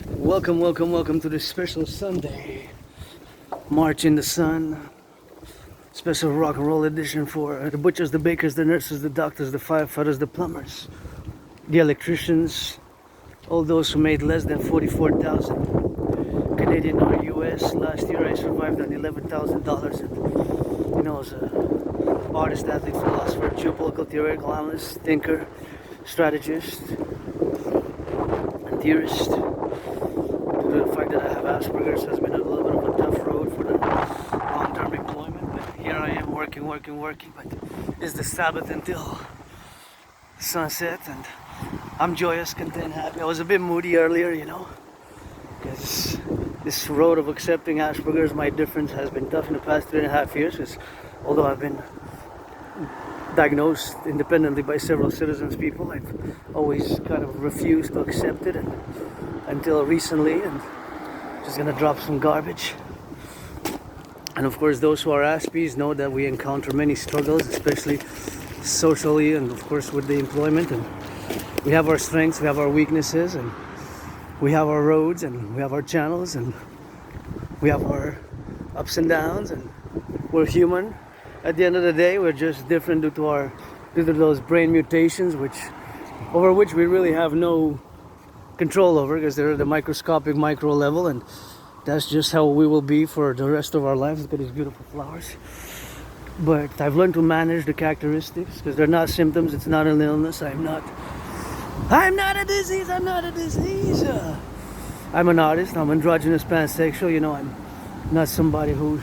Welcome, welcome, welcome to this special Sunday. March in the Sun. Special rock and roll edition for the butchers, the bakers, the nurses, the doctors, the firefighters, the plumbers, the electricians, all those who made less than 44,000 Canadian or US. Last year I survived on $11,000 and, as a artist, athlete, philosopher, geopolitical, theoretical analyst, thinker, strategist, and theorist. Due to the fact that I have Asperger's, has been a little bit of a tough road for the long-term employment, but here I am working, but it's the Sabbath until sunset, and I'm joyous, content, happy. I was a bit moody earlier, because this road of accepting Asperger's, my difference, has been tough in the past 3.5 years, because although I've been diagnosed independently by several citizens people, I've always kind of refused to accept it, and until recently, and just gonna drop some garbage. And of course, those who are Aspies know that we encounter many struggles, especially socially, and of course with the employment. And we have our strengths, we have our weaknesses, and we have our roads, and we have our channels, and we have our ups and downs, and we're human. At the end of the day, we're just different due to those brain mutations, over which we really have no control over, because they're at the microscopic micro level, and that's just how we will be for the rest of our lives. Look at these beautiful flowers. But I've learned to manage the characteristics, because they're not symptoms, it's not an illness. I'm not a disease. I'm an artist, I'm androgynous pansexual. I'm not somebody who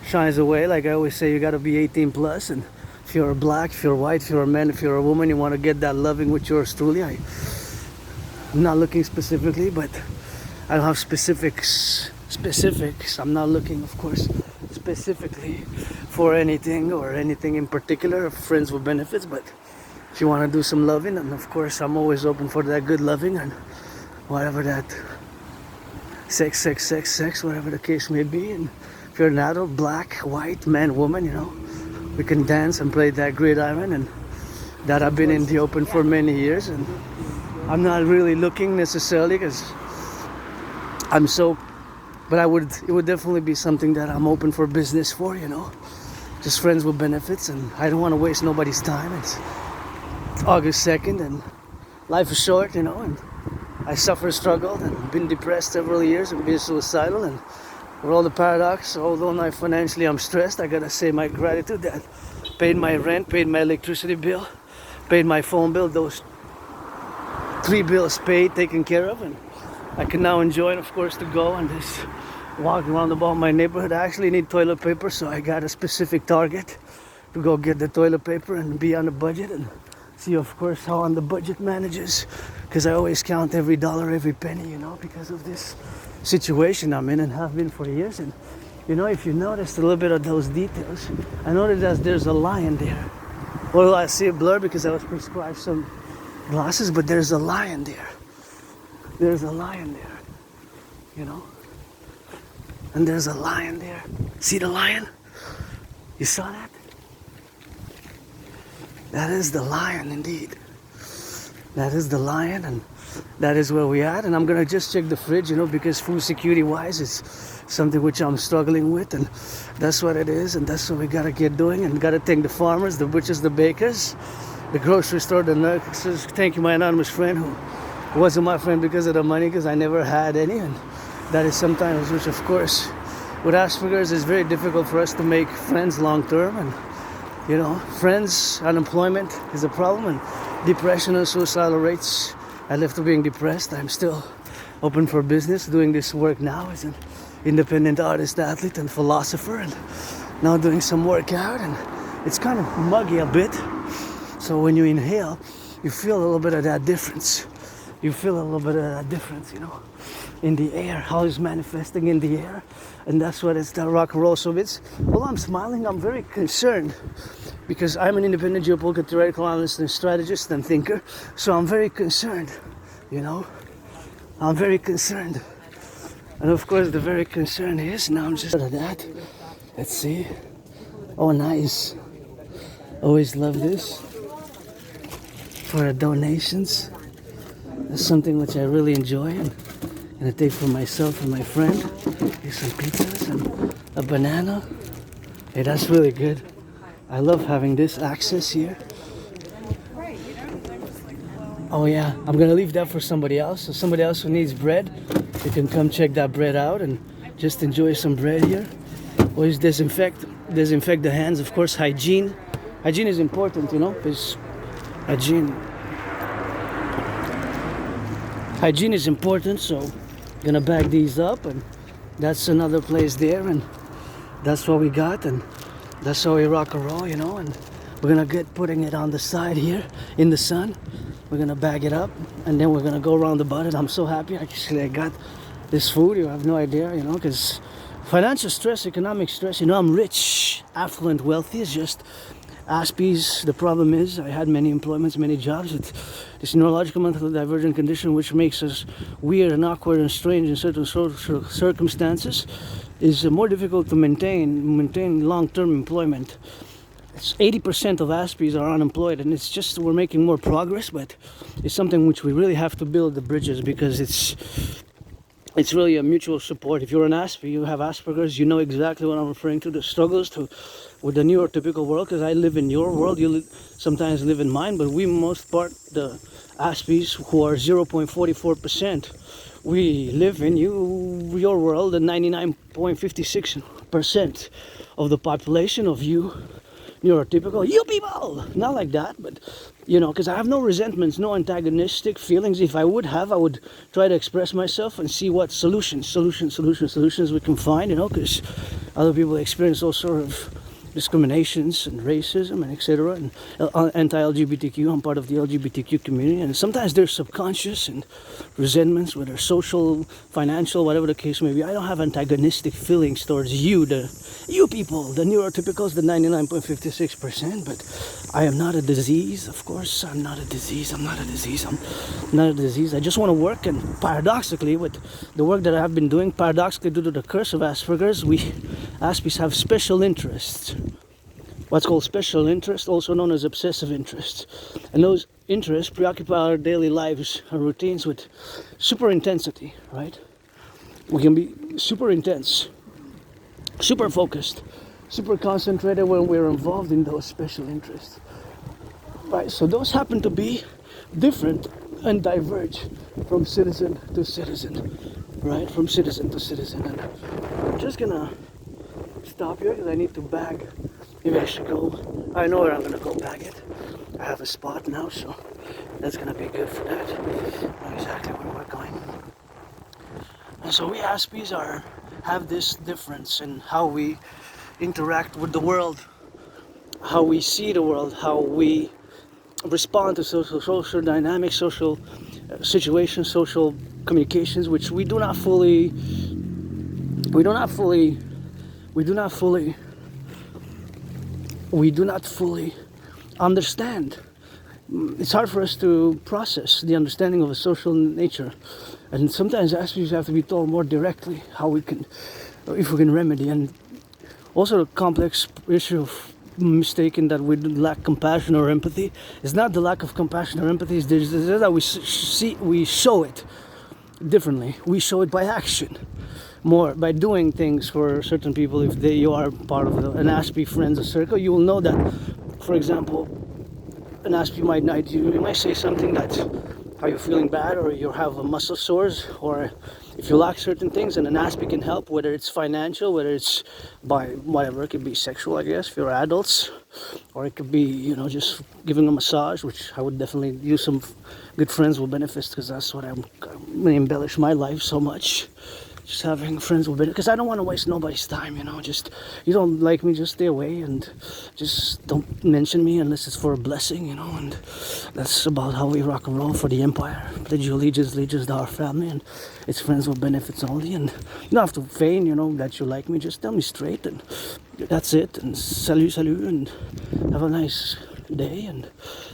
shines away. Like I always say, you got to be 18 plus, and if you're black, if you're white, if you're a man, if you're a woman, you want to get that loving with yours truly. I'm not looking specifically, but I don't have specifics. I'm not looking, of course, specifically for anything or anything in particular, friends with benefits. But if you want to do some loving, and of course I'm always open for that good loving, and whatever that sex, whatever the case may be. And if you're an adult, black, white, man, woman, we can dance and play that gridiron, and that I've been in the open for many years. And I'm not really looking necessarily, because but it would definitely be something that I'm open for business for, just friends with benefits, and I don't want to waste nobody's time. It's August 2nd, and life is short, and I struggled, and been depressed several years, and been suicidal, and with all the paradox, although not financially I'm stressed, I gotta say my gratitude that paid my rent, paid my electricity bill, paid my phone bill, those 3 bills paid, taken care of, and I can now enjoy, of course, to go and just walk around about my neighborhood. I actually need toilet paper, so I got a specific target to go get the toilet paper and be on the budget, and see, of course, how on the budget manages, because I always count every dollar, every penny, because of this situation I'm in and have been for years. And if you noticed a little bit of those details, I noticed that there's a lion there. Well, I see it blurred because I was prescribed some glasses, but there's a lion there. There's a lion there, and there's a lion there. See the lion? You saw that? That is the lion indeed. That is the lion, and that is where we at. And I'm gonna just check the fridge, because food security wise it's something which I'm struggling with, and that's what it is, and that's what we gotta get doing. And gotta thank the farmers, the butchers, the bakers, the grocery store, the nurses. Thank you, my anonymous friend, who wasn't my friend because of the money, because I never had any. And that is sometimes, which of course with Asperger's is very difficult for us to make friends long term. And friends, unemployment is a problem, and depression and suicidal rates. I left to being depressed. I'm still open for business, doing this work now as an independent artist, athlete, and philosopher, and now doing some workout, and it's kind of muggy a bit. So when you inhale, you feel a little bit of that difference. In the air, how it's manifesting in the air. And that's what it's that rock and roll. So while I'm smiling, I'm very concerned, because I'm an independent geopolitical, theoretical analyst, and strategist, and thinker. So I'm very concerned, I'm very concerned. And of course, the very concern is, now I'm just at that. Let's see. Oh, nice. Always love this. For the donations. That's something which I really enjoy, and I take for myself and my friend. Here's some pizzas and a banana. Hey, that's really good. I love having this access here. Oh yeah, I'm gonna leave that for somebody else. So somebody else who needs bread, you can come check that bread out and just enjoy some bread here. Always disinfect the hands, of course. Hygiene is important, you know, because hygiene is important. So I'm gonna bag these up, and that's another place there, and that's what we got, and that's how we rock and roll, you know. And we're gonna get putting it on the side here in the sun. We're gonna bag it up, and then we're gonna go around about it. I'm so happy actually I got this food. You have no idea, you know, because financial stress, economic stress, you know, I'm rich, affluent, wealthy. It's just Aspies. The problem is I had many employments, many jobs. It's this neurological mental divergent condition which makes us weird and awkward and strange in certain social circumstances is more difficult to maintain long-term employment. It's 80% of Aspies are unemployed, and it's just we're making more progress, but it's something which we really have to build the bridges, because it's really a mutual support. If you're an Aspie, you have Asperger's, you know exactly what I'm referring to, the struggles with the neurotypical world, because I live in your world, you sometimes live in mine, but we most part, the Aspies who are 0.44%, we live in your world, and 99.56% of the population of you neurotypical, you people, not like that, but you know, because I have no resentments, no antagonistic feelings. If I would try to express myself and see what solutions we can find, you know, because other people experience all sort of discriminations and racism and etc. and anti-LGBTQ. I'm part of the LGBTQ community, and sometimes there's subconscious and resentments, whether social, financial, whatever the case may be. I don't have antagonistic feelings towards you people, the neurotypicals, the 99.56%, but I am not a disease. Of course, I'm not a disease. I'm not a disease. I just want to work, and paradoxically, with the work that I have been doing, paradoxically due to the curse of Asperger's, we Aspies have special interests. What's called special interest, also known as obsessive interest. And those interests preoccupy our daily lives, our routines with super intensity, right? We can be super intense, super focused, super concentrated when we're involved in those special interests. Right, so those happen to be different and diverge from citizen to citizen, right? From citizen to citizen. And I'm just gonna stop here because I need to bag. Maybe I should go. I know where I'm gonna go bag it. I have a spot now, so that's gonna be good for that. I know exactly where we're going. And so we Aspies have this difference in how we interact with the world, how we see the world, how we respond to social dynamics, social situations, social communications, which we do not fully understand. It's hard for us to process the understanding of a social nature, and sometimes Aspies have to be told more directly how we can, if we can remedy. And also the complex issue of mistaken that we lack compassion or empathy. It's not the lack of compassion or empathy, it's that we show it differently. We show it by action, more by doing things for certain people. If you are part of an Aspie friends circle, you will know that, for example, an Aspie might not, you might say something that, are you feeling bad, or you have a muscle sores, or if you lack certain things, and an Aspie can help, whether it's financial, whether it's by whatever, it could be sexual, I guess, if you're adults, or it could be, you know, just giving a massage, which I would definitely use. Some good friends will benefit, because that's what I'm going to embellish my life so much. Just having friends will benefit, because I don't want to waste nobody's time, you know. Just, you don't like me, just stay away, and just don't mention me unless it's for a blessing, you know. And that's about how we rock and roll for the empire. Pledge your allegiance to our family, and its friends will benefits only. And you don't have to feign, you know, that you like me. Just tell me straight, and that's it. And salut, and have a nice day, and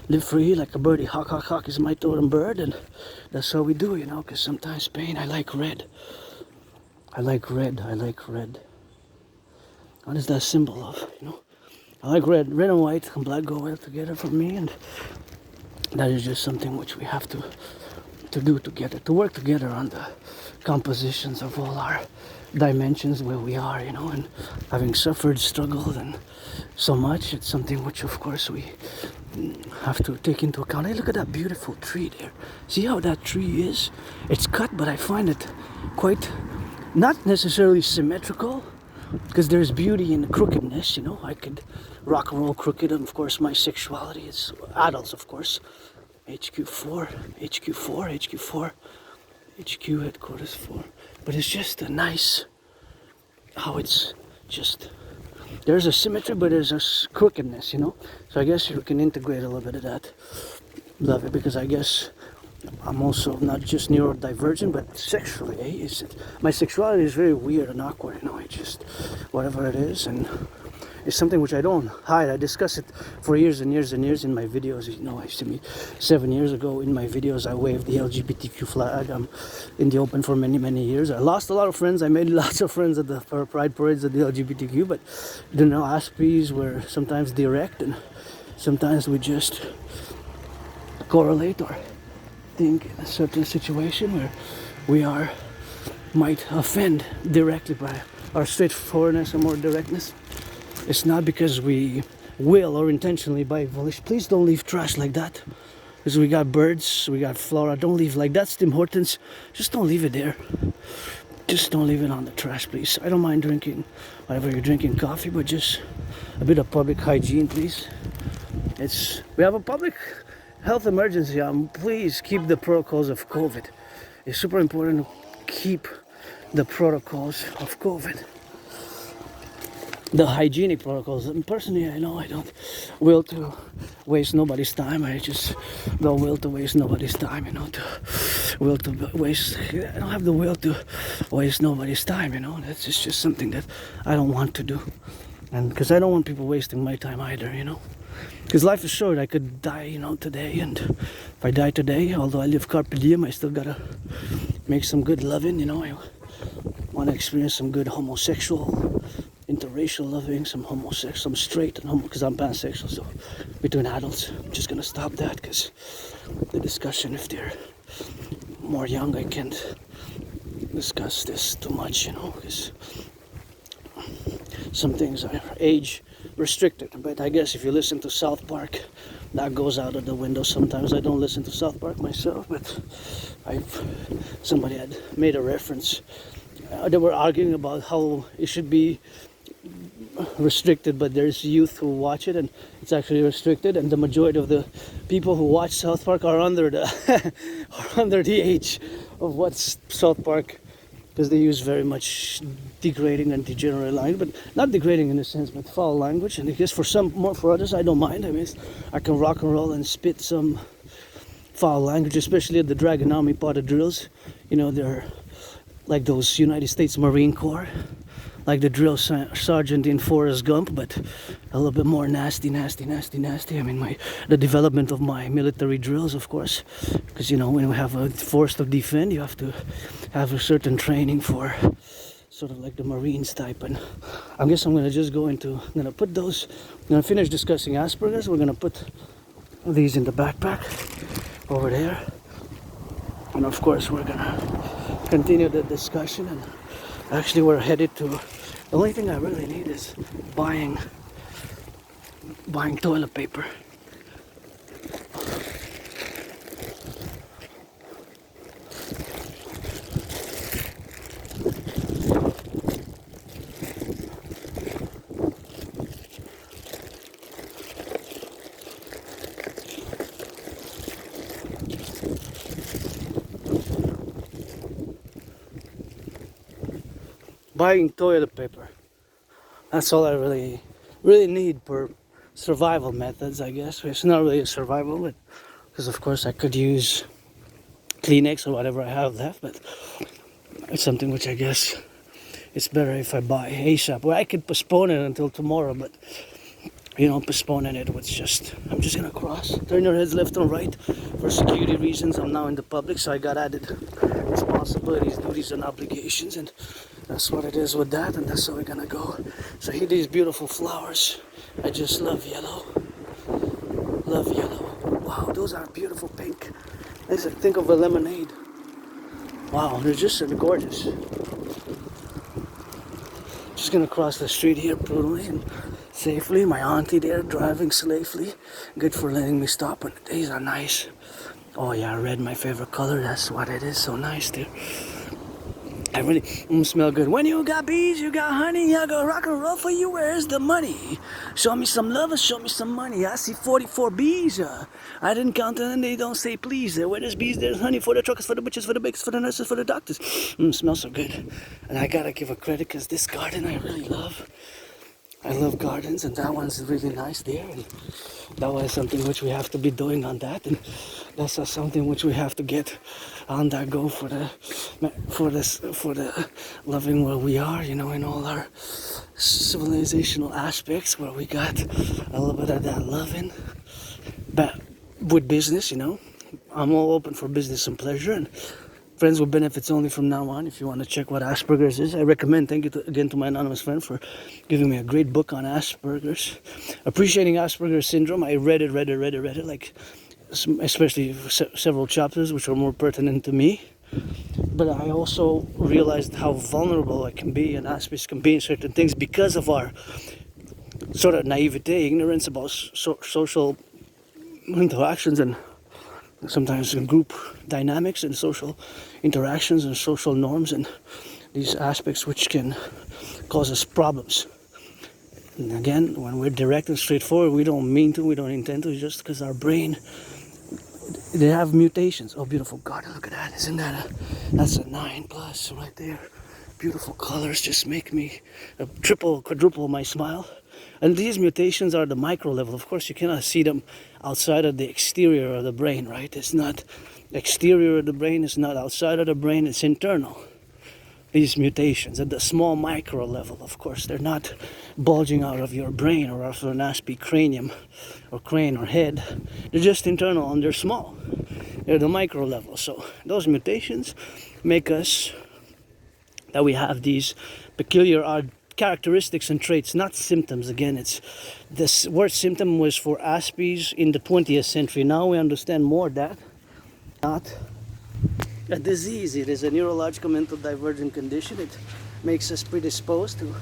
live free like a birdie. Hawk, hawk, hawk is my totem bird, and that's how we do, you know. Because sometimes pain, I like red. I like red. What is that symbol of, you know? I like red. Red and white and black go well together for me, and that is just something which we have to to do together, to work together on the compositions of all our dimensions where we are, you know, and having suffered, struggled, and so much, it's something which, of course, we have to take into account. Hey, look at that beautiful tree there. See how that tree is? It's cut, but I find it quite not necessarily symmetrical, because there's beauty in the crookedness, you know. I could rock and roll crooked, and of course my sexuality is adults, of course. HQ4, HQ4, HQ4, HQ headquarters 4. But it's just a nice, how it's just, there's a symmetry, but there's a crookedness, you know. So I guess you can integrate a little bit of that. Love it, because I guess I'm also not just neurodivergent, but sexually, my sexuality is very weird and awkward, you know. I just, whatever it is, and it's something which I don't hide. I discuss it for years and years and years in my videos. You know, I see me 7 years ago in my videos, I waved the LGBTQ flag. I'm in the open for many, many years. I lost a lot of friends. I made lots of friends at the pride parades of the LGBTQ, but you know, aspries were sometimes direct, and sometimes we just correlate or think in a certain situation where we might offend directly by our straightforwardness and more directness. It's not because we will or intentionally by volition. Please don't leave trash like that, because we got birds, we got flora. Don't leave like that. Tim Hortons, just don't leave it there. Just don't leave it on the trash, please. I don't mind drinking whatever you're drinking, coffee, but just a bit of public hygiene, please. We have a public health emergency. Please keep the protocols of COVID. It's super important to keep the protocols of COVID. The hygienic protocols. And personally, I know I don't will to waste nobody's time. I just don't will to waste nobody's time, you know, I don't have the will to waste nobody's time, you know. That's just something that I don't want to do. And because I don't want people wasting my time either, you know. Because life is short. I could die, you know, today, and if I die today, although I live carpe diem, I still gotta make some good loving, you know. I want to experience some good homosexual, interracial loving, some straight and homo, because I'm pansexual, so between adults. I'm just gonna stop that, because the discussion, if they're more young, I can't discuss this too much, you know, because some things are age restricted. But I guess if you listen to South Park, that goes out of the window sometimes. I don't listen to South Park myself, but somebody had made a reference. They were arguing about how it should be restricted, but there's youth who watch it and it's actually restricted, and the majority of the people who watch South Park are under the age of what's South Park, because they use very much degrading and degenerate language, but not degrading in a sense, but foul language. And I guess for others, I don't mind. I mean, I can rock and roll and spit some foul language, especially at the Dragonomy potted drills. You know, they're like those United States Marine Corps, like the drill sergeant in Forrest Gump, but a little bit more nasty. I mean, the development of my military drills, of course, because, you know, when we have a force to defend, you have to have a certain training for sort of like the Marines type. And I guess I'm gonna finish discussing Asperger's. We're gonna put these in the backpack over there, and of course we're gonna continue the discussion. And actually, we're headed to, the only thing I really need is buying toilet paper. Buying toilet paper. That's all I really need for survival methods, I guess. It's not really a survival, but because of course I could use Kleenex or whatever I have left, but it's something which I guess it's better if I buy ASAP. Well, I could postpone it until tomorrow, but you know, postponing it was just, I'm just gonna cross. Turn your heads left and right. For security reasons, I'm now in the public, so I got added responsibilities, duties, and obligations, and that's what it is with that, and that's how we're gonna go. So here, these beautiful flowers. I just love yellow. Love yellow. Wow, those are beautiful pink. Think of a lemonade. Wow, they're just gorgeous. Just gonna cross the street here brutally and safely. My auntie there driving safely. Good for letting me stop when the days are nice. Oh yeah, red, my favorite color. That's what it is. So nice, dude. I really smell good. When you got bees, you got honey. I got rock and roll for you. Where's the money? Show me some love and show me some money. I see 44 bees. I didn't count them and they don't say please. Where there's bees, there's honey. For the truckers, for the butchers, for the bakers, for the nurses, for the doctors. Smells so good. And I gotta give a credit because this garden I really love. I love gardens, and that one's really nice there. And that was something which we have to be doing on that, and that's something which we have to get on that go for the loving where we are, you know, in all our civilizational aspects, where we got a little bit of that loving, but with business, you know. I'm all open for business and pleasure, and friends with benefits only from now on. If you want to check what Asperger's is, I recommend. Thank you again to my anonymous friend for giving me a great book on Asperger's. Appreciating Asperger's syndrome. I read it, like especially several chapters which are more pertinent to me. But I also realized how vulnerable I can be and aspects can be in certain things because of our sort of naivete, ignorance about social interactions and sometimes in group dynamics and social interactions and social norms and these aspects which can cause us problems. And again, when we're direct and straightforward, we don't mean to, we don't intend to, just because our brain, they have mutations. Oh, beautiful garden, look at that. Isn't that that's a 9+ right there. Beautiful colors just make me quadruple my smile. And these mutations are the micro level. Of course, you cannot see them outside of the exterior of the brain, right? It's not exterior of the brain, it's not outside of the brain, it's internal. These mutations at the small micro level, of course, they're not bulging out of your brain or out of an aspy cranium or crane or head. They're just internal and they're small. They're the micro level. So those mutations make us that we have these peculiar characteristics and traits, not symptoms. Again, it's this word symptom was for Aspies in the 20th century. Now we understand more that not a disease. It is a neurological mental divergent condition. It makes us predisposed to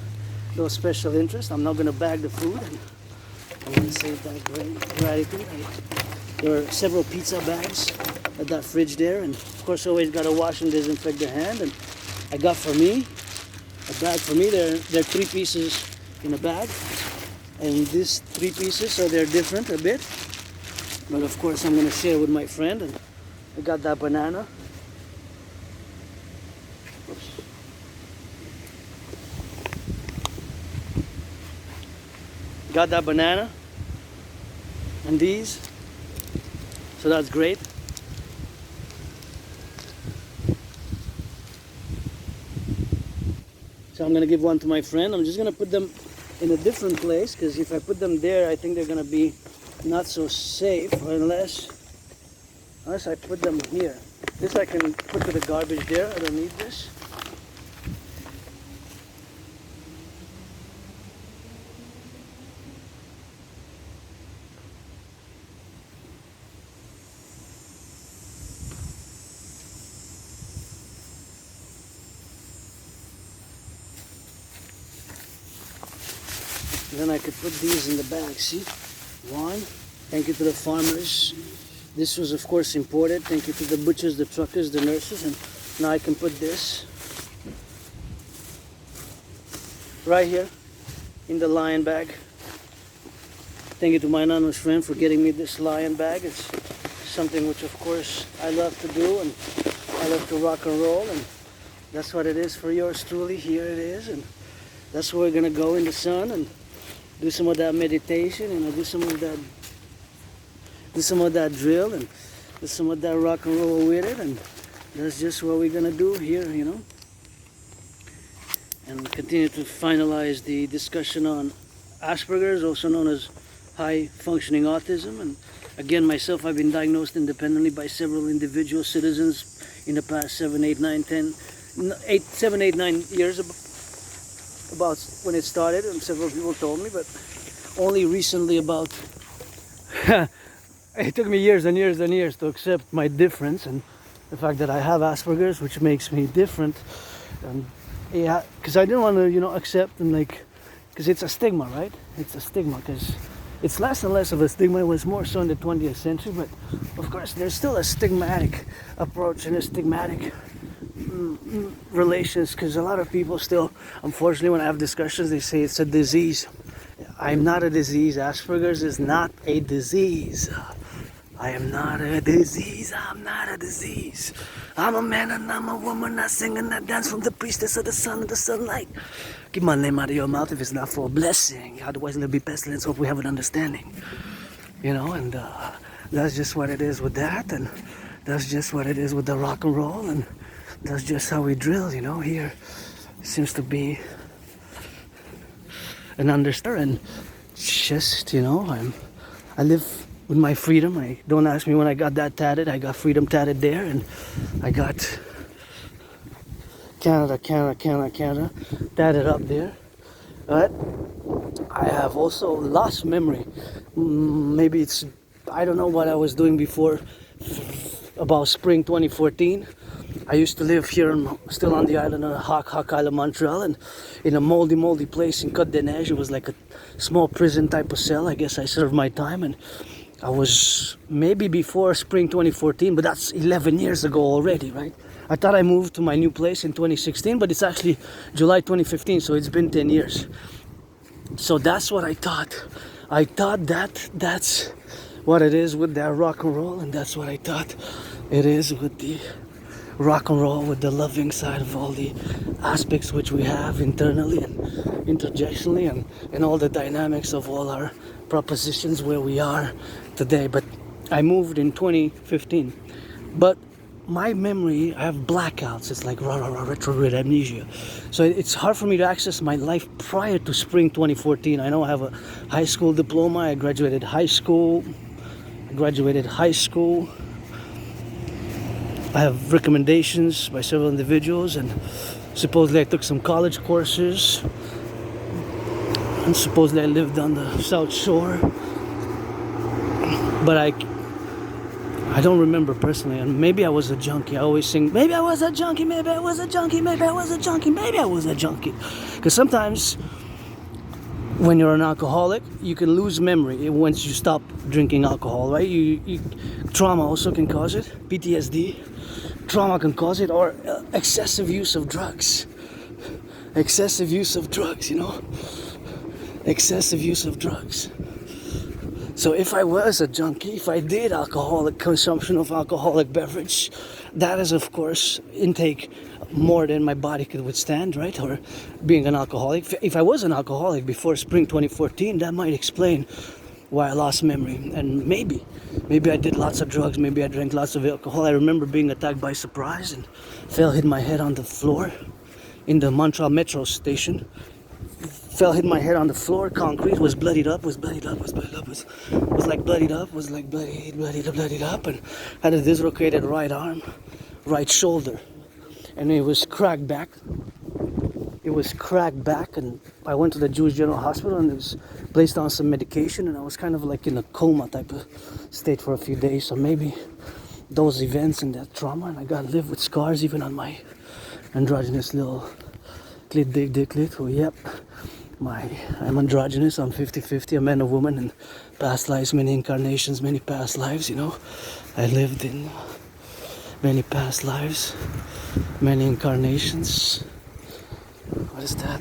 those special interests. I'm not going to bag the food, and I want to say that gratitude. There are several pizza bags at that fridge there, and of course always got to wash and disinfect the hand. And I got for me a bag for me. There are 3 pieces in a bag, and these 3 pieces, so they're different a bit, but of course I'm going to share with my friend. And I got that banana. Oops. Got that banana and these, so that's great. So I'm going to give one to my friend. I'm just going to put them in a different place, because if I put them there, I think they're going to be not so safe, unless I put them here. This I can put to the garbage there. I don't need this. Then I could put these in the bag. See? One. Thank you to the farmers. This was of course imported. Thank you to the butchers, the truckers, the nurses. And now I can put this right here in the lion bag. Thank you to my anonymous friend for getting me this lion bag. It's something which of course I love to do, and I love to rock and roll, and that's what it is for yours truly. Here it is, and that's where we're gonna go in the sun and do some of that meditation, and I do some of that drill, and do some of that rock and roll with it, and that's just what we're gonna do here, you know. And continue to finalize the discussion on Asperger's, also known as high functioning autism. And again, myself, I've been diagnosed independently by several individual citizens in the past 7, 8, 9 years about when it started, and several people told me, but only recently, about it took me years and years and years to accept my difference and the fact that I have Asperger's, which makes me different. And yeah, because I didn't want to, accept and because it's a stigma, right? It's a stigma because it's less and less of a stigma. It was more so in the 20th century, but of course there's still a stigmatic approach and a stigmatic relations, because a lot of people still, unfortunately, when I have discussions, they say it's a disease. I'm not a disease. Asperger's is not a disease. I am not a disease. I'm not a disease. I'm a man and I'm a woman. I sing and I dance from the priestess of the sun and the sunlight. Keep my name out of your mouth if it's not for a blessing. Otherwise, it'll be pestilence. Hope we have an understanding. And that's just what it is with that. And that's just what it is with the rock and roll. And that's just how we drill, Here seems to be an understanding. Just, I live with my freedom. Don't ask me when I got that tatted. I got freedom tatted there, and I got Canada tatted up there. But I have also lost memory. Maybe I don't know what I was doing before, about spring 2014. I used to live here, still on the island of Hawk Island, Montreal, and in a moldy place in Côte des Neiges. It was like a small prison type of cell. I guess I served my time, and I was maybe before spring 2014, but that's 11 years ago already, right? I thought I moved to my new place in 2016, but it's actually July 2015, so it's been 10 years. So that's what I thought. I thought that's what it is with that rock and roll, and that's what I thought it is with the rock and roll, with the loving side of all the aspects which we have internally and interjectionally, and all the dynamics of all our propositions where we are today. But I moved in 2015, but my memory, I have blackouts. It's like retrograde amnesia, so it's hard for me to access my life prior to spring 2014. I know I have a high school diploma. I graduated high school. I have recommendations by several individuals, and supposedly I took some college courses, and supposedly I lived on the South Shore, but I don't remember personally. And maybe I was a junkie. I always sing, maybe I was a junkie, maybe I was a junkie, maybe I was a junkie, maybe I was a junkie. Because sometimes when you're an alcoholic, you can lose memory once you stop drinking alcohol, right? Trauma also can cause it. PTSD, trauma can cause it, or excessive use of drugs. Excessive use of drugs. So if I was a junkie, if I did consumption of alcoholic beverage, that is of course intake more than my body could withstand, right? Or being an alcoholic. If I was an alcoholic before spring 2014, that might explain why I lost memory. And maybe I did lots of drugs, maybe I drank lots of alcohol. I remember being attacked by surprise and hit my head on the floor in the Montreal metro station. Hit my head on the floor, concrete, was bloodied up, was like bloodied up, and had a dislocated right arm, right shoulder, and it was cracked back, and I went to the Jewish General Hospital and was placed on some medication, and I was kind of like in a coma type of state for a few days. So maybe those events and that trauma, and I got to live with scars even on my androgynous little clit. Oh, yep. I'm androgynous. I'm 50-50, a man, a woman, and past lives, many incarnations, many past lives. I lived in many past lives, many incarnations. What is that?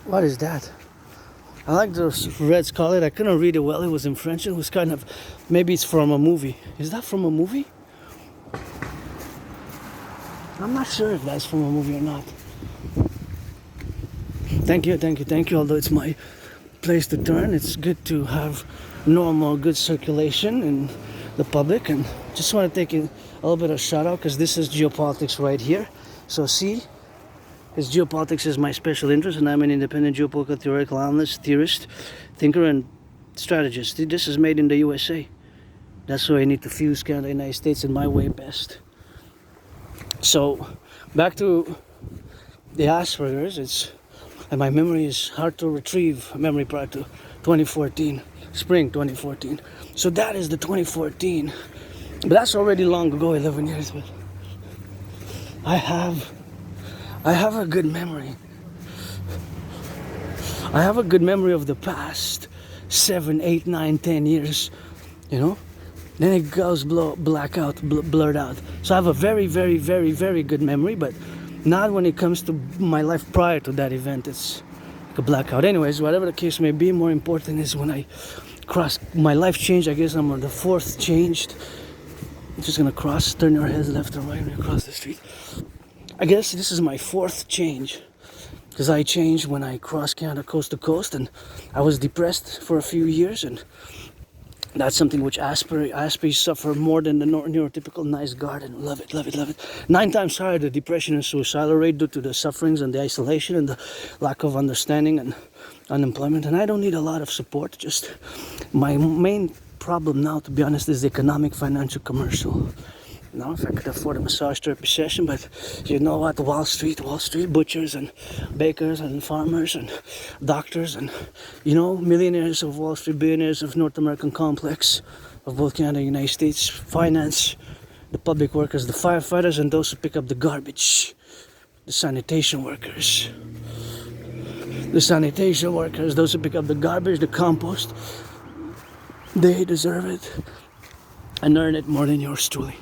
What is that? I like the red scarlet. I couldn't read it well. It was in French. It was kind of, maybe it's from a movie. Is that from a movie? I'm not sure if that's from a movie or not. Thank you. Although it's my place to turn, it's good to have normal, good circulation in the public. And just want to take a little bit of shout out, because this is Geopolitiks right here. So see, because geopolitics is my special interest, and I'm an independent geopolitical theoretical analyst, theorist, thinker, and strategist. This is made in the USA. That's why I need to fuse Canada and the United States in my way best. So, back to the Asperger's, and my memory is hard to retrieve, memory prior to 2014, spring 2014. So that is the 2014, but that's already long ago, 11 years, but I have a good memory. I have a good memory of the past 7, 8, 9, 10 years, you know? Then it goes blurred out. So I have a very, very, very, very good memory, but not when it comes to my life prior to that event. It's like a blackout. Anyways, whatever the case may be, more important is when I my life changed. I guess I'm on the fourth changed. I'm just gonna turn your heads left or right when you cross the street. I guess this is my fourth change, because I changed when I crossed Canada coast to coast, and I was depressed for a few years, and that's something which Asperger's suffer more than the neurotypical nice garden. Love it, love it, love it. 9 times higher the depression and suicidal rate due to the sufferings and the isolation and the lack of understanding and unemployment. And I don't need a lot of support. Just my main problem now, to be honest, is the economic, financial, commercial. Now, if I could afford a massage therapy session, but you know what, Wall Street, butchers and bakers and farmers and doctors and, you know, millionaires of Wall Street, billionaires of North American complex of both Canada and United States, finance, the public workers, the firefighters, and those who pick up the garbage, the sanitation workers. Those who pick up the garbage, the compost, they deserve it and earn it more than yours truly.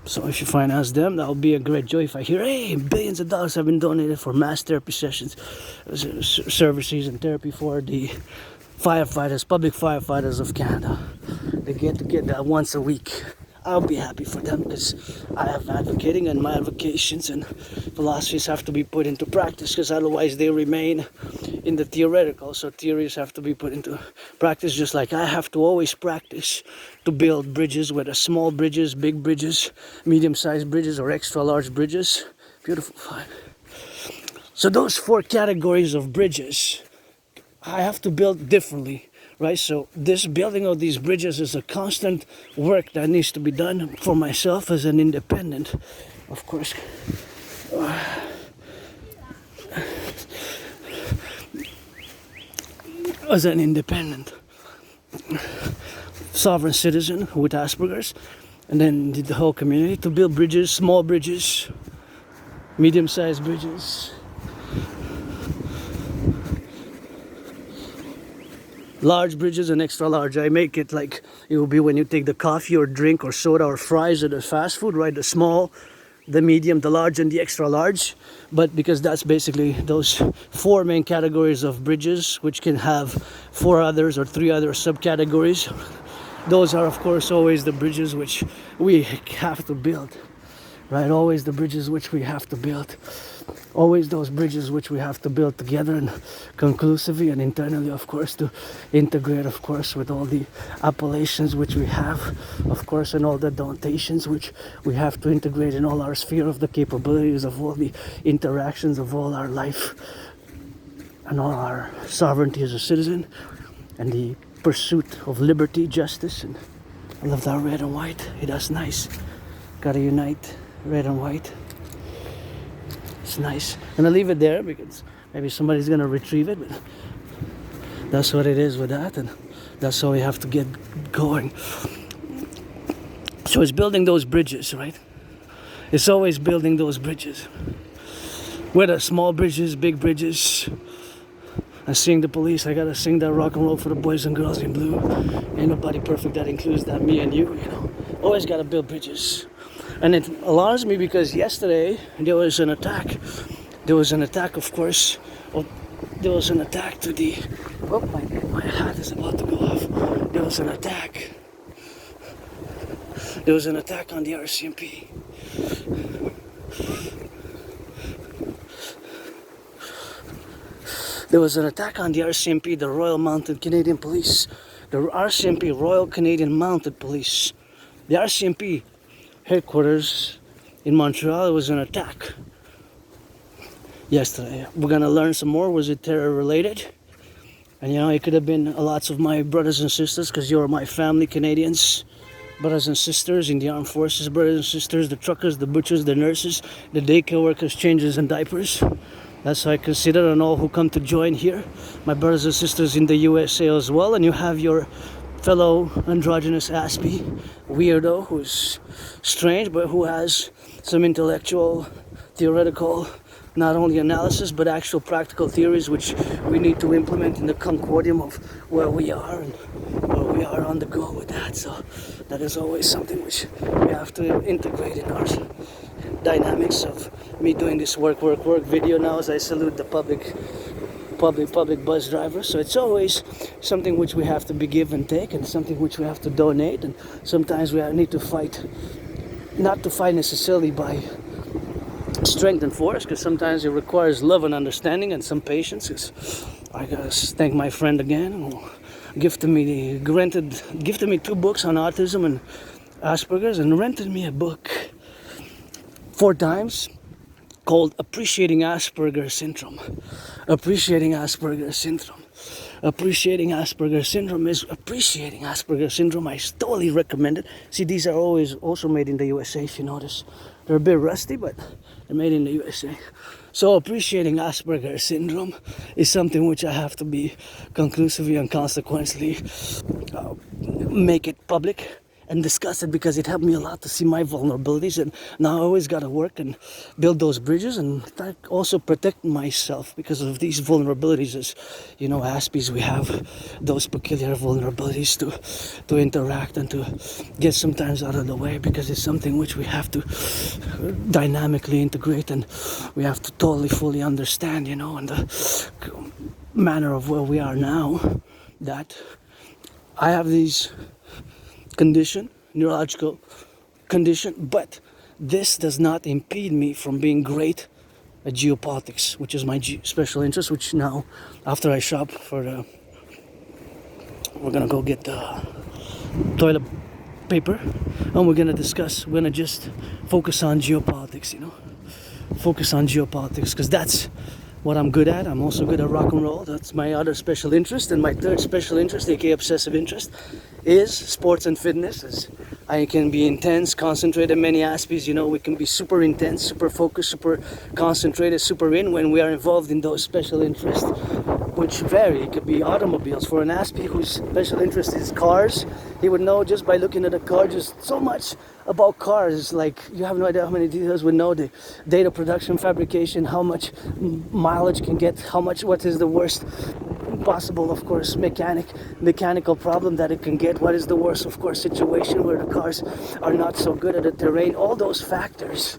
So if you finance them, that will be a great joy. If I hear, hey, billions of dollars have been donated for mass therapy sessions, services and therapy for the firefighters, public firefighters of Canada. They get to get that once a week. I'll be happy for them, because I have advocating, and my advocations and philosophies have to be put into practice, because otherwise they remain in the theoretical. So theories have to be put into practice, just like I have to always practice to build bridges, whether small bridges, big bridges, medium-sized bridges, or extra large bridges. Beautiful, fine. So those 4 categories of bridges, I have to build differently. Right, so this building of these bridges is a constant work that needs to be done for myself as an independent, of course. As an independent sovereign citizen with Asperger's, and then the whole community, to build bridges, small bridges, medium-sized bridges, large bridges and extra large. I make it like it will be when you take the coffee or drink or soda or fries at the fast food, right? The small, the medium, the large, and the extra large. But because that's basically those 4 main categories of bridges, which can have 4 others or 3 other subcategories. Those are, of course, always the bridges which we have to build, right? Always the bridges which we have to build. Always those bridges which we have to build together and conclusively and internally, of course, to integrate, of course, with all the appellations which we have, of course, and all the donations which we have to integrate in all our sphere of the capabilities of all the interactions of all our life and all our sovereignty as a citizen and the pursuit of liberty, justice, and I love that red and white. It does nice. Gotta unite, red and white. It's nice. And I'll leave it there because maybe somebody's gonna retrieve it, but that's what it is with that, and that's how we have to get going. So it's building those bridges, right? It's always building those bridges. Whether small bridges, big bridges. I sing the police, I gotta sing that rock and roll for the boys and girls in blue. Ain't nobody perfect, that includes that me and you know. Always gotta build bridges. And it alarms me because yesterday there was an attack. There was an attack, of course. There was an attack to the... Oh, my hat is about to go off. There was an attack. There was an attack on the RCMP. There was an attack on the RCMP, the Royal Mounted Canadian Police. The RCMP, Royal Canadian Mounted Police. The RCMP headquarters in Montreal, it was an attack. yesterday. We're gonna learn some more. Was it terror related? And you know, it could have been lots of my brothers and sisters, because you're my family, Canadians, brothers and sisters in the armed forces, brothers and sisters, the truckers, the butchers, the nurses, the daycare workers, changers and diapers. That's how I consider, and all who come to join here, my brothers and sisters in the USA as well. And you have your fellow androgynous aspie weirdo who's strange but who has some intellectual, theoretical, not only analysis but actual practical theories which we need to implement in the concordium of where we are and where we are on the go with that. So that is always something which we have to integrate in our dynamics of me doing this work video now as I salute the public bus driver. So it's always something which we have to be give and take, and something which we have to donate, and sometimes we need to fight, not to fight necessarily by strength and force, because sometimes it requires love and understanding and some patience. I gotta thank my friend again who gifted me 2 books on autism and Asperger's, and rented me a book 4 times called Appreciating Asperger's Syndrome. Appreciating Asperger's Syndrome. Appreciating Asperger's Syndrome is appreciating Asperger's Syndrome. I totally recommend it. See, these are always also made in the USA, if you notice. They're a bit rusty, but they're made in the USA. So appreciating Asperger's Syndrome is something which I have to be conclusively and consequently make it public and discuss it, because it helped me a lot to see my vulnerabilities, and now I always got to work and build those bridges and also protect myself because of these vulnerabilities. As you know, Aspies, we have those peculiar vulnerabilities to interact and to get sometimes out of the way, because it's something which we have to dynamically integrate, and we have to totally fully understand, you know, and the manner of where we are now, that I have these neurological condition, but this does not impede me from being great at geopolitics, which is my special interest, which now, after I shop for we're gonna go get the toilet paper, and we're gonna just focus on geopolitics, you know, focus on geopolitics, because that's what I'm good at. I'm also good at rock and roll. That's my other special interest. And my third special interest, aka obsessive interest, is sports and fitness. As I can be intense, concentrated, many aspects, you know, we can be super intense, super focused, super concentrated, super in when we are involved in those special interests, which vary. It could be automobiles. For an aspie whose special interest is cars, he would know just by looking at a car just so much about cars. Like, you have no idea how many details would know: the data production, fabrication, how much mileage can get, what is the worst possible, of course, mechanical problem that it can get, what is the worst, of course, situation where the cars are not so good at the terrain. All those factors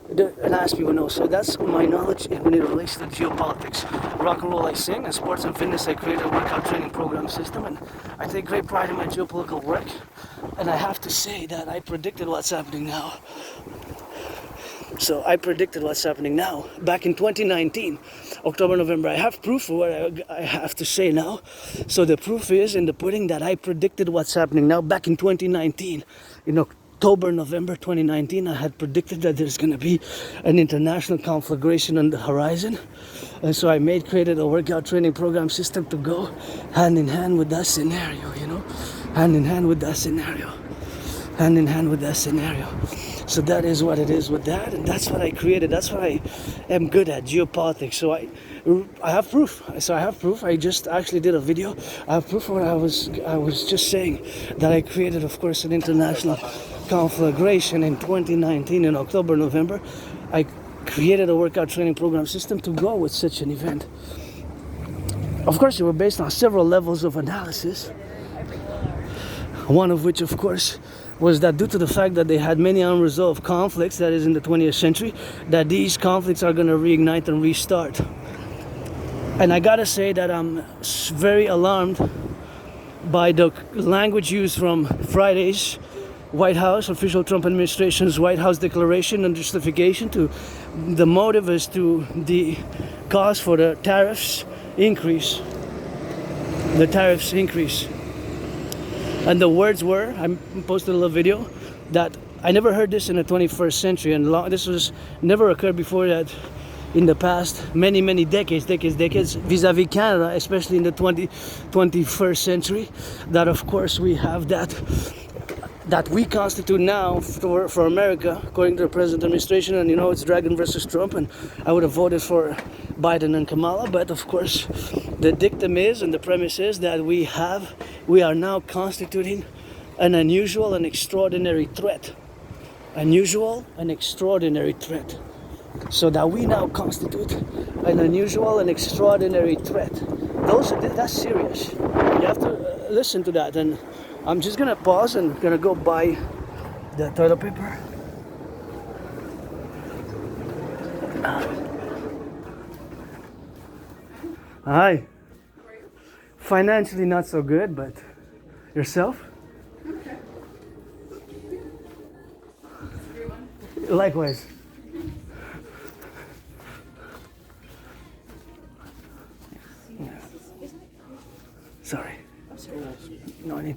an aspie would know. So that's my knowledge when it relates to geopolitics. Rock and roll I sing, and sports and fitness I create a workout training program system, and I take great pride in my geopolitical work. And I have to say that I predicted what's happening now. So I predicted what's happening now back in 2019, October, November. I have proof for what I have to say now. So the proof is in the pudding that I predicted what's happening now back in 2019. In October, November 2019, I had predicted that there's going to be an international conflagration on the horizon. And so I created a workout training program system to go hand in hand with that scenario, you know, hand in hand with that scenario, hand in hand with that scenario. So that is what it is with that, and that's what I created. That's what I am good at, geopolitics. So I have proof. So I have proof. I just actually did a video. I have proof of what I was just saying, that I created, of course, an international conflagration in 2019 in October, November. I created a workout training program system to go with such an event. Of course, it was based on several levels of analysis. One of which, of course, was that due to the fact that they had many unresolved conflicts, that is in the 20th century, that these conflicts are going to reignite and restart. And I gotta say that I'm very alarmed by the language used from Friday's White House, official Trump administration's White House declaration and justification to the motive as to the cause for the tariffs increase. The tariffs increase. And the words were, I posted a little video, that I never heard this in the 21st century, and this was never occurred before, that in the past many decades vis-a-vis Canada, especially in the 21st century, that of course we have that we constitute now for America, according to the present administration. And you know, it's Dragon versus Trump, and I would have voted for Biden and Kamala, but of course the dictum is, and the premise is, that we are now constituting an unusual and extraordinary threat. Unusual and extraordinary threat. So that we now constitute an unusual and extraordinary threat. That's serious. You have to listen to that. And I'm just gonna pause and gonna go buy the toilet paper. Hi. Financially not so good, but yourself? Okay. Likewise. Sorry. No, I need.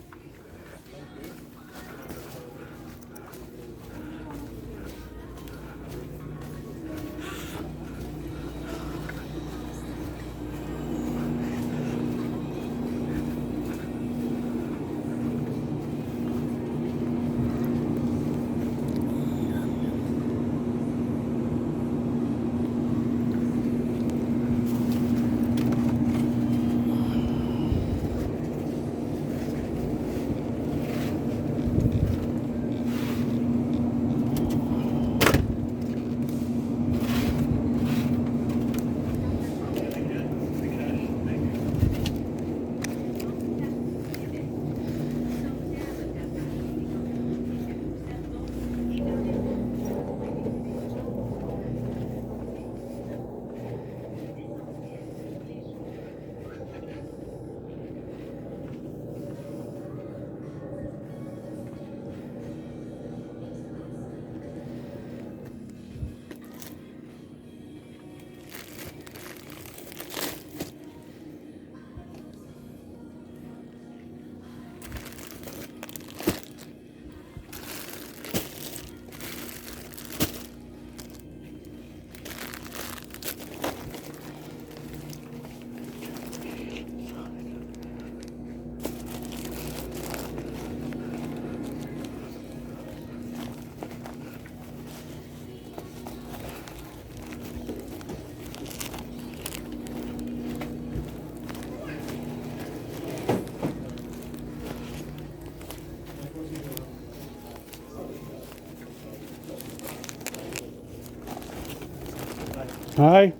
Hi.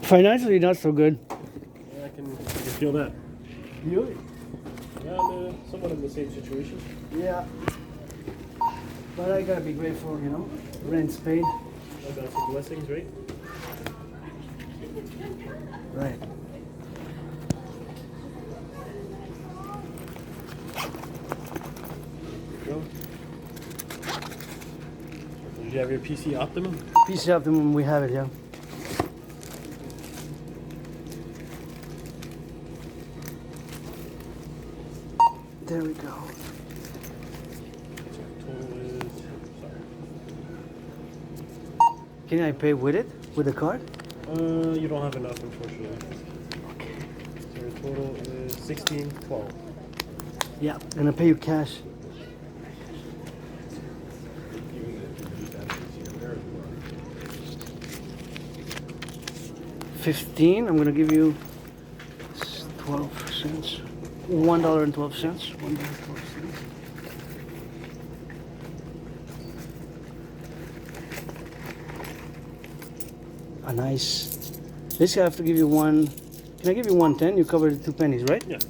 Financially not so good. Yeah, I can feel that. You? Yeah, I'm somewhat in the same situation. Yeah. But I gotta be grateful, you know. Rent's paid. I got some blessings, right? Right. Go. Did you have your PC Optimum? PC Optimum, we have it, yeah. There we go. Total is. Sorry. Can I pay with it? With a card? You don't have enough, unfortunately. Okay. So your total is 1612. Yeah, gonna pay you cash. $15. I'm gonna give you 12 cents. $1.12. $1.12. A nice. This I have to give you one. Can I give you 110? You covered the 2 pennies, right? Yeah.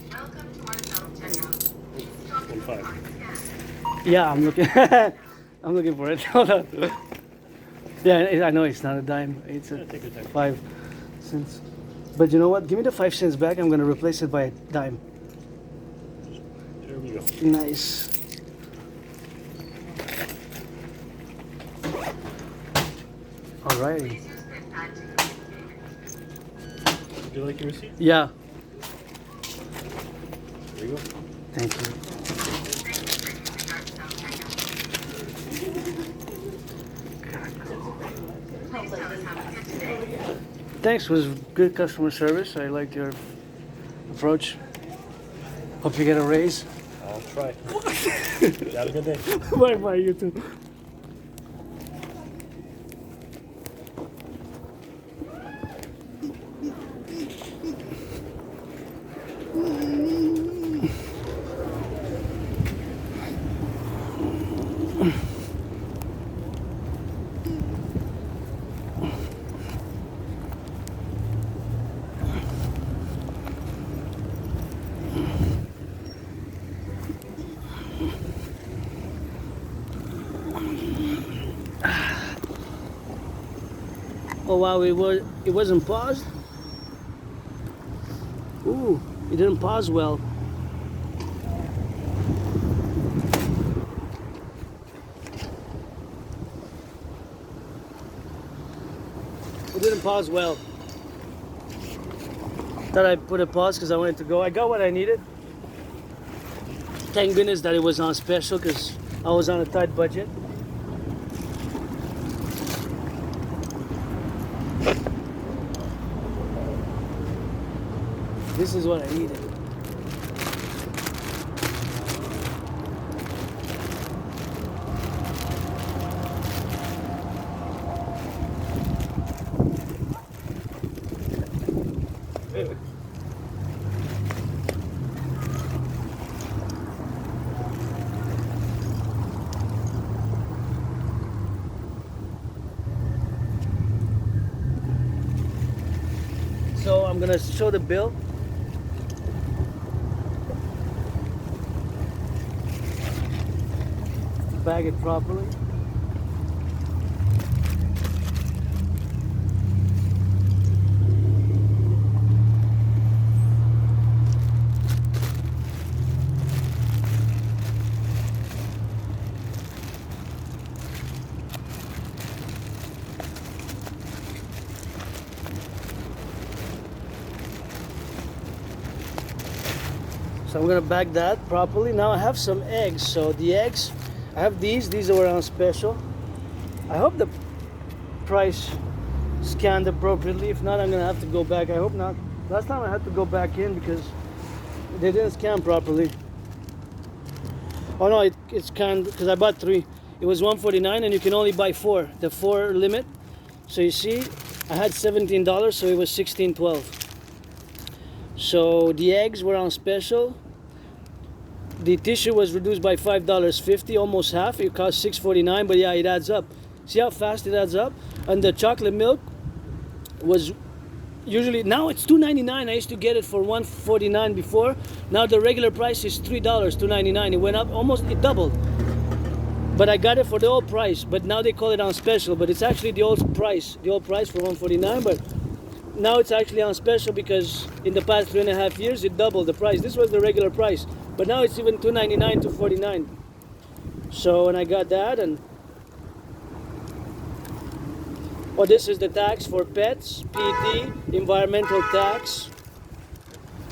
1.5. Yeah, I'm looking. I'm looking for it. Hold on. Yeah, I know it's not a dime. It's a Take your time. 5 cents. But you know what? Give me the 5 cents back. I'm gonna replace it by a dime. There we go. Nice. Alrighty. Would you like your receipt? Yeah. There you go. Thank you. Thanks, was good customer service. I liked your approach. Hope you get a raise. I'll try. Have a good day. Bye bye, you too. Oh wow, it wasn't paused. Ooh, it didn't pause well. It didn't pause well. Thought I put a pause because I wanted to go. I got what I needed. Thank goodness that it was on special because I was on a tight budget. This is what I needed. So I'm gonna show the bill. Bag it properly. So I'm gonna bag that properly. Now I have some eggs. So the eggs, I have these were on special. I hope the price scanned appropriately. If not, I'm gonna have to go back. I hope not. Last time I had to go back in because they didn't scan properly. Oh no, it scanned because I bought 3. It was $149 and you can only buy 4. The 4 limit. So you see, I had $17, so it was $16.12. So the eggs were on special. The tissue was reduced by $5.50, almost half. It cost $6.49, but yeah, it adds up. See how fast it adds up? And the chocolate milk was usually, now it's $2.99. I used to get it for $1.49 before. Now the regular price is $3, $2.99. It went up almost, it doubled. But I got it for the old price. But now they call it on special. But it's actually the old price for $1.49. But now it's actually on special because in the past 3.5 years it doubled the price. This was the regular price. But now it's even $2.99, $2.49. So, and I got that, and oh, this is the tax for pets, PET, environmental tax.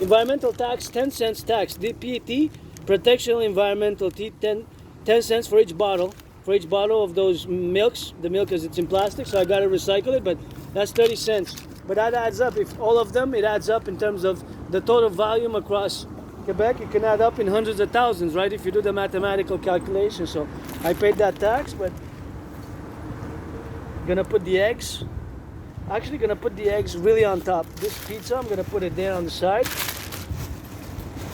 Environmental tax, 10 cents tax. The PET, protection environmental tea, 10 cents for each bottle. For each bottle of those milks. The milk is, it's in plastic, so I gotta recycle it, but that's 30 cents. But that adds up. If all of them, it adds up in terms of the total volume across Quebec. It can add up in hundreds of thousands, right? If you do the mathematical calculation. So I paid that tax, but gonna put the eggs. Actually gonna put the eggs really on top. This pizza, I'm gonna put it there on the side.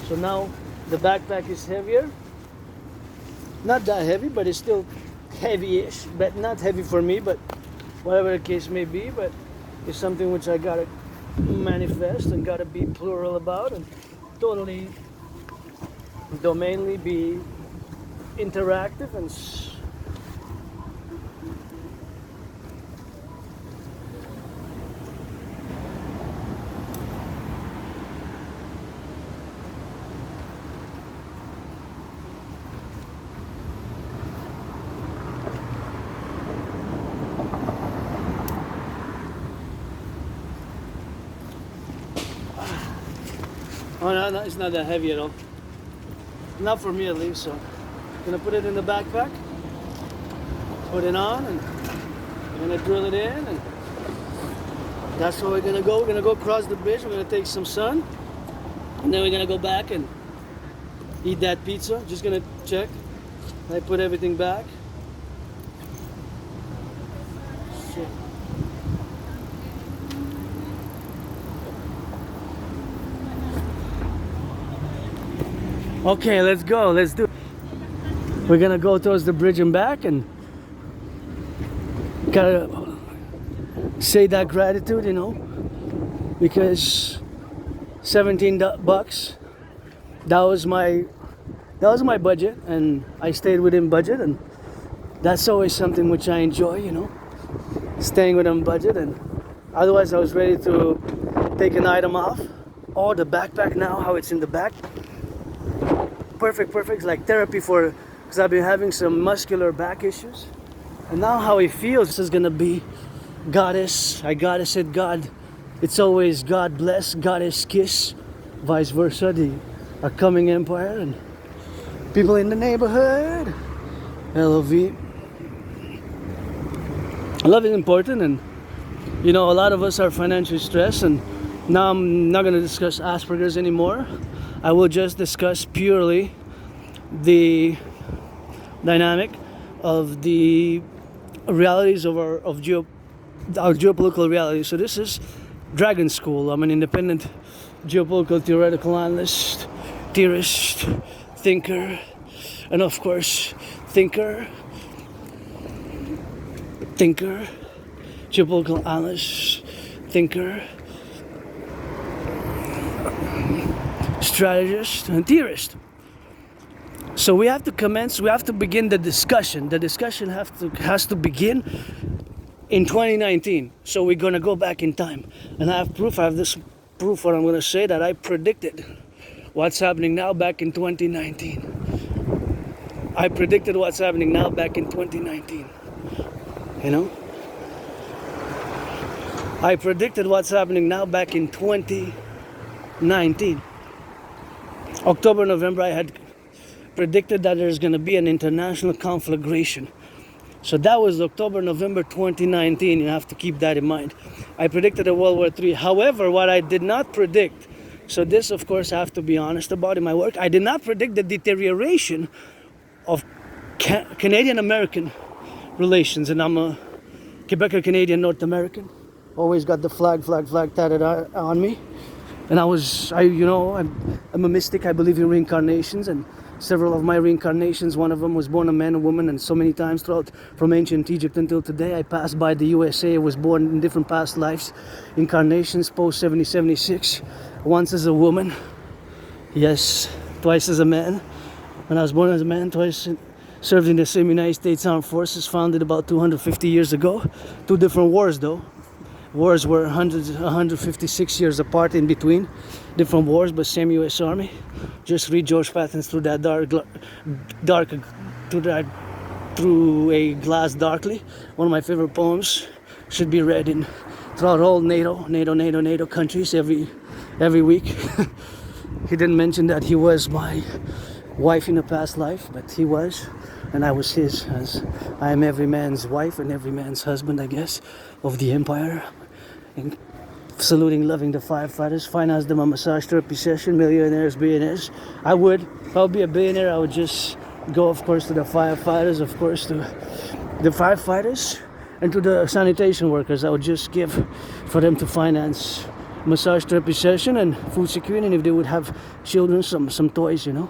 So now the backpack is heavier. Not that heavy, but it's still heavy-ish. But not heavy for me, but whatever the case may be. But it's something which I gotta manifest and gotta be plural about and totally domainly be interactive and oh no, it's not that heavy at all. Not for me at least, so I'm gonna put it in the backpack, put it on, and I'm gonna drill it in, and that's where we're gonna go. We're gonna go across the bridge. We're gonna take some sun, and then we're gonna go back and eat that pizza. Just gonna check. I put everything back. Shit. Okay, let's go. Let's do it. We're gonna go towards the bridge and back, and gotta say that gratitude, you know, because 17 bucks, that was my budget, and I stayed within budget, and that's always something which I enjoy, you know, staying within budget. And otherwise I was ready to take an item off. Oh, the backpack now, how it's in the back, perfect. It's like therapy because I've been having some muscular back issues, and now how it feels. This is gonna be goddess, I gotta say God, it's always God bless, goddess kiss, vice versa, the coming empire, and people in the neighborhood, LOV. Love is important, and you know, a lot of us are financially stressed, and now I'm not gonna discuss Asperger's anymore. I will just discuss purely the dynamic of the realities of our geopolitical reality. So this is Dragon School. I'm an independent geopolitical theoretical analyst, theorist, thinker, and of course, thinker, geopolitical analyst, thinker, strategist, and theorist. So we have to begin the discussion. The discussion has to begin in 2019. So we're gonna go back in time. And I have this proof, what I'm gonna say, that I predicted what's happening now back in 2019. I predicted what's happening now back in 2019. You know? I predicted what's happening now back in 2019. October, November, I had predicted that there's going to be an international conflagration. So that was October, November 2019. You have to keep that in mind. I predicted a World War III. However, what I did not predict, so this, of course, I have to be honest about in my work, I did not predict the deterioration of Canadian-American relations. And I'm a Quebecer, Canadian, North American. Always got the flag tatted on me. And I'm a mystic. I believe in reincarnations, and several of my reincarnations, one of them was born a man, a woman, and so many times throughout, from ancient Egypt until today, I passed by the USA. I was born in different past lives, incarnations, post 7076, once as a woman, yes, twice as a man. When I was born as a man, twice served in the same United States Armed Forces, founded about 250 years ago. Two different wars though. Wars were 156 years apart in between, different wars, but same U.S. Army. Just read George Patton's Through a Glass Darkly. One of my favorite poems, should be read throughout all NATO countries every week. He didn't mention that he was my wife in a past life, but he was, and I was his, as I am every man's wife and every man's husband, I guess, of the empire. And saluting, loving the firefighters, finance them a massage therapy session, millionaires, billionaires. If I would be a billionaire, I would just go, of course, to the firefighters, of course, to the firefighters, and to the sanitation workers. I would just give for them to finance massage therapy session and food security, and if they would have children, some toys, you know.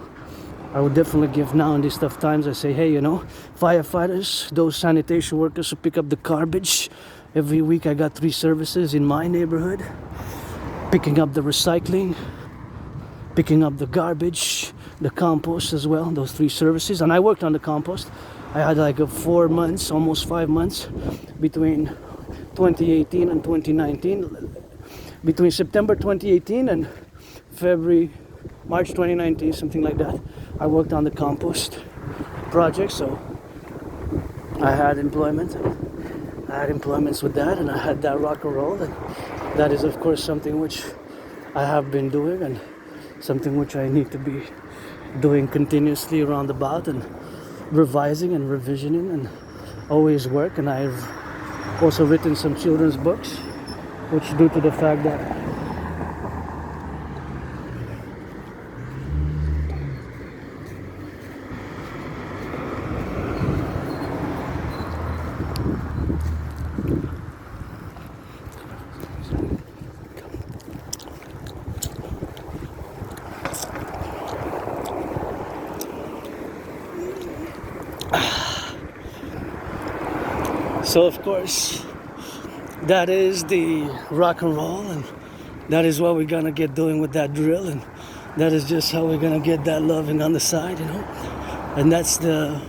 I would definitely give now in these tough times. I say, hey, you know, firefighters, those sanitation workers who pick up the garbage. Every week I got 3 services in my neighborhood. Picking up the recycling, picking up the garbage, the compost as well, those 3 services. And I worked on the compost. I had like 4 months, almost 5 months between 2018 and 2019. Between September 2018 and March 2019, something like that. I worked on the compost project, so I had employment. I had employments with that, and I had that rock and roll. And that is, of course, something which I have been doing, and something which I need to be doing continuously around about, and revising and revisioning, and always work. And I've also written some children's books, which due to the fact that so of course that is the rock and roll, and that is what we're gonna get doing with that drill, and that is just how we're gonna get that loving on the side, you know. And that's the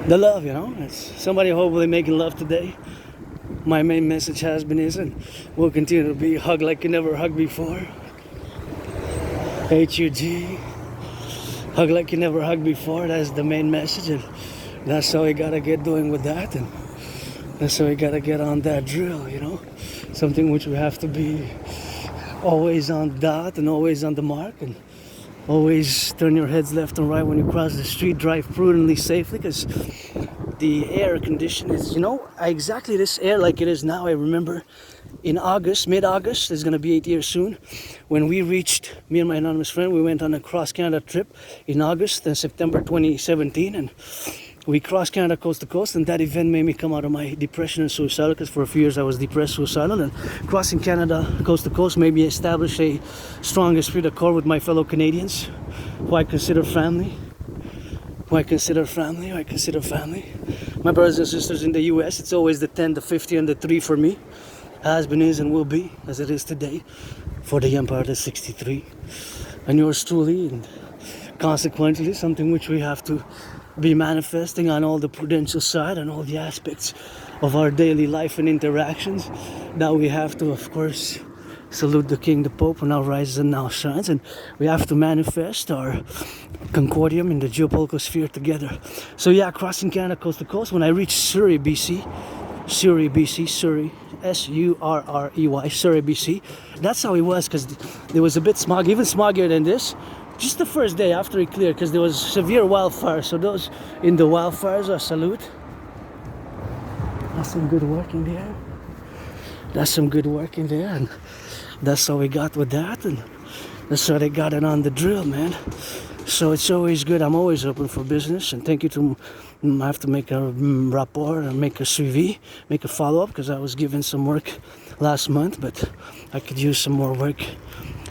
love, you know. It's somebody hopefully making love today. My main message has been is and will continue to be hug like you never hugged before. HUG, hug like you never hugged before. That's the main message, and that's how we gotta get doing with that, and that's how we gotta get on that drill, you know. Something which we have to be always on dot and always on the mark, and always turn your heads left and right when you cross the street. Drive prudently, safely, because the air condition is, you know, exactly this air like it is now. I remember in August, mid-August, it's gonna be 8 years soon, when we reached, me and my anonymous friend, we went on a cross-Canada trip in August and September 2017, and we crossed Canada coast to coast, and that event made me come out of my depression and suicidal, because for a few years I was depressed, suicidal, and crossing Canada coast to coast made me establish a strong esprit de corps with my fellow Canadians, who I consider family. My brothers and sisters in the US, it's always the 10, the 50, and the 3 for me. Has been, is, and will be, as it is today, for the Empire, the 63. And yours truly, and consequently, something which we have to be manifesting on all the prudential side and all the aspects of our daily life and interactions. Now we have to, of course, salute the King, the Pope, who now rises and now shines, and we have to manifest our concordium in the geopolitical sphere together. So yeah, crossing Canada coast to coast, when I reached Surrey, BC, Surrey, S-U-R-R-E-Y, Surrey, BC, that's how it was, because there was a bit smog, even smoggier than this. Just the first day after it cleared, because there was severe wildfires. So those in the wildfires, I salute. That's some good work in there. And that's how we got with that. And that's how they got it on the drill, man. So it's always good. I'm always open for business. And thank you to, I have to make a rapport and make a suivi, make a follow-up, because I was given some work last month, but I could use some more work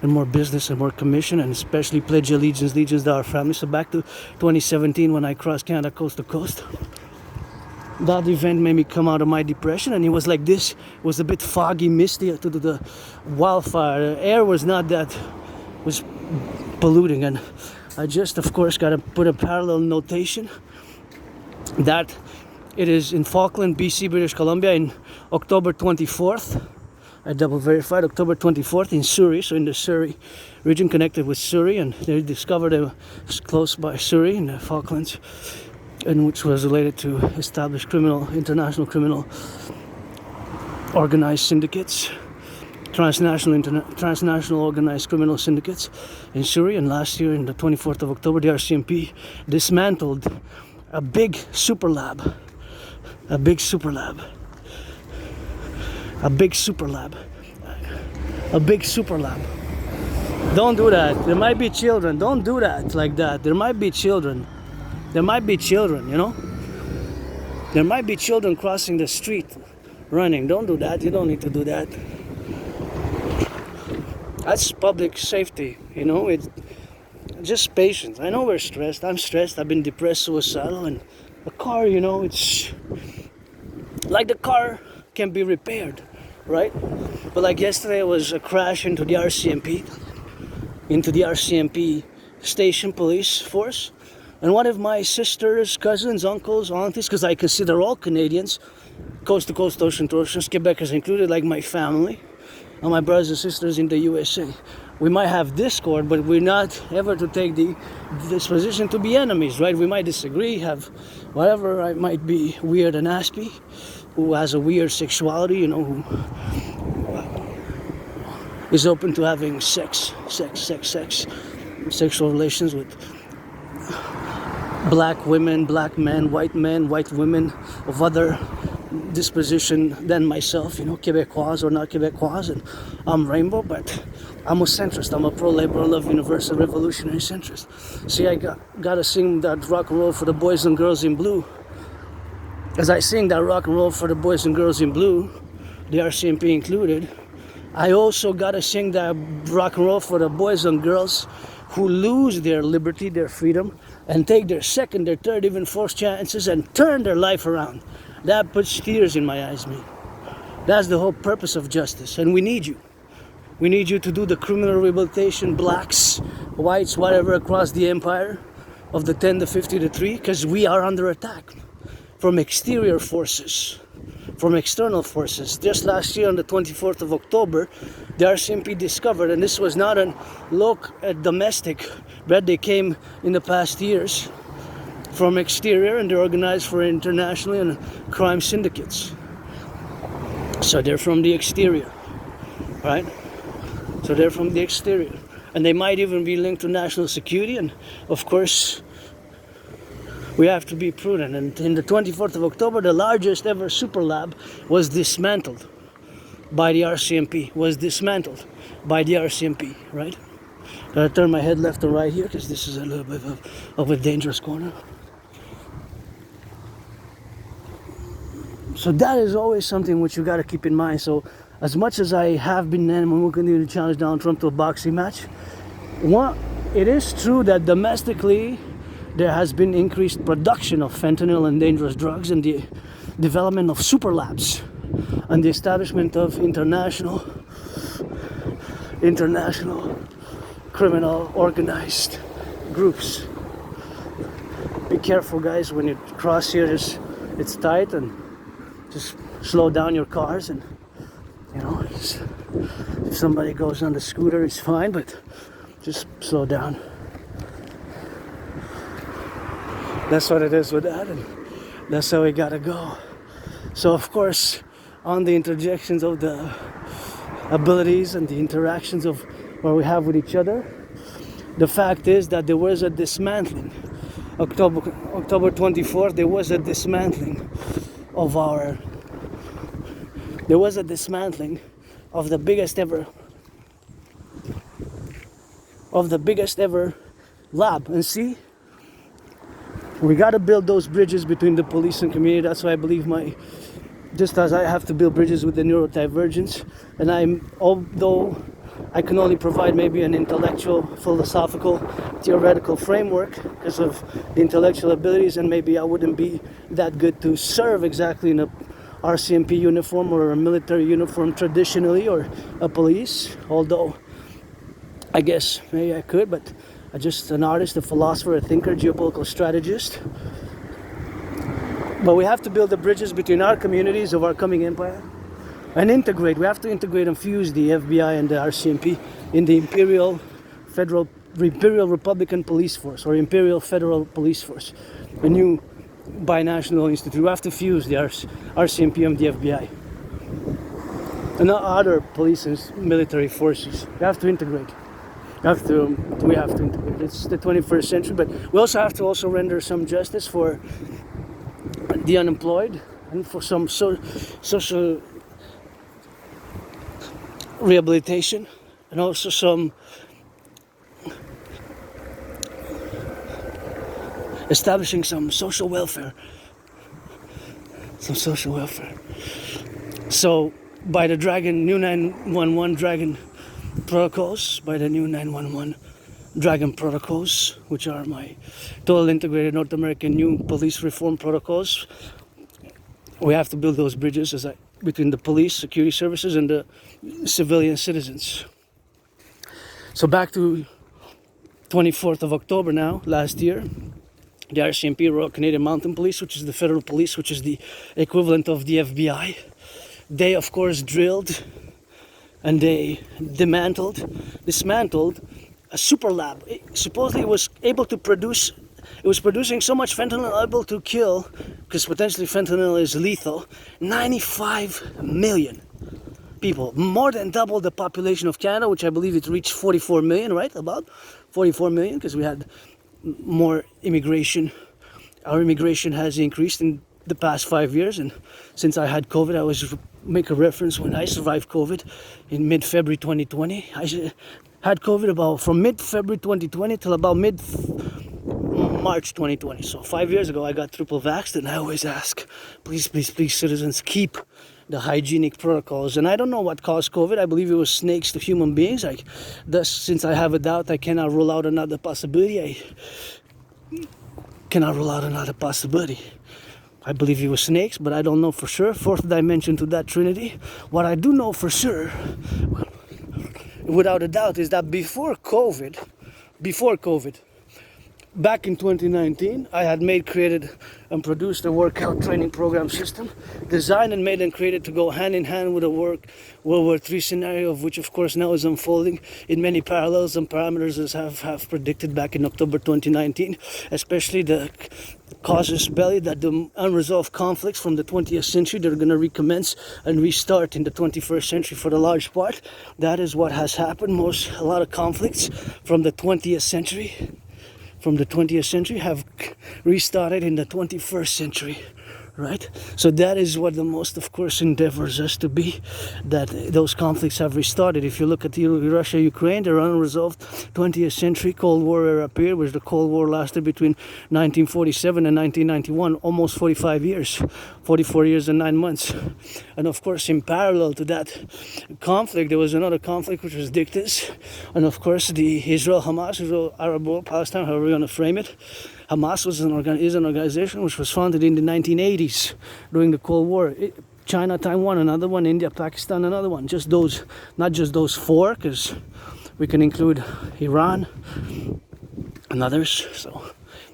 and more business and more commission, and especially pledge allegiance to our family. So back to 2017, when I crossed Canada coast to coast, that event made me come out of my depression, and it was like this. It was a bit foggy, misty to the wildfire. The air was not that, was polluting, and I just, of course, got to put a parallel notation that it is in Falkland, BC, British Columbia, in October 24th. I double verified October 24th in Surrey, so in the Surrey region, connected with Surrey, and they discovered a close by Surrey in the Falklands, and which was related to established international criminal organized syndicates, transnational organized criminal syndicates in Surrey. And last year, in the 24th of October, the RCMP dismantled a big super lab. Don't do that. There might be children. Don't do that like that. There might be children, you know. There might be children crossing the street, running. Don't do that. You don't need to do that. That's public safety, you know. It's just patience. I know we're stressed. I'm stressed. I've been depressed, suicidal, and the car, you know, it's like the car can be repaired, right? But like yesterday was a crash into the RCMP station police force, and one of my sisters, cousins, uncles, aunties, because I consider all Canadians, coast to coast, ocean to ocean, Quebecers included, like my family, and my brothers and sisters in the USA. We might have discord, but we're not ever to take this position to be enemies, right? We might disagree, have whatever. I might be weird and aspy, who has a weird sexuality, you know, who is open to having sexual relations with black women, black men, white women of other disposition than myself, Québécois or not Québécois, and I'm rainbow, but I'm a centrist. I'm a pro-labor, love, universal, revolutionary centrist. See, I gotta sing that rock and roll for the boys and girls in blue. As I sing that rock and roll for the boys and girls in blue, the RCMP included, I also gotta sing that rock and roll for the boys and girls who lose their liberty, their freedom, and take their second, their third, even fourth chances and turn their life around. That puts tears in my eyes, man. That's the whole purpose of justice, and we need you. We need you to do the criminal rehabilitation, blacks, whites, whatever, across the empire of the 10, the 50, the 3, because we are under attack from exterior forces, from external forces. Just last year on the 24th of October, the RCMP discovered, and this was not a look at domestic, but they came in the past years from exterior, and they're organized for internationally and crime syndicates. So they're from the exterior, right? So they're from the exterior. And they might even be linked to national security, and of course, we have to be prudent. And in the 24th of October, the largest ever super lab was dismantled by the RCMP, right? Gotta turn my head left and right here, because this is a little bit of a dangerous corner. So that is always something which you gotta keep in mind. So as much as I have been and will continue to challenge Donald Trump to a boxing match, it is true that domestically there has been increased production of fentanyl and dangerous drugs, and the development of super labs and the establishment of international criminal organized groups. Be careful, guys, when you cross here. It's tight, and just slow down your cars, and if somebody goes on the scooter, it's fine, but just slow down. That's what it is with that, and that's how we gotta go. So of course, on the interjections of the abilities and the interactions of what we have with each other, the fact is that there was a dismantling. October 24th, there was a dismantling of the biggest ever lab. And see, we got to build those bridges between the police and community. That's why I believe just as I have to build bridges with the neurodivergence, and although I can only provide maybe an intellectual, philosophical, theoretical framework because of the intellectual abilities, and maybe I wouldn't be that good to serve exactly in a RCMP uniform or a military uniform traditionally, or a police, although I guess maybe I could, but I'm just an artist, a philosopher, a thinker, geopolitical strategist. But we have to build the bridges between our communities of our coming empire and integrate. We have to integrate and fuse the FBI and the RCMP in the Imperial Republican Police Force, or Imperial Federal Police Force, a new binational institute. We have to fuse the RCMP and the FBI and other police and military forces. We have to integrate. We have to integrate. It's the 21st century, but we also have to render some justice for the unemployed and for some social rehabilitation, and also some establishing some social welfare. So by the new 911 Dragon protocols, which are my total integrated North American new police reform protocols, we have to build those bridges between the police, security services, and the civilian citizens. So back to 24th of October now, last year, the RCMP, Royal Canadian Mounted Police, which is the federal police, which is the equivalent of the FBI, they of course drilled and they dismantled a super lab. It supposedly was able to produce, it was producing so much fentanyl, able to kill, because potentially fentanyl is lethal, 95 million people, more than double the population of Canada, which I believe it reached 44 million, right? About 44 million, because we had more immigration. Our immigration has increased, and the past 5 years, and since I had COVID, I was make a reference when I survived COVID in mid-February 2020. Had COVID about from mid-February 2020 till about mid-March 2020. So 5 years ago, I got triple vaxxed, and I always ask, please, please, please, citizens, keep the hygienic protocols. And I don't know what caused COVID. I believe it was snakes to human beings. Thus, since I have a doubt, I cannot rule out another possibility. I believe it was snakes, but I don't know for sure. Fourth dimension to that trinity. What I do know for sure, without a doubt, is that before COVID, back in 2019, I had created and produced a workout training program system, designed and made and created to go hand in hand with a World War III scenario, of which of course now is unfolding in many parallels and parameters as have predicted back in October 2019, especially the casus belli, that the unresolved conflicts from the 20th century, they're going to recommence and restart in the 21st century for the large part. That is what has happened. A lot of conflicts from the 20th century have restarted in the 21st century, right? So that is what the most, of course, endeavors us to be, that those conflicts have restarted. If you look at Russia, Ukraine, they're unresolved 20th century Cold War era period, which the Cold War lasted between 1947 and 1991, almost 45 years, 44 years and 9 months. And of course, in parallel to that conflict, there was another conflict, which was dictators. And of course, the Israel-Hamas, Israel-Arab world, Palestine, however you want to frame it. Hamas is an organization which was founded in the 1980s during the Cold War. China, Taiwan, another one. India, Pakistan, another one. Just those, not just those four, because we can include Iran and others. So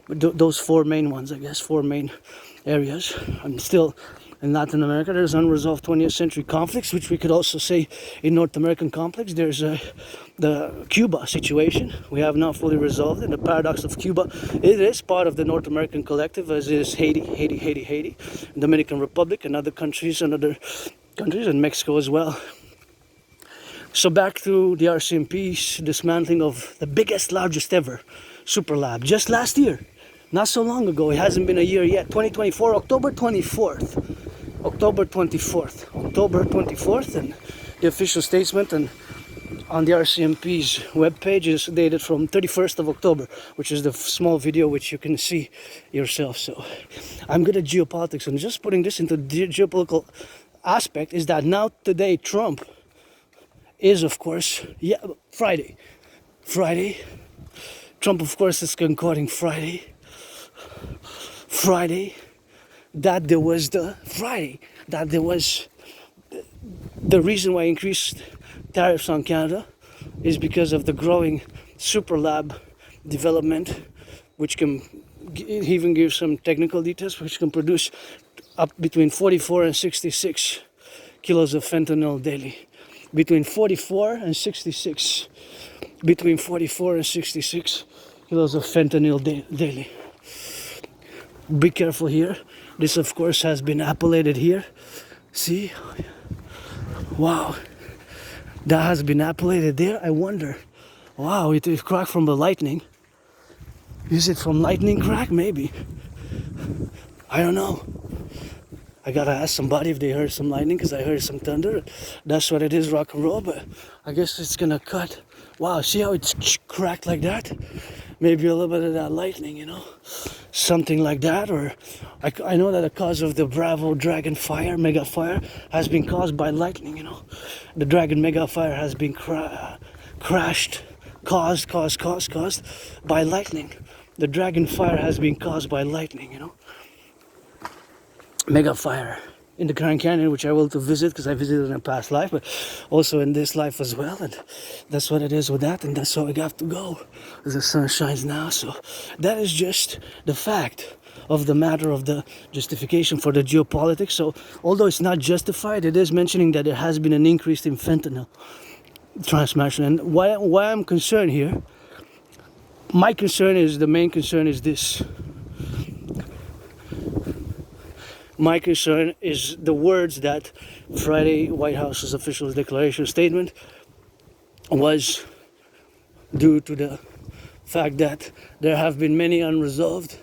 those four main ones, I guess, four main areas. And still in Latin America, there's unresolved 20th century conflicts, which we could also say in North American conflicts. There's the Cuba situation we have not fully resolved, and the paradox of Cuba, it is part of the North American collective, as is Haiti, Dominican Republic, and other countries, and Mexico as well. So back to the RCMP's dismantling of the largest ever super lab just last year, not so long ago. It hasn't been a year yet. 2024, October 24th, and the official statement and on the RCMP's webpage is dated from 31st of October, which is the small video which you can see yourself. So I'm good at geopolitics, and just putting this into the geopolitical aspect is that now today Trump is, of course, Friday. Trump, of course, is concording Friday, that there was the reason why increased tariffs on Canada is because of the growing super lab development, which can even give some technical details, which can produce up between 44 and 66 kilos of fentanyl daily. Between 44 and 66 kilos of fentanyl daily. Be careful here. This, of course, has been appellated here. See? Wow. That has been appellated there. I wonder. Wow, it is cracked from the lightning. Is it from lightning crack? Maybe. I don't know. I gotta ask somebody if they heard some lightning, because I heard some thunder. That's what it is, rock and roll, but I guess it's gonna cut. Wow, see how it's cracked like that? Maybe a little bit of that lightning, you know? Something like that. Or I know that the cause of the Bravo Dragon fire, mega fire, has been caused by lightning, you know? The Dragon mega fire has been caused by lightning. The Dragon fire has been caused by lightning, you know? Mega fire in the Grand Canyon, which I will to visit because I visited in a past life, but also in this life as well. And that's what it is with that, and that's how I got to go as the sun shines now. So that is just the fact of the matter of the justification for the geopolitics. So although it's not justified, it is mentioning that there has been an increase in fentanyl transmission. And why I'm concerned here, my concern is, the main concern is this. My concern is the words that Friday White House's official declaration statement was due to the fact that there have been many unresolved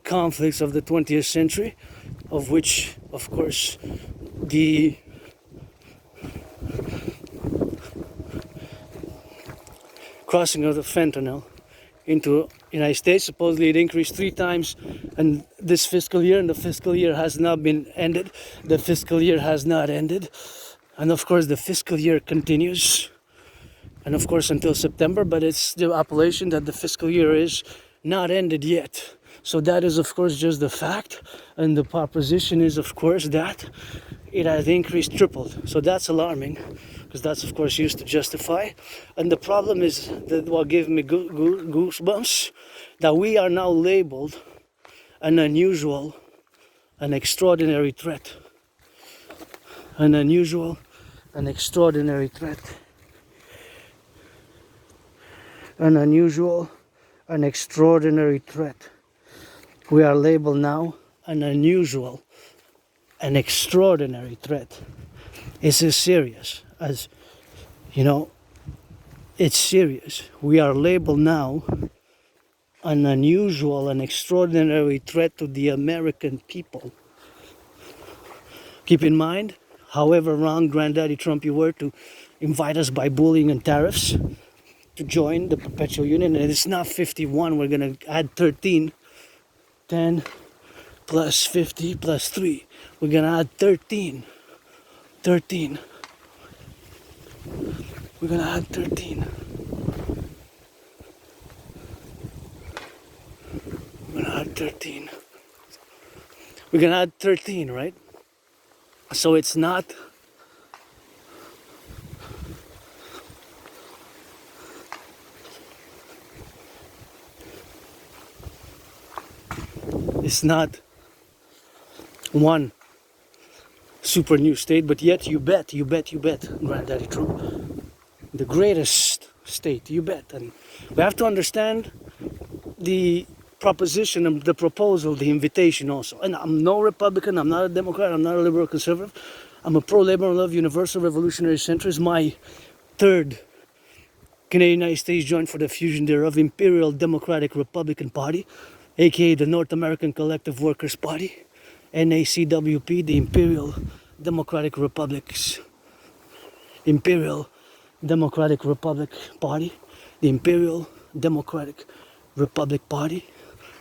conflicts of the 20th century of which, of course, the crossing of the fentanyl into United States, supposedly it increased 3 times and this fiscal year, and the fiscal year has not been ended. The fiscal year has not ended, and of course the fiscal year continues, and of course until September, but it's the appellation that the fiscal year is not ended yet. So that is of course just the fact, and the proposition is of course that it has increased tripled. So that's alarming, because that's of course used to justify. And the problem is that what gave me goosebumps, that we are now labeled an unusual, an extraordinary threat. An unusual, an extraordinary threat. An unusual, an extraordinary threat. We are labeled now an unusual, an extraordinary threat. This is serious, as you know, it's serious. We are labeled now an unusual, an extraordinary threat to the American people. Keep in mind, however wrong Granddaddy Trump you were to invite us by bullying and tariffs to join the perpetual union, and it's not 51, we're gonna add 13. 10 plus 50 plus 3. We're gonna add 13. 13. We're gonna add 13. We're gonna add 13. We're gonna add 13, right? So it's not one super new state, but yet you bet, Granddaddy Trump, the greatest state, you bet. And we have to understand the proposition and the proposal, the invitation also. And I'm no Republican, I'm not a Democrat, I'm not a liberal conservative. I'm a pro-labor and love universal revolutionary centrist. My third Canadian United States joined for the fusion thereof Imperial Democratic Republican Party, aka the North American Collective Workers Party, NACWP, the Imperial Democratic Republics, Imperial Democratic Republic Party, the Imperial Democratic Republic Party,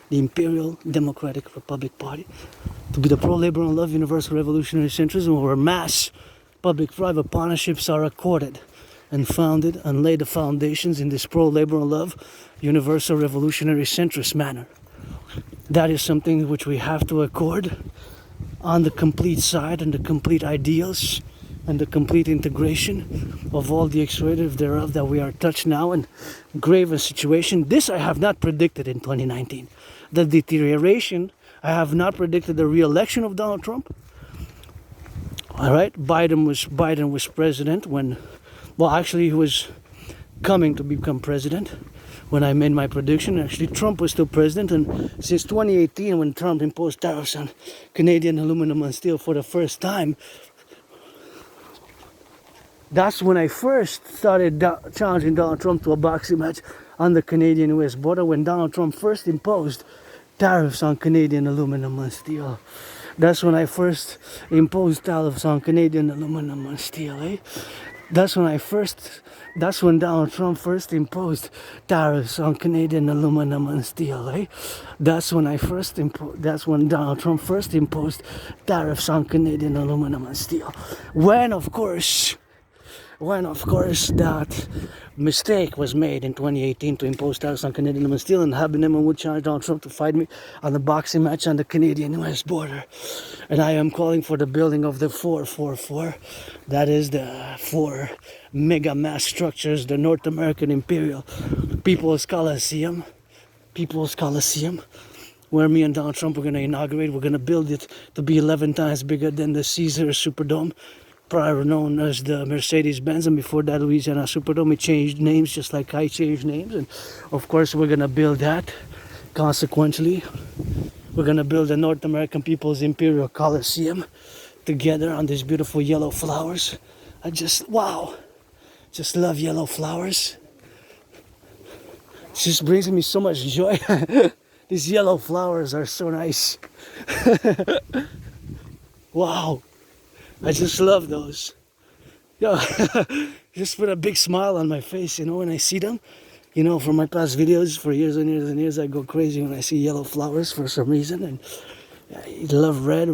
the Imperial Democratic Republic Party, to be the pro-labor and love universal revolutionary centrism, where mass public-private partnerships are accorded and founded and lay the foundations in this pro-labor and love universal revolutionary centrist manner. That is something which we have to accord on the complete side, and the complete ideals and the complete integration of all the exploitative thereof that we are touched now in grave situation. This I have not predicted in 2019. The deterioration, I have not predicted the re-election of Donald Trump. All right, Biden was president when, well, actually he was coming to become president when I made my prediction. Actually, Trump was still president, and since 2018, when Trump imposed tariffs on Canadian aluminum and steel for the first time, that's when I first started challenging Donald Trump to a boxing match on the Canadian-US border, when Donald Trump first imposed tariffs on Canadian aluminum and steel. That's when I first imposed tariffs on Canadian aluminum and steel, eh? That's when Donald Trump first imposed tariffs on Canadian aluminum and steel, eh? That's when Donald Trump first imposed tariffs on Canadian aluminum and steel. When of course that mistake was made in 2018 to impose tariffs on Canadian aluminum and steel, and Habeneman would challenge Donald Trump to fight me on the boxing match on the Canadian-US border. And I am calling for the building of the 444. That is the 4 mega mass structures, the North American Imperial People's Coliseum, where me and Donald Trump are going to inaugurate. We're going to build it to be 11 times bigger than the Caesar Superdome, prior known as the Mercedes-Benz, and before that Louisiana Superdome. It changed names just like I changed names, and of course we're gonna build that. Consequently, we're gonna build the North American People's Imperial Coliseum together on these beautiful yellow flowers. Just love yellow flowers. It just brings me so much joy. These yellow flowers are so nice. Wow. I just love those. Yeah, just put a big smile on my face, you know, when I see them. You know, from my past videos, for years and years and years, I go crazy when I see yellow flowers for some reason. And I love red.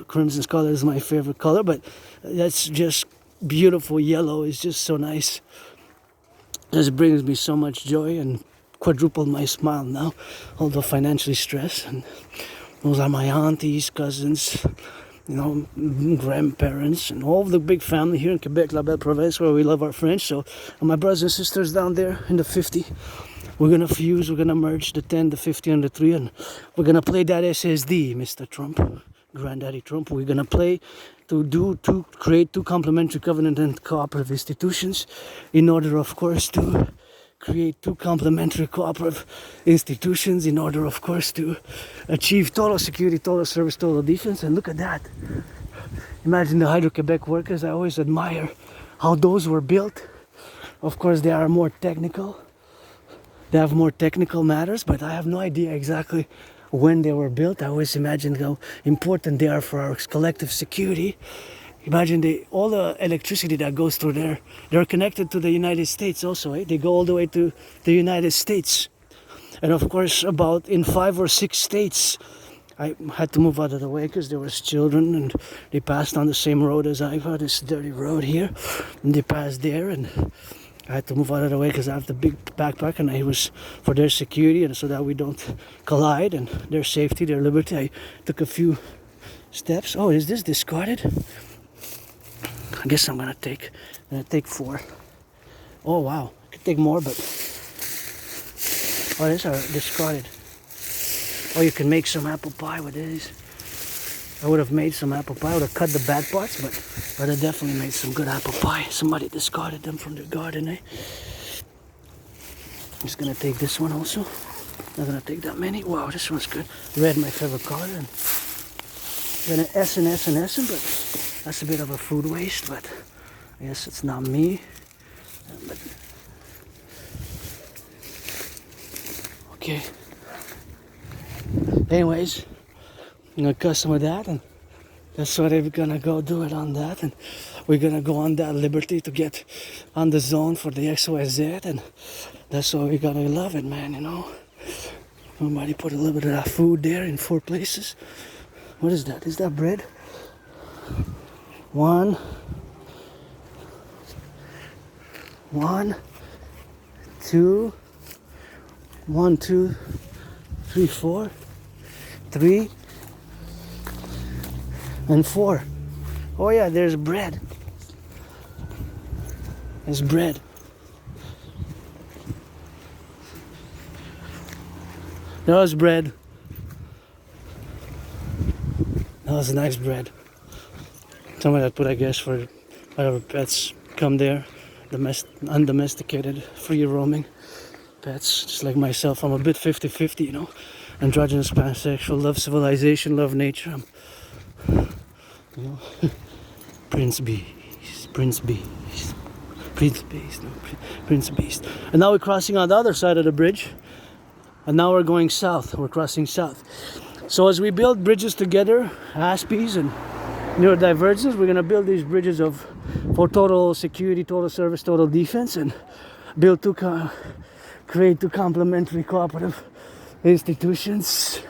Crimson color is my favorite color, but that's just beautiful. Yellow is just so nice. Just brings me so much joy and quadrupled my smile now, although financially stressed. And those are my aunties, cousins, you know, grandparents, and all of the big family here in Quebec, La Belle Province, where we love our French. So, and my brothers and sisters down there in the 50. We're gonna fuse, we're gonna merge the 10, the 50, and the 3, and we're gonna play that SSD, Mr. Trump, Granddaddy Trump. We're gonna play to create two complementary covenant and cooperative institutions in order, of course, to create two complementary cooperative institutions in order, of course, to achieve total security, total service, total defense. And look at that. Imagine the Hydro-Quebec workers. I always admire how those were built. Of course, they are more technical. They have more technical matters, but I have no idea exactly when they were built. I always imagine how important they are for our collective security. Imagine all the electricity that goes through there. They're connected to the United States also, eh? They go all the way to the United States. And of course, about in 5 or 6 states, I had to move out of the way because there was children and they passed on the same road as I got, this dirty road here. And they passed there and I had to move out of the way because I have the big backpack and it was for their security and so that we don't collide and their safety, their liberty. I took a few steps. Oh, is this discarded? I guess I'm gonna take 4. Oh wow, I could take more, but oh, these are discarded. Oh, you can make some apple pie with these. I would have made some apple pie. I would have cut the bad parts, but I definitely made some good apple pie. Somebody discarded them from their garden, eh? I'm just gonna take this one also. Not gonna take that many. Wow, this one's good. Red, my favorite color. And gonna S and S, but that's a bit of a food waste, but I guess it's not me. But okay. Anyways, I'm gonna cut some of that, and that's what we're gonna go do it on that, and we're gonna go on that liberty to get on the zone for the XYZ, and that's why we're gonna love it, man. You know. Somebody put a little bit of that food there in 4 places. What is that? Is that bread? 1, 2, 1, 2, 3, 4, 3, and 4. Oh yeah, there's bread. There's bread. That was bread. That was a nice bread. Somebody that put, I guess, for whatever pets come there, undomesticated, free roaming pets, just like myself. I'm a bit 50-50, you know, androgynous, pansexual, love civilization, love nature. You know, Prince Beast. And now we're crossing on the other side of the bridge, and now we're going south. We're crossing south. So as we build bridges together, Aspies and neurodivergence, we're gonna build these bridges for total security, total service, total defense, and build create two complementary cooperative institutions.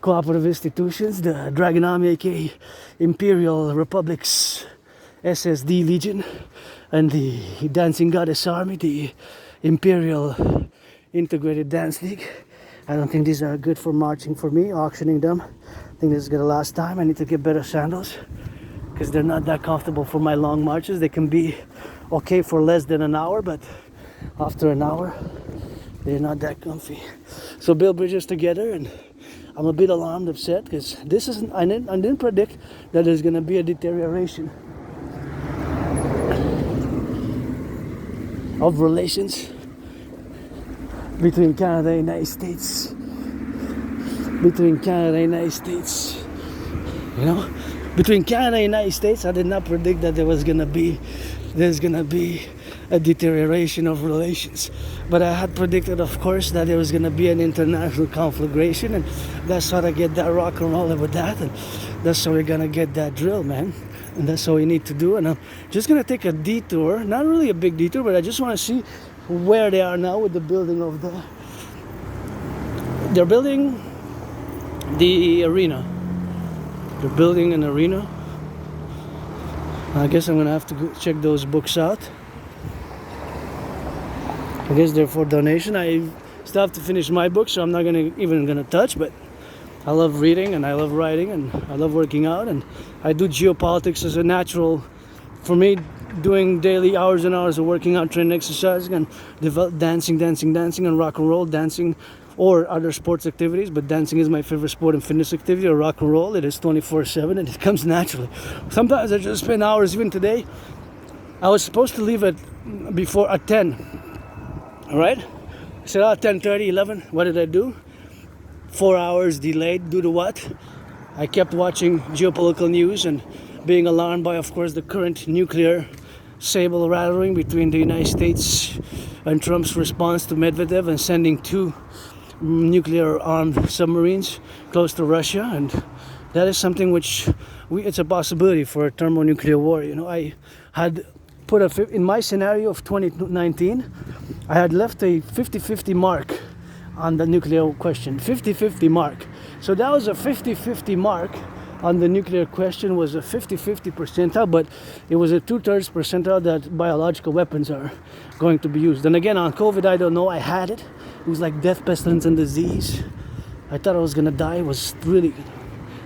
The Dragon Army, aka Imperial Republic's SSD Legion, and the Dancing Goddess Army, the Imperial Integrated Dance League. I don't think these are good for marching for me, auctioning them. I think this is gonna last time. I need to get better sandals because they're not that comfortable for my long marches. They can be okay for less than an hour, but after an hour, they're not that comfy. So build bridges together, and I'm a bit alarmed, upset, because this isn't. I didn't predict that there's gonna be a deterioration of relations between Canada and the United States. Between Canada and the United States, you know, between Canada and the United States, I did not predict that there's gonna be a deterioration of relations. But I had predicted, of course, that there was going to be an international conflagration, and that's how I get that rock and roll with that, and that's how we're going to get that drill, man. And that's all we need to do. And I'm just going to take a detour, not really a big detour, but I just want to see where they are now with the building of the... They're building the arena. They're building an arena. I guess I'm gonna have to go check those books out. I guess they're for donation. I still have to finish my book, so I'm not even gonna touch, but I love reading and I love writing and I love working out, and I do geopolitics as a natural for me, doing daily hours and hours of working out, training, exercising, and dancing and rock and roll, dancing or other sports activities, but dancing is my favorite sport and fitness activity, or rock and roll. It is 24/7 and it comes naturally. Sometimes I just spend hours. Even today, I was supposed to leave at 10. All right, I said 10:30, 11. What did I do? 4 hours delayed. Due to what? I kept watching geopolitical news and being alarmed by, of course, the current nuclear saber rattling between the United States and Trump's response to Medvedev and sending 2 nuclear-armed submarines close to Russia, and that is something which it's a possibility for a thermonuclear war. You know, I had put in my scenario of 2019, I had left a 50-50 mark on the nuclear question. 50-50 mark. So that was a 50-50 mark on the nuclear question, was a 50-50 percentile, but it was a 2/3 percentile that biological weapons are going to be used. And again, on COVID, I don't know, I had it. It was like death, pestilence, and disease. I thought I was gonna die. It was really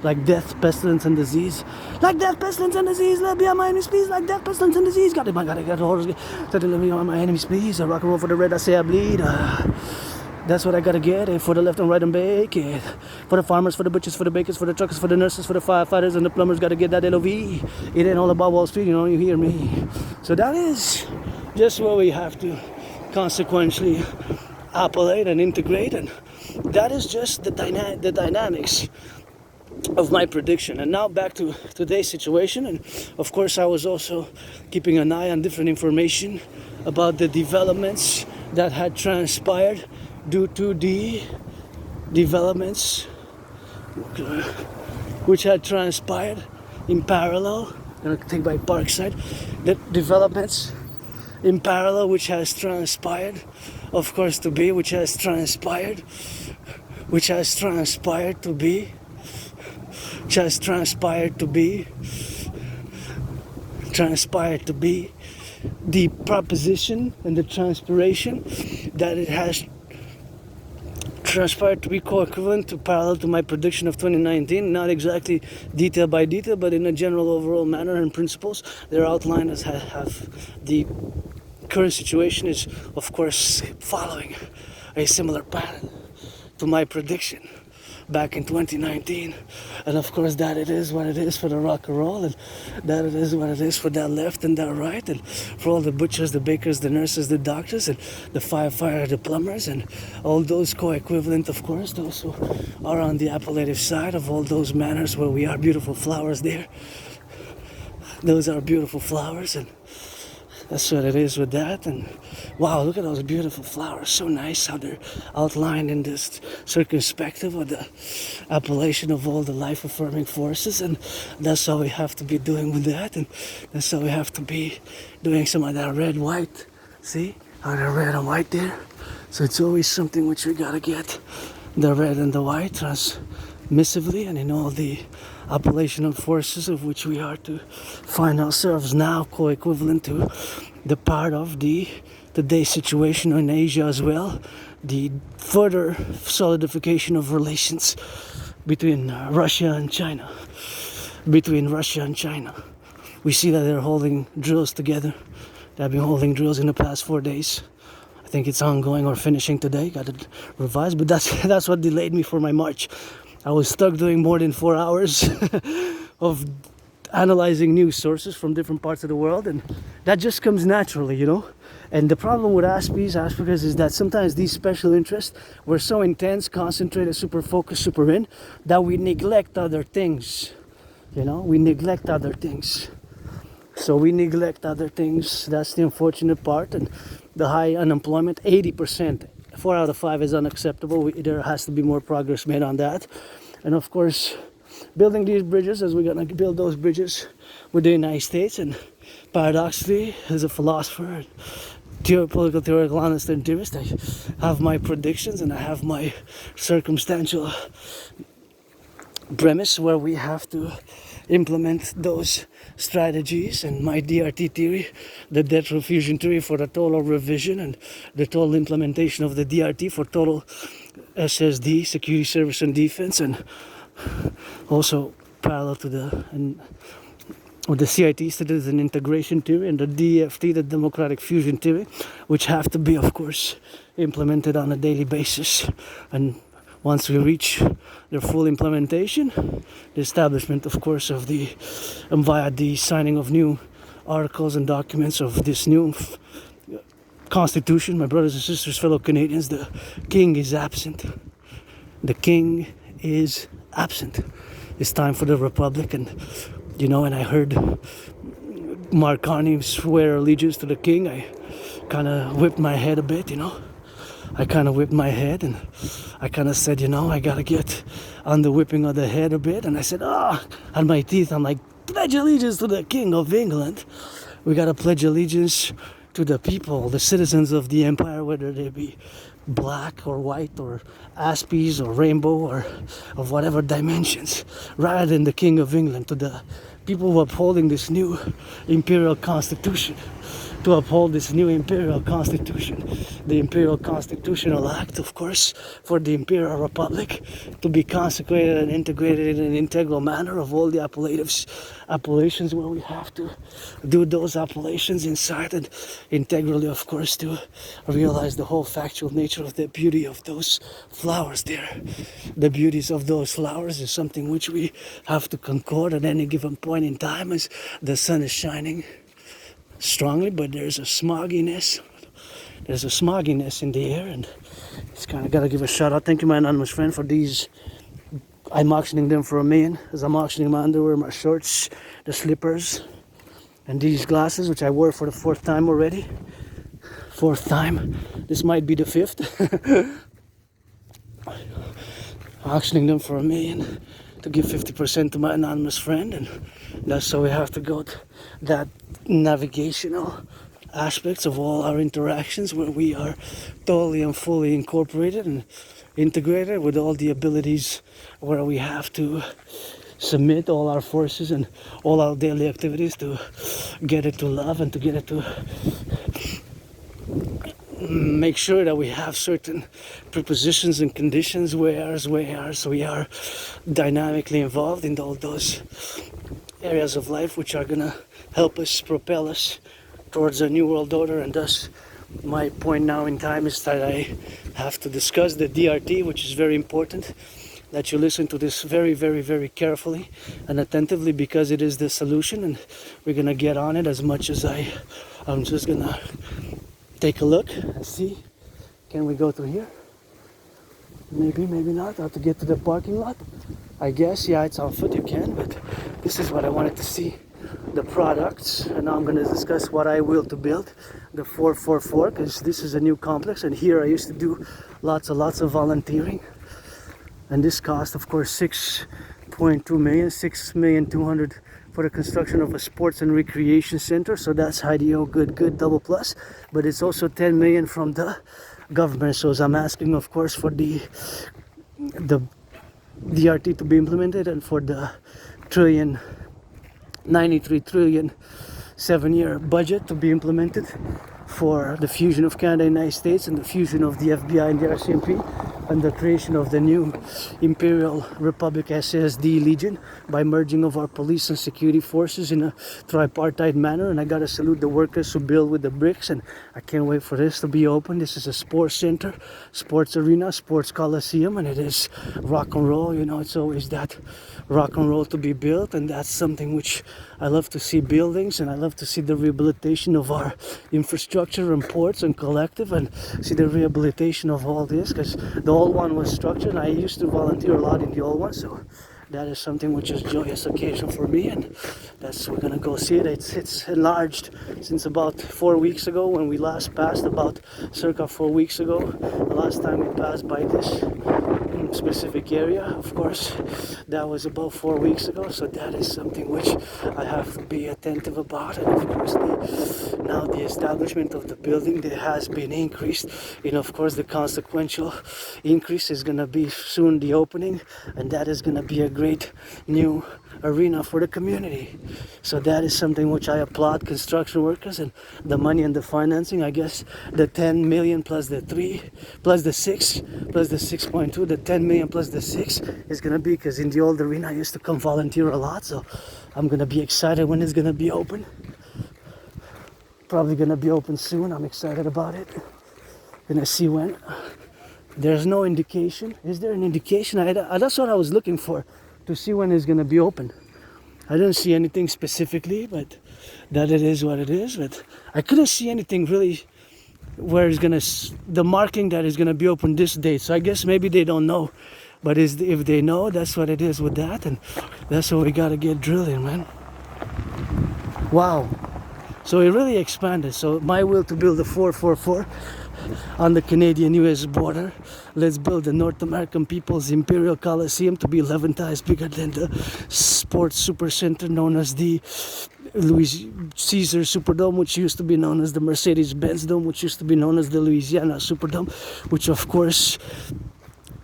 like death, pestilence, and disease. Like death, pestilence, and disease. Let me on my enemies, please. Like death, pestilence, and disease. Gotta get horrors. Let me on my enemies, please. I rock and roll for the red. I say I bleed. That's what I gotta get. For the left and right and bake it. For the farmers, for the butchers, for the bakers, for the truckers, for the nurses, for the firefighters, and the plumbers. Gotta get that LOV. It ain't all about Wall Street, you know. You hear me? So that is just where we have to consequentially appellate and integrate, and that is just the dynamics of my prediction. And now back to today's situation, and of course I was also keeping an eye on different information about the developments that had transpired due to the developments which had transpired in parallel. I'm gonna take by Parkside. The developments in parallel which has transpired, of course, to be, which has transpired to be the proposition and the transpiration that it has transpired to be co-equivalent to parallel to my prediction of 2019, not exactly detail by detail, but in a general overall manner and principles. They're outlined as have the current situation is, of course, following a similar pattern to my prediction back in 2019, and of course that it is what it is for the rock and roll, and that it is what it is for that left and that right, and for all the butchers, the bakers, the nurses, the doctors, and the firefighters, the plumbers, and all those co-equivalent, of course, those who are on the appellative side of all those manners where we are beautiful flowers there. Those are beautiful flowers, and that's what it is with that. And wow, look at those beautiful flowers. So nice how they're outlined in this circumspective of the appellation of all the life-affirming forces. And that's how we have to be doing with that. And that's how we have to be doing some of that red, white. See how they're red and white there? So it's always something which we gotta get the red and the white transmissively, and in all the appellation of forces of which we are to find ourselves now co-equivalent to the part of the today's situation in Asia as well, the further solidification of relations between Russia and China. We see that they're holding drills together. They've been holding drills in the past 4 days. I think it's ongoing or finishing today. Got to revise, but that's what delayed me for my march. I was stuck doing more than 4 hours of analyzing news sources from different parts of the world, and that just comes naturally, you know. And the problem with Asperger's is that sometimes these special interests were so intense, concentrated, super focused, super in, that we neglect other things, you know. We neglect other things. So we neglect other things. That's the unfortunate part. And the high unemployment, 80%, 4 out of 5 is unacceptable. There has to be more progress made on that. And of course, building these bridges, as we're gonna build those bridges with the United States. And paradoxically, as a philosopher, geopolitical theoretical honest and theorist, I have my predictions and I have my circumstantial premise where we have to implement those strategies, and my DRT theory, the debt fusion theory, for the total revision and the total implementation of the DRT for total SSD, security, service and defense, and also parallel to with the CIT studies and integration theory, and the DFT, the democratic fusion theory, which have to be, of course, implemented on a daily basis. And once we reach their full implementation, the establishment, of course, of via the signing of new articles and documents of this new constitution, my brothers and sisters, fellow Canadians, the king is absent. The king is absent. It's time for the republic. And and I heard Mark Carney swear allegiance to the king. I kind of whipped my head a bit, I kind of whipped my head and I kind of said, I gotta get on the whipping of the head a bit. And I said, on my teeth, I'm like, pledge allegiance to the King of England. We gotta pledge allegiance to the people, the citizens of the empire, whether they be black or white or Aspies or rainbow or of whatever dimensions, rather than the King of England, to the people who are upholding this new Imperial Constitution. To uphold this new Imperial Constitution, the Imperial Constitutional Act, of course, for the Imperial Republic to be consecrated and integrated in an integral manner of all the appellations where we have to do those appellations inside, and integrally, of course, to realize the whole factual nature of the beauty of those flowers there. The beauties of those flowers is something which we have to concord at any given point in time as the sun is shining strongly, but there's a smogginess in the air, and it's kind of gotta give a shout out. Thank you, my anonymous friend, for these. I'm auctioning them for $1 million, as I'm auctioning my underwear, my shorts, the slippers, and these glasses, which I wore for the 4th time already. 4th time. This might be the 5th. Auctioning them for $1 million to give 50% to my anonymous friend, and that's so we have to go to that navigational aspects of all our interactions where we are totally and fully incorporated and integrated with all the abilities, where we have to submit all our forces and all our daily activities to get it to love and to get it to make sure that we have certain prepositions and conditions where we are dynamically involved in all those areas of life which are gonna help us propel us towards a new world order. And thus my point now in time is that I have to discuss the DRT, which is very important that you listen to this very, very, very carefully and attentively, because it is the solution, and we're gonna get on it as much as I'm just gonna take a look and see. Can we go through here? Maybe, maybe not. I have to get to the parking lot. I guess, yeah, it's on foot, you can, but this is what I wanted to see. The products, and now I'm going to discuss what I will to build, the 444, because this is a new complex, and here I used to do lots of volunteering, and this cost, of course, 6.2 million, 6,200,000 for the construction of a sports and recreation center. So that's IDO, good, double plus. But it's also 10 million from the government. So as I'm asking, of course, for the DRT to be implemented, and for the 93 trillion 7-year budget to be implemented for the fusion of Canada and the United States, and the fusion of the FBI and the RCMP, and the creation of the new Imperial Republic SSD Legion by merging of our police and security forces in a tripartite manner. And I gotta salute the workers who build with the bricks, and I can't wait for this to be open. This is a sports center, sports arena, sports coliseum, and it is rock and roll. It's always that rock and roll to be built, and that's something which I love to see buildings, and I love to see the rehabilitation of our infrastructure and ports and collective, and see the rehabilitation of all this, because the old one was structured, and I used to volunteer a lot in the old one, so that is something which is joyous occasion for me, and we're gonna go see it. It's enlarged since about 4 weeks ago when we last passed, about circa 4 weeks ago. The last time we passed by this specific area, of course, that was about 4 weeks ago, so that is something which I have to be attentive about. And of course now the establishment of the building that has been increased, and of course the consequential increase is going to be soon the opening, and that is going to be a great new arena for the community. So that is something which I applaud construction workers, and the money and the financing. I guess the 10 million plus the 3 plus the 6 plus the 6.2, the 10 million plus the 6 is gonna be, because in the old arena I used to come volunteer a lot, so I'm gonna be excited when it's gonna be open. Probably gonna be open soon. I'm excited about it. Gonna see when. There's no indication. Is there an indication? That's what I was looking for, to see when it's gonna be open. I didn't see anything specifically, but that it is what it is. But I couldn't see anything really where it's gonna, the marking that is gonna be open this date. So I guess maybe they don't know, but if they know, that's what it is with that, and that's what we gotta get drilling, man. Wow. So it really expanded. So my will to build a 444 on the Canadian-US border. Let's build the North American People's Imperial Coliseum to be 11 times bigger than the sports super center known as the Louis Caesar Superdome, which used to be known as the Mercedes-Benz Dome, which used to be known as the Louisiana Superdome, which of course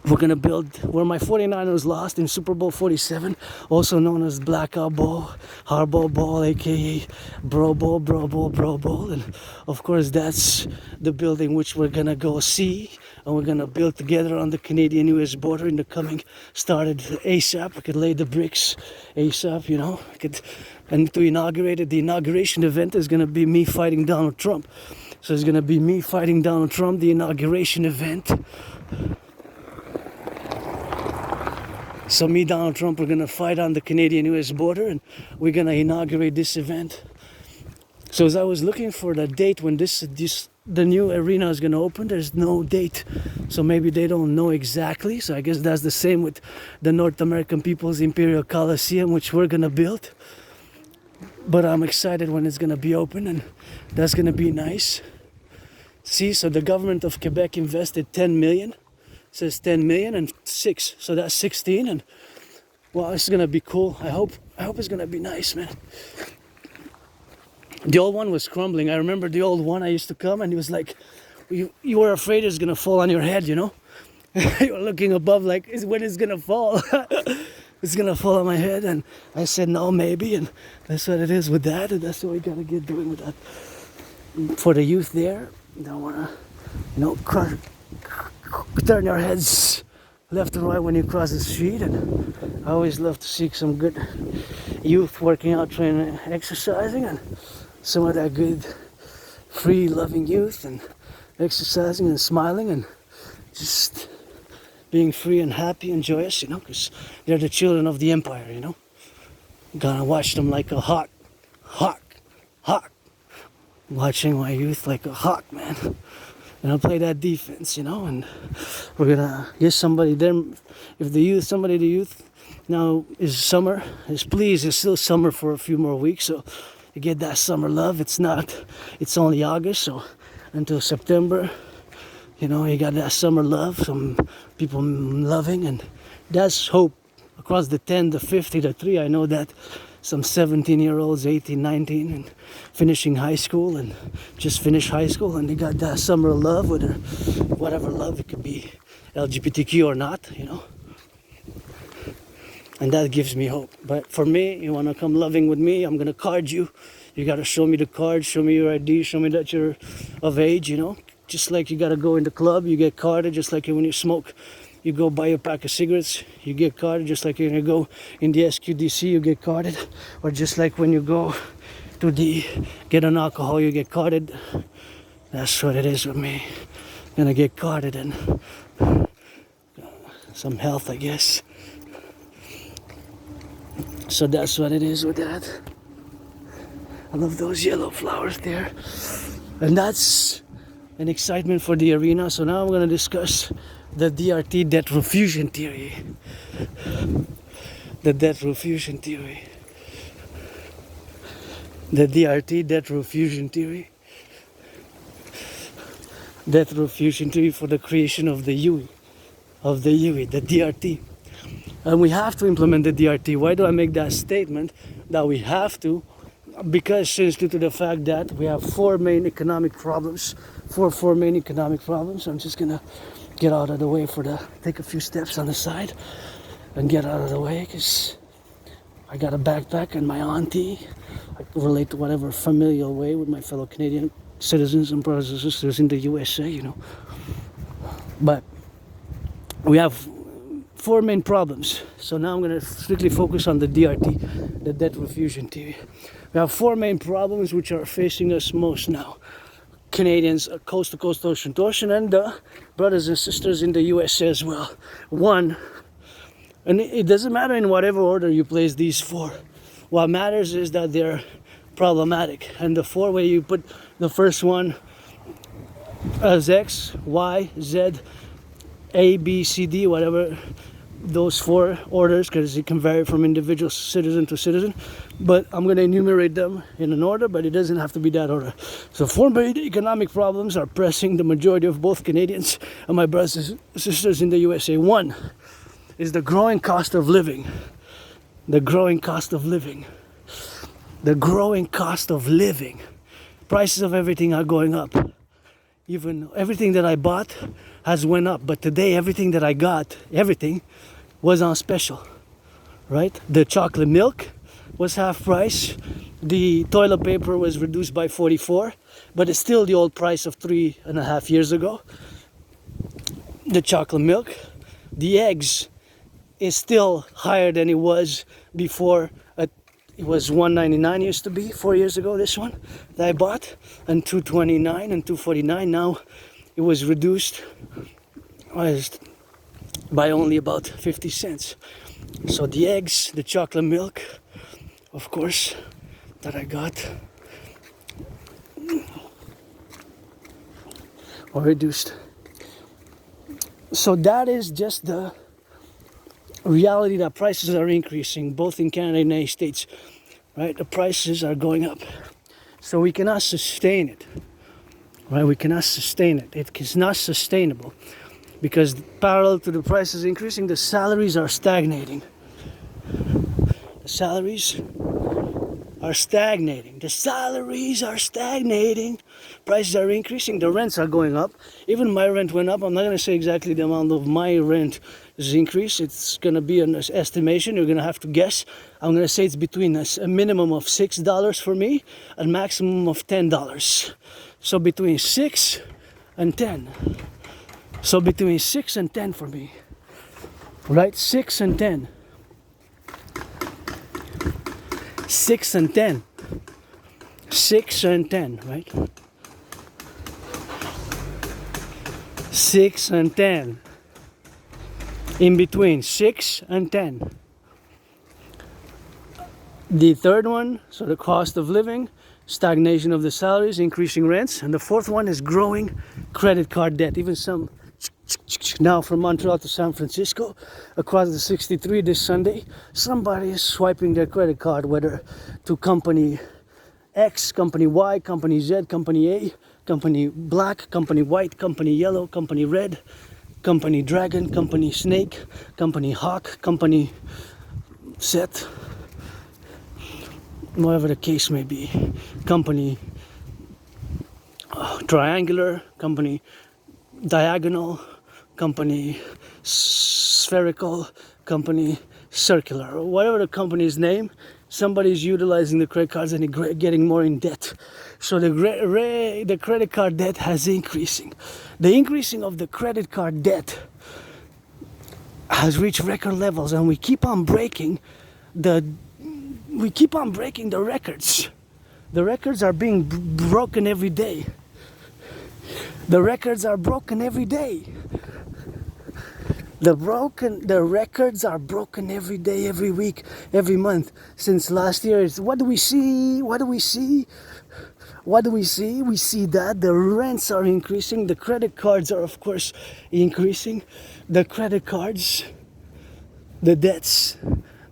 we're gonna build where my 49ers lost in Super Bowl 47, also known as Blackout Bowl, Hardball Bowl, aka Bro Bowl, and of course that's the building which we're gonna go see, and we're gonna build together on the Canadian-US border in the coming, started ASAP. I could lay the bricks ASAP, you know. And to inaugurate it, the inauguration event is gonna be me fighting Donald Trump. So it's gonna be me fighting Donald Trump, the inauguration event. So me, Donald Trump, we're gonna fight on the Canadian-US border, and we're gonna inaugurate this event. So as I was looking for the date when the new arena is gonna open, there's no date. So maybe they don't know exactly. So I guess that's the same with the North American People's Imperial Coliseum, which we're gonna build. But I'm excited when it's gonna be open, and that's gonna be nice. See, so the government of Quebec invested 10 million. Says 10 million and 6, so that's 16, and well, it's gonna be cool. I hope it's gonna be nice, man. The old one was crumbling. I remember the old one. I used to come, and it was like you were afraid it's gonna fall on your head, you know. You were looking above like, when it's gonna fall. It's gonna fall on my head, and I said no, maybe, and that's what it is with that, and that's what we gotta get doing with that. For the youth there, you don't wanna, you know, turn your heads left and right when you cross the street, and I always love to see some good youth working out, training, exercising, and some of that good free loving youth and exercising and smiling and just being free and happy and joyous, you know, because they're the children of the empire, you know. Gonna watch them like a hawk, watching my youth like a hawk, man. And I'll play that defense, you know, and we're gonna get somebody there. If the youth now is summer, it's still summer for a few more weeks, so you get that summer love. It's only August, so until September, you know, you got that summer love, some people loving, and that's hope across the 10, the 50, the 3. I know that some 17-year-olds, 18, 19, and finishing high school, and just finished high school, and they got that summer love with whatever love, it could be LGBTQ or not, you know. And that gives me hope. But for me, you want to come loving with me, I'm going to card you. You got to show me the card, show me your ID, show me that you're of age, you know. Just like you got to go in the club, you get carded, just like when you smoke. You go buy a pack of cigarettes, you get carded, just like when you go in the SQDC, you get carded. Or just like when you go to get an alcohol, you get carded. That's what it is with me. Gonna get carded and some health, I guess. So that's what it is with that. I love those yellow flowers there. And that's an excitement for the arena. So now I'm gonna discuss the DRT, debt refusion theory. the debt refusion theory. The DRT, debt refusion theory. Debt refusion theory for the creation of the UE, the DRT. And we have to implement the DRT. Why do I make that statement? That we have to, because since due to the fact that we have four main economic problems. I'm just gonna get out of the way take a few steps on the side and get out of the way, because I got a backpack and my auntie. I can relate to whatever familial way with my fellow Canadian citizens and brothers and sisters in the USA, you know. But we have four main problems. So now I'm going to strictly focus on the DRT, the debt refusion theory. We have four main problems which are facing us most now. Canadians, coast to coast, ocean to ocean, and the brothers and sisters in the USA as well. One, and it doesn't matter in whatever order you place these four. What matters is that they're problematic. And the four, where you put the first one as X, Y, Z, A, B, C, D, whatever those four orders, because it can vary from individual citizen to citizen. But I'm going to enumerate them in an order, but it doesn't have to be that order. So four main economic problems are pressing the majority of both Canadians and my brothers and sisters in the USA. One is the growing cost of living. The growing cost of living. Prices of everything are going up. Even everything that I bought has went up. But today, everything that I got, everything was on special, right? The chocolate milk was half price. The toilet paper was reduced by 44, but it's still the old price of 3.5 years ago. The chocolate milk. The eggs is still higher than it was before. It was $1.99 used to be 4 years ago, this one that I bought, and $2.29 and $2.49. Now it was reduced by only about 50 cents. So the eggs, the chocolate milk, of course, that I got are reduced. So that is just the reality, that prices are increasing both in Canada and the United States, right? The prices are going up, so we cannot sustain it, right? It is not sustainable, because parallel to the prices increasing, the salaries are stagnating. Prices are increasing. The rents are going up. Even my rent went up. I'm not going to say exactly the amount of my rent is increased. It's going to be an estimation. You're going to have to guess. I'm going to say it's between a minimum of $6 for me and maximum of $10. So between 6 and 10. So between 6 and 10 for me. Right? 6 and 10. 6 and 10. 6 and 10, right? 6 and 10. In between 6 and 10. The third one, so the cost of living, stagnation of the salaries, increasing rents, and the fourth one is growing credit card debt. Even some now from Montreal to San Francisco, across the 63 this Sunday, somebody is swiping their credit card, whether to company X, company Y, company Z, company A, company black, company white, company yellow, company red, company dragon, company snake, company hawk, company set, whatever the case may be, company triangular, company diagonal, company spherical, company circular, or whatever the company's name. Somebody's utilizing the credit cards and getting more in debt. So the credit card debt has increasing. The increasing of the credit card debt has reached record levels, and we keep on breaking the records. The records are being broken every day. The records are broken every day. The records are broken every day, every week, every month. Since last year, what do we see? We see that the rents are increasing. The credit cards are, of course, increasing. The credit cards, the debts,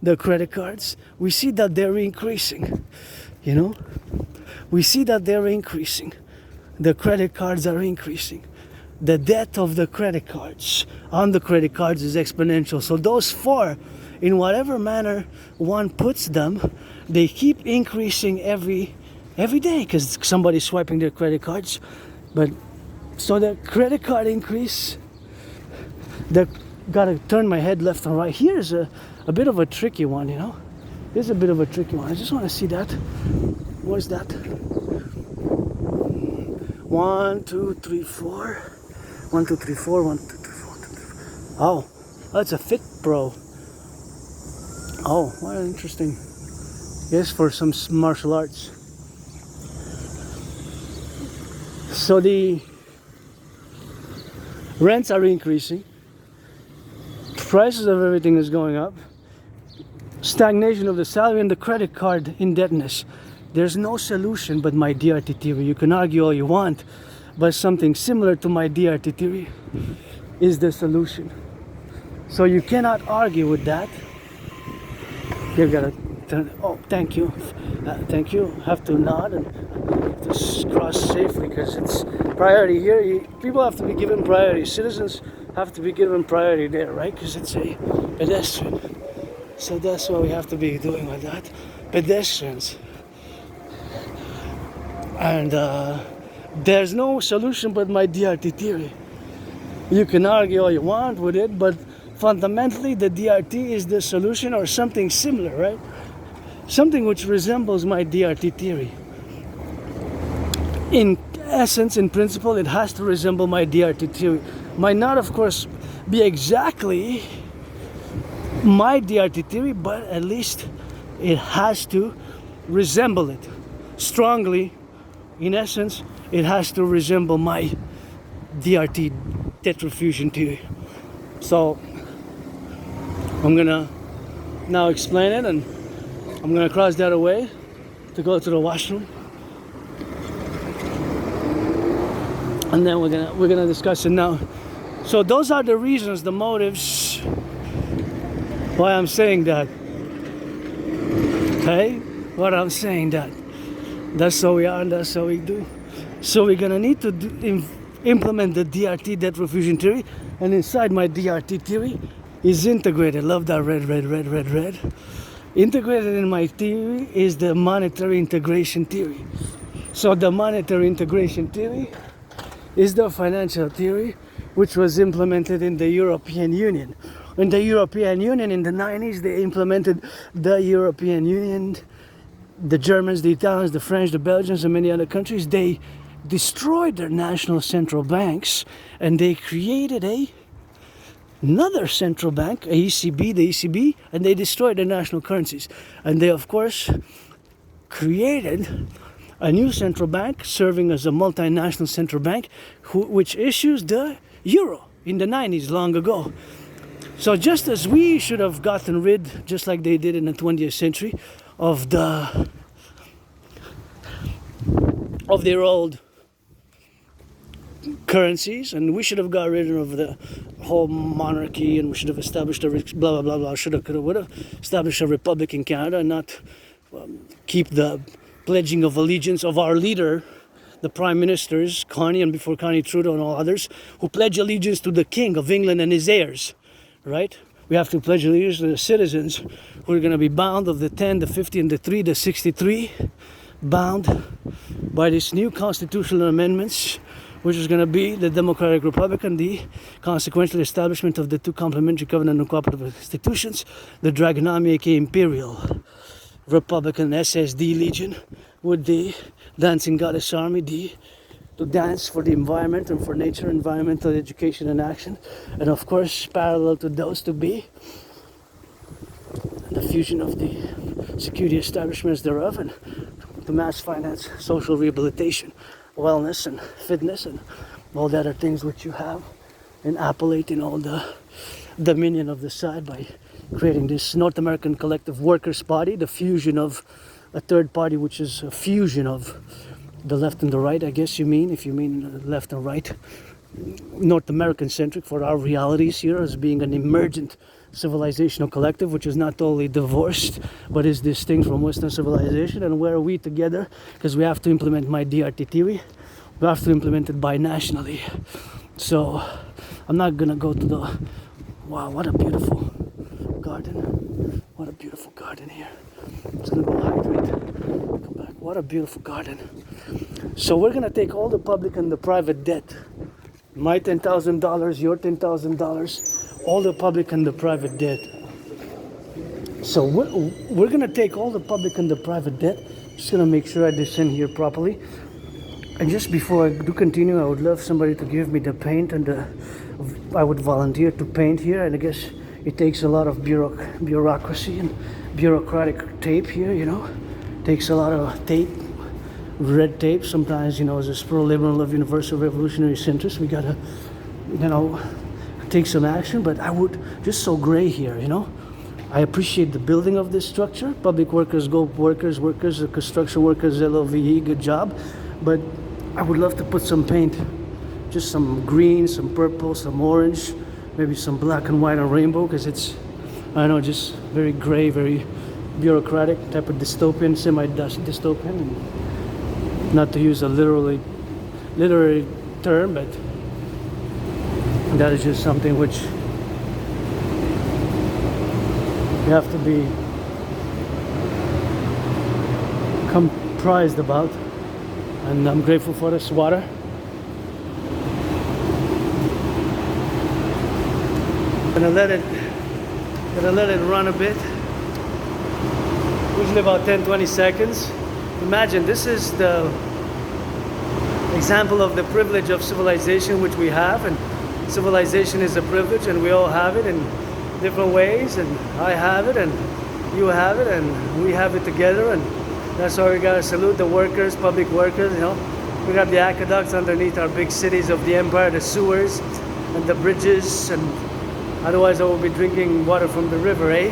the credit cards, we see that they're increasing, you know? We see that they're increasing. The credit cards are increasing. The debt of the credit cards on the credit cards is exponential. So those four, in whatever manner one puts them, they keep increasing every day because somebody's swiping their credit cards. But so the credit card increase, gotta turn my head left and right. Here's a bit of a tricky one, you know. Here's a bit of a tricky one. I just want to see that. What's that? 1, 2, 3, 4. 1, 2, 3, 4. 1, 2, 3, 4. 1, 2, 3, 4. Oh, that's a Fit Pro. Oh, what interesting. Yes, for some martial arts. So the rents are increasing. Prices of everything is going up. Stagnation of the salary and the credit card indebtedness. There's no solution but my DRT theory. You can argue all you want, but something similar to my DRT theory is the solution. So you cannot argue with that. You gotta turn. Oh, thank you. Thank you. Have to nod and just cross safely because it's priority here. People have to be given priority. Citizens have to be given priority there, right? Because it's a pedestrian. So that's what we have to be doing with that. Pedestrians. And there's no solution but my DRT theory. You can argue all you want with it, but fundamentally the DRT is the solution or something similar, right? Something which resembles my DRT theory. In essence, in principle, it has to resemble my DRT theory. Might not, of course, be exactly my DRT theory, but at least it has to resemble it strongly. In essence, it has to resemble my DRT tetrafusion theory. So I'm gonna now explain it, and I'm gonna cross that away to go to the washroom, and then we're gonna discuss it now. So those are the reasons, the motives why I'm saying that. Okay, what I'm saying that. That's how we are and that's how we do. So we're gonna need to implement the DRT tetrafusion theory, and inside my DRT theory is integrated. Love that red. Integrated in my theory is the monetary integration theory. So the monetary integration theory is the financial theory which was implemented in the European Union. In the European Union in the 90s, they implemented the European Union. The Germans, the Italians, the French, the Belgians, and many other countries, they destroyed their national central banks and they created another central bank, the ECB, and they destroyed their national currencies. And they, of course, created a new central bank serving as a multinational central bank which issues the euro in the 90s, long ago. So just as we should have gotten rid, just like they did in the 20th century, of their old currencies, and we should have got rid of the whole monarchy, and we should have established a blah blah blah blah, should have, could have, would have established a republic in Canada, and not keep the pledging of allegiance of our leader, the prime ministers, Carney, and before Carney, Trudeau, and all others, who pledge allegiance to the King of England and his heirs, right? We have to pledge allegiance to the citizens who are going to be bound of the 10, the 50, and the 3, the 63, bound by these new constitutional amendments, which is going to be the Democratic Republic and the consequential establishment of the two complementary covenant and cooperative institutions, the Dragonomy, aka Imperial Republican SSD Legion, with the Dancing Goddess Army, to dance for the environment and for nature, environmental education and action, and of course parallel to those to be the fusion of the security establishments thereof, and to mass finance social rehabilitation, wellness and fitness and all the other things which you have and appellate in all the dominion of the side by creating this North American collective workers party, the fusion of a third party which is a fusion of the left and the right, I guess you mean, if you mean left and right, North American centric for our realities here as being an emergent civilizational collective, which is not totally divorced, but is distinct from Western civilization. And where are we together? Because we have to implement my DRT theory. We have to implement it binationally. So I'm not gonna go to the... Wow, what a beautiful garden. What a beautiful garden here. I'm just gonna go hydrate. Come back. What a beautiful garden. So we're gonna take all the public and the private debt. My $10,000, your $10,000, all the public and the private debt. So we're gonna take all the public and the private debt. Just gonna make sure I descend here properly. And just before I do continue, I would love somebody to give me the paint and I would volunteer to paint here. And I guess it takes a lot of bureaucracy and bureaucratic tape here, you know. It takes a lot of tape, red tape. Sometimes, you know, as a pro-liberal of universal revolutionary centrists, we gotta, you know, take some action. But I would, just so gray here, you know. I appreciate the building of this structure. Public workers, go workers, construction workers, LOVE, good job. But I would love to put some paint, just some green, some purple, some orange, maybe some black and white and rainbow, because it's, I don't know, just very gray, very bureaucratic type of dystopian, semi-dystopian. And not to use a literary term, but that is just something which you have to be comprised about. And I'm grateful for this water. Gonna let it run a bit. Usually about 10-20 seconds. Imagine this is the example of the privilege of civilization which we have, and civilization is a privilege and we all have it in different ways, and I have it and you have it and we have it together, and that's why we gotta salute the workers, public workers, you know. We got the aqueducts underneath our big cities of the empire, the sewers and the bridges, and otherwise I will be drinking water from the river, eh?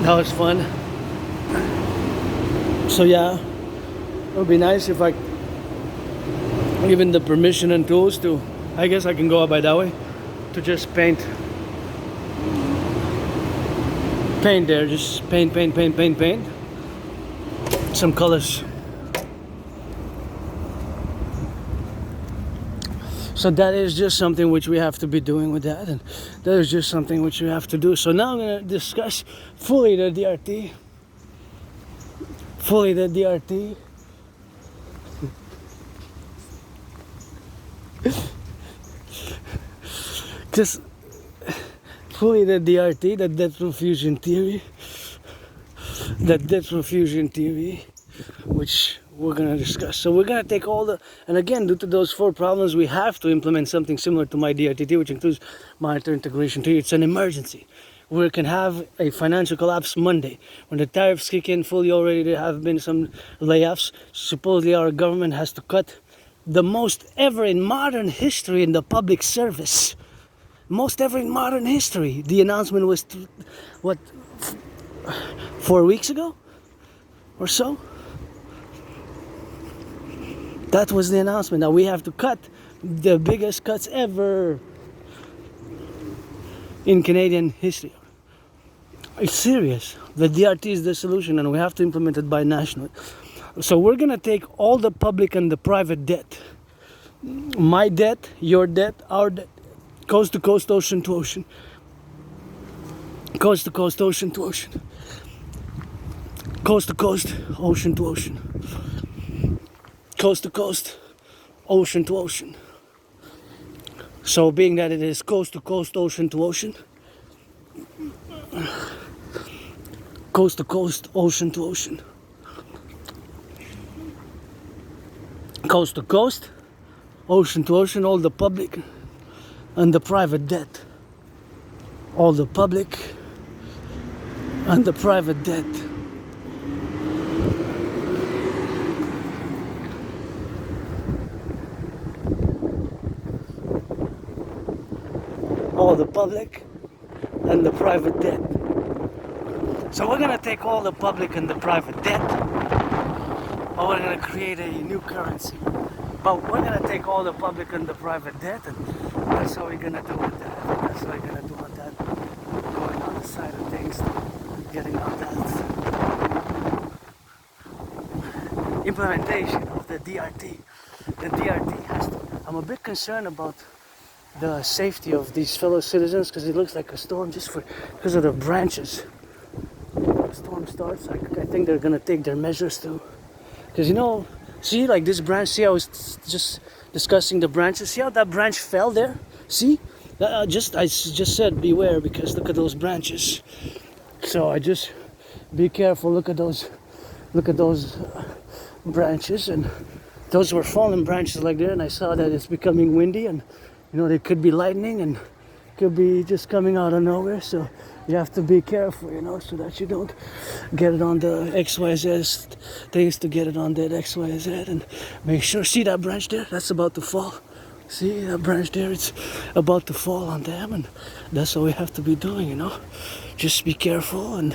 That was fun. So yeah, it would be nice if I given the permission and tools to, I guess I can go by that way, to just paint there, just paint some colors. So that is just something which we have to be doing with that, and that is just something which we have to do. So now I'm going to discuss fully the DRT. Just fully the DRT, the debt profusion theory, which we're going to discuss. So we're going to take all the, and again, due to those 4 problems, we have to implement something similar to my DRT, which includes monetary integration theory. It's an emergency. We can have a financial collapse Monday. When the tariffs kick in fully already, there have been some layoffs. Supposedly our government has to cut the most ever in modern history in the public service. Most ever in modern history. The announcement was, 4 weeks ago or so? That was the announcement. Now we have to cut the biggest cuts ever in Canadian history. It's serious. The DRT is the solution, and we have to implement it binationally. So we're going to take all the public and the private debt. My debt, your debt, our debt. Coast to coast, ocean to ocean. Coast to coast, ocean to ocean. Coast to coast, ocean to ocean. coast to coast, ocean to ocean. So being that it is coast to coast, ocean to ocean, coast to coast, ocean to ocean, coast to coast, ocean to ocean, all the public and the private debt. All the public and the private debt. All the public and the private debt. So we're gonna take all the public and the private debt, or we're gonna create a new currency. But we're gonna take all the public and the private debt, and that's how we're gonna do it. That's how we're gonna do it. That going on the side of things, getting on that implementation of the DRT. The DRT has to. I'm a bit concerned about the safety of these fellow citizens because it looks like a storm because of the branches. When the storm starts, I think they're gonna take their measures too. Because see, like this branch. See, I was just discussing the branches. See how that branch fell there? See, I just said beware because look at those branches. So I just be careful. Look at those branches, and those were fallen branches like there. And I saw that it's becoming windy, and there could be lightning and could be just coming out of nowhere. So you have to be careful, so that you don't get it on the XYZ things to get it on that XYZ, and make sure. See that branch there? That's about to fall. See that branch there? It's about to fall on them, and that's what we have to be doing, Just be careful, and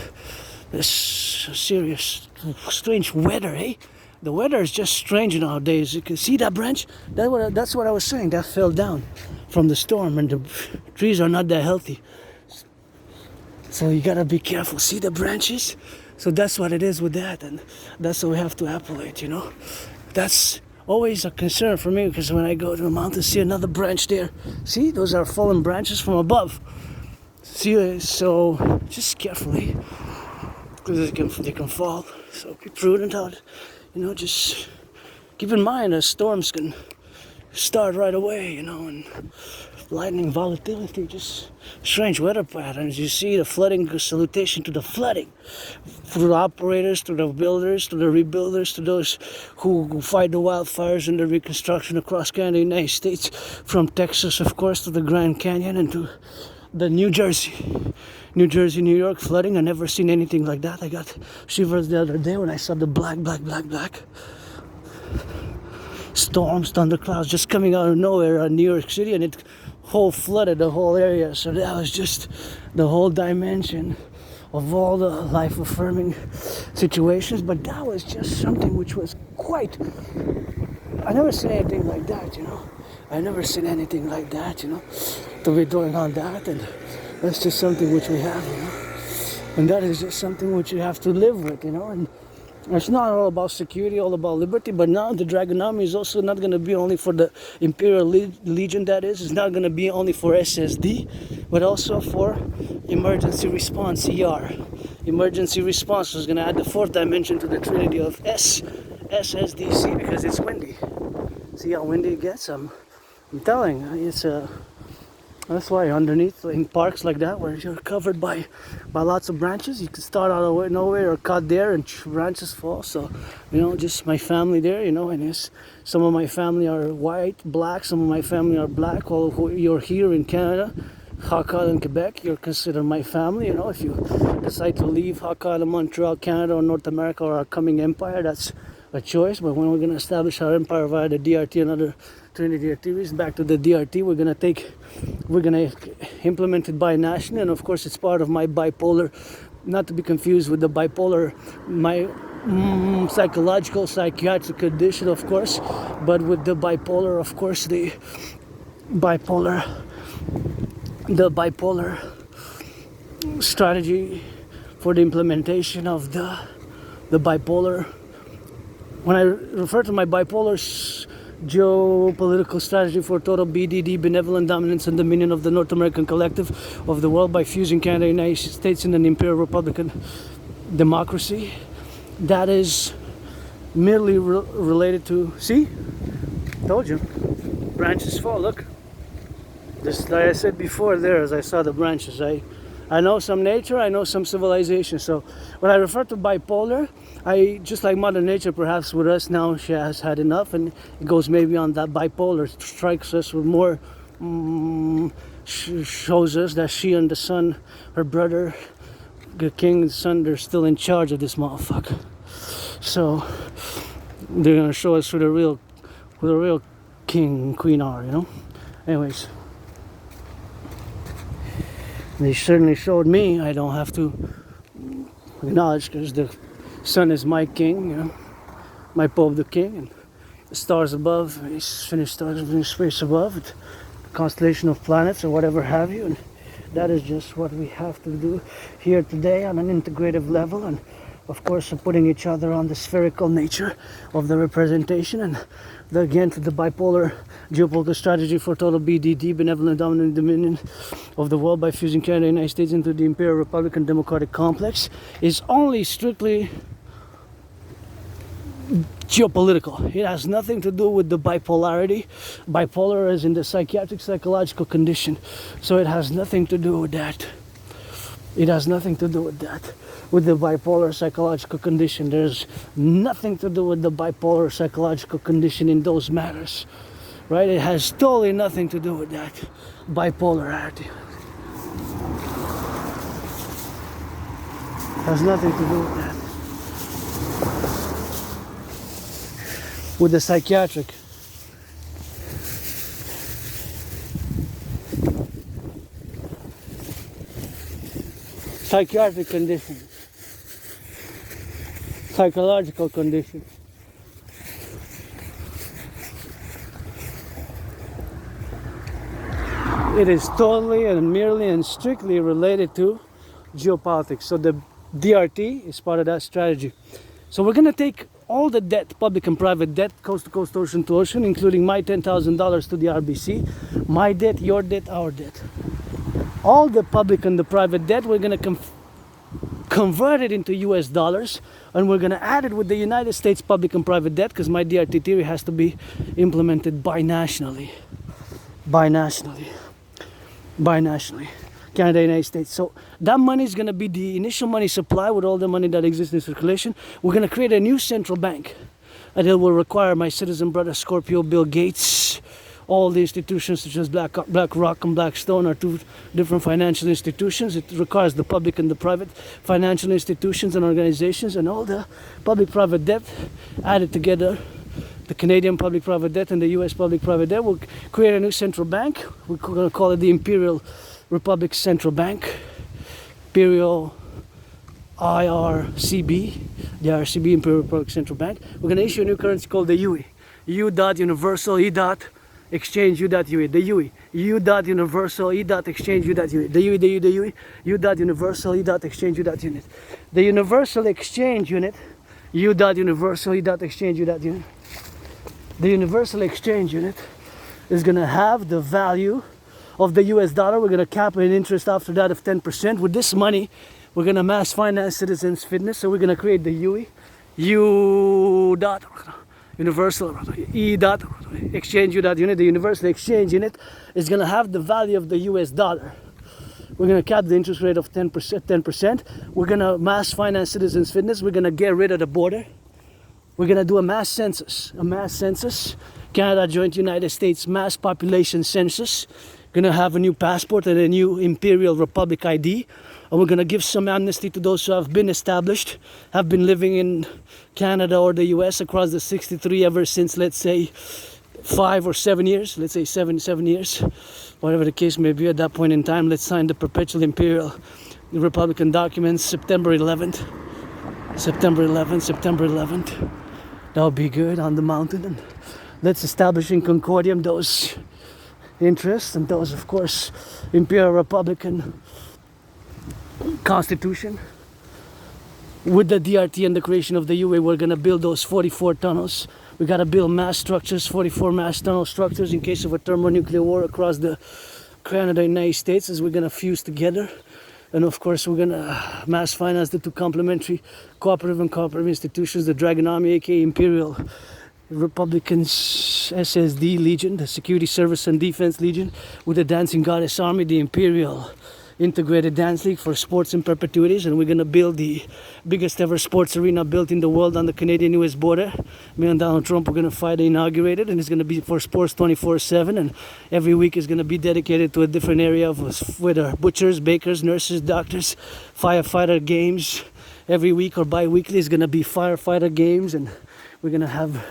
this serious, strange weather, eh? The weather is just strange nowadays. You can see that branch? That's what I was saying. That fell down from the storm, and the trees are not that healthy. So you gotta be careful. See the branches? So that's what it is with that, and that's what we have to appellate, That's always a concern for me, because when I go to the mountains, see another branch there. See, those are fallen branches from above. See, so just carefully, because they can fall. So be prudent out. Just keep in mind that storms can start right away, and lightning, volatility, just strange weather patterns. You see the flooding, salutation to the flooding, to the operators, to the builders, to the rebuilders, to those who fight the wildfires and the reconstruction across Canada, United States, from Texas, of course, to the Grand Canyon, and to the New Jersey, New York flooding. I never seen anything like that. I got shivers the other day when I saw the black storms, thunderclouds just coming out of nowhere in New York City, and it whole flooded the whole area. So that was just the whole dimension of all the life-affirming situations. But that was just something which was quite. I never seen anything like that, I never seen anything like that, to be doing on that, and that's just something which we have, and that is just something which you have to live with, and it's not all about security, all about liberty. But now the Dragon Army is also not going to be only for the Imperial Legion. That is, it's not going to be only for SSD, but also for emergency response, ER. Emergency response is going to add the fourth dimension to the trinity of SSDC, because it's windy. See how windy it gets? I'm telling you, it's that's why underneath in parks like that, where you're covered by lots of branches, you can start out of nowhere or cut there and branches fall. So just my family there, and some of my family are white, black, some of my family are black. All who you're here in Canada, Hakka and Quebec, you're considered my family. If you decide to leave Hakka, Montreal, Canada, or North America, or our coming empire, that's a choice. But when we're going to establish our empire via the DRT and other Trinity activities, back to the DRT, we're going to implement it binationally, and of course it's part of my bipolar, not to be confused with the bipolar, my psychological, psychiatric condition, of course, but with the bipolar, of course, the bipolar strategy for the implementation of the bipolar. When I refer to my bipolar geopolitical strategy for total BDD, benevolent dominance and dominion of the North American collective of the world by fusing Canada and the United States in an Imperial Republican democracy, that is merely related to, see? Told you. Branches fall, look. Just like I said before there, as I saw the branches, I know some nature, I know some civilization. So when I refer to bipolar, I just like Mother Nature, perhaps with us now, she has had enough, and it goes maybe on that bipolar, strikes us with more, shows us that she and the son, her brother, the king and son, they're still in charge of this motherfucker. So they're gonna show us who the real king and queen are, you know. Anyways, they certainly showed me. I don't have to acknowledge, because the sun is my king, you know, my Pope the king, and the stars above, these finished stars in space above, the constellation of planets or whatever have you, and that is just what we have to do here today on an integrative level, and of course putting each other on the spherical nature of the representation, and again to the bipolar geopolitical strategy for total BDD, benevolent dominant dominion of the world by fusing Canada and the United States into the Imperial Republican Democratic Complex, is only strictly geopolitical. It has nothing to do with the bipolarity. Bipolar is in the psychiatric psychological condition, so it has nothing to do with that. It has nothing to do with that. With the bipolar psychological condition, there's nothing to do with the bipolar psychological condition in those matters, right? It has totally nothing to do with that bipolarity. It has nothing to do with that. With the psychiatric. Psychiatric condition. Psychological condition. It is totally and merely and strictly related to geopolitics. So the DRT is part of that strategy. So we're going to take all the debt, public and private debt, coast to coast, ocean to ocean, including my $10,000 to the RBC, my debt, your debt, our debt. All the public and the private debt, we're going to convert it into US dollars, and we're going to add it with the United States public and private debt, because my DRT theory has to be implemented binationally. Canada, United States. So that money is going to be the initial money supply with all the money that exists in circulation. We're going to create a new central bank, and it will require my citizen brother Scorpio, Bill Gates, all the institutions such as BlackRock and Blackstone are two different financial institutions. It requires the public and the private financial institutions and organizations, and all the public-private debt added together. The Canadian public-private debt and the US public-private debt will create a new central bank. We're going to call it the Imperial Republic Central Bank, Imperial IRCB, the IRCB Imperial Republic Central Bank. We're going to issue a new currency called the UE, U.Universal E.Exchange U.UE, the UE, U.Universal E.Exchange U.UE, the UE, U.Universal E.Exchange U.Unit, the Universal Exchange Unit, U.Universal E.Exchange U.Unit. The Universal Exchange Unit is going to have the value of the US dollar. We're going to cap an interest after that of 10%. With this money, we're going to mass finance citizens' fitness. So we're going to create the UE, Universal Exchange U.Unit. The Universal Exchange Unit is going to have the value of the US dollar. We're going to cap the interest rate of 10%. We're going to mass finance citizens' fitness. We're going to get rid of the border. We're going to do a mass census. Canada joint United States mass population census. Going to have a new passport and a new Imperial Republic ID. And we're going to give some amnesty to those who have been established, have been living in Canada or the US across the 63 ever since, let's say, 5 or 7 years. Let's say 7 years. Whatever the case may be at that point in time. Let's sign the perpetual Imperial Republican documents September 11th. That'll be good on the mountain. And let's establish in Concordium those interests and those, of course, Imperial Republican Constitution. With the DRT and the creation of the UE, we're going to build those 44 tunnels. We got to build mass structures, 44 mass tunnel structures in case of a thermonuclear war across the Canada and United States, as we're going to fuse together And of course, we're gonna mass finance the two complementary cooperative and cooperative institutions, the Dragon Army, aka Imperial, Republicans, SSD Legion, the Security Service and Defense Legion, with the Dancing Goddess Army, the Imperial Integrated Dance League for sports in perpetuities. And we're gonna build the biggest ever sports arena built in the world on the Canadian-US border. Me and Donald Trump are gonna fight to inaugurate it, and it's gonna be for sports 24/7. And every week is gonna be dedicated to a different area of with our butchers, bakers, nurses, doctors, firefighter games. Every week or bi-weekly is gonna be firefighter games, and we're gonna have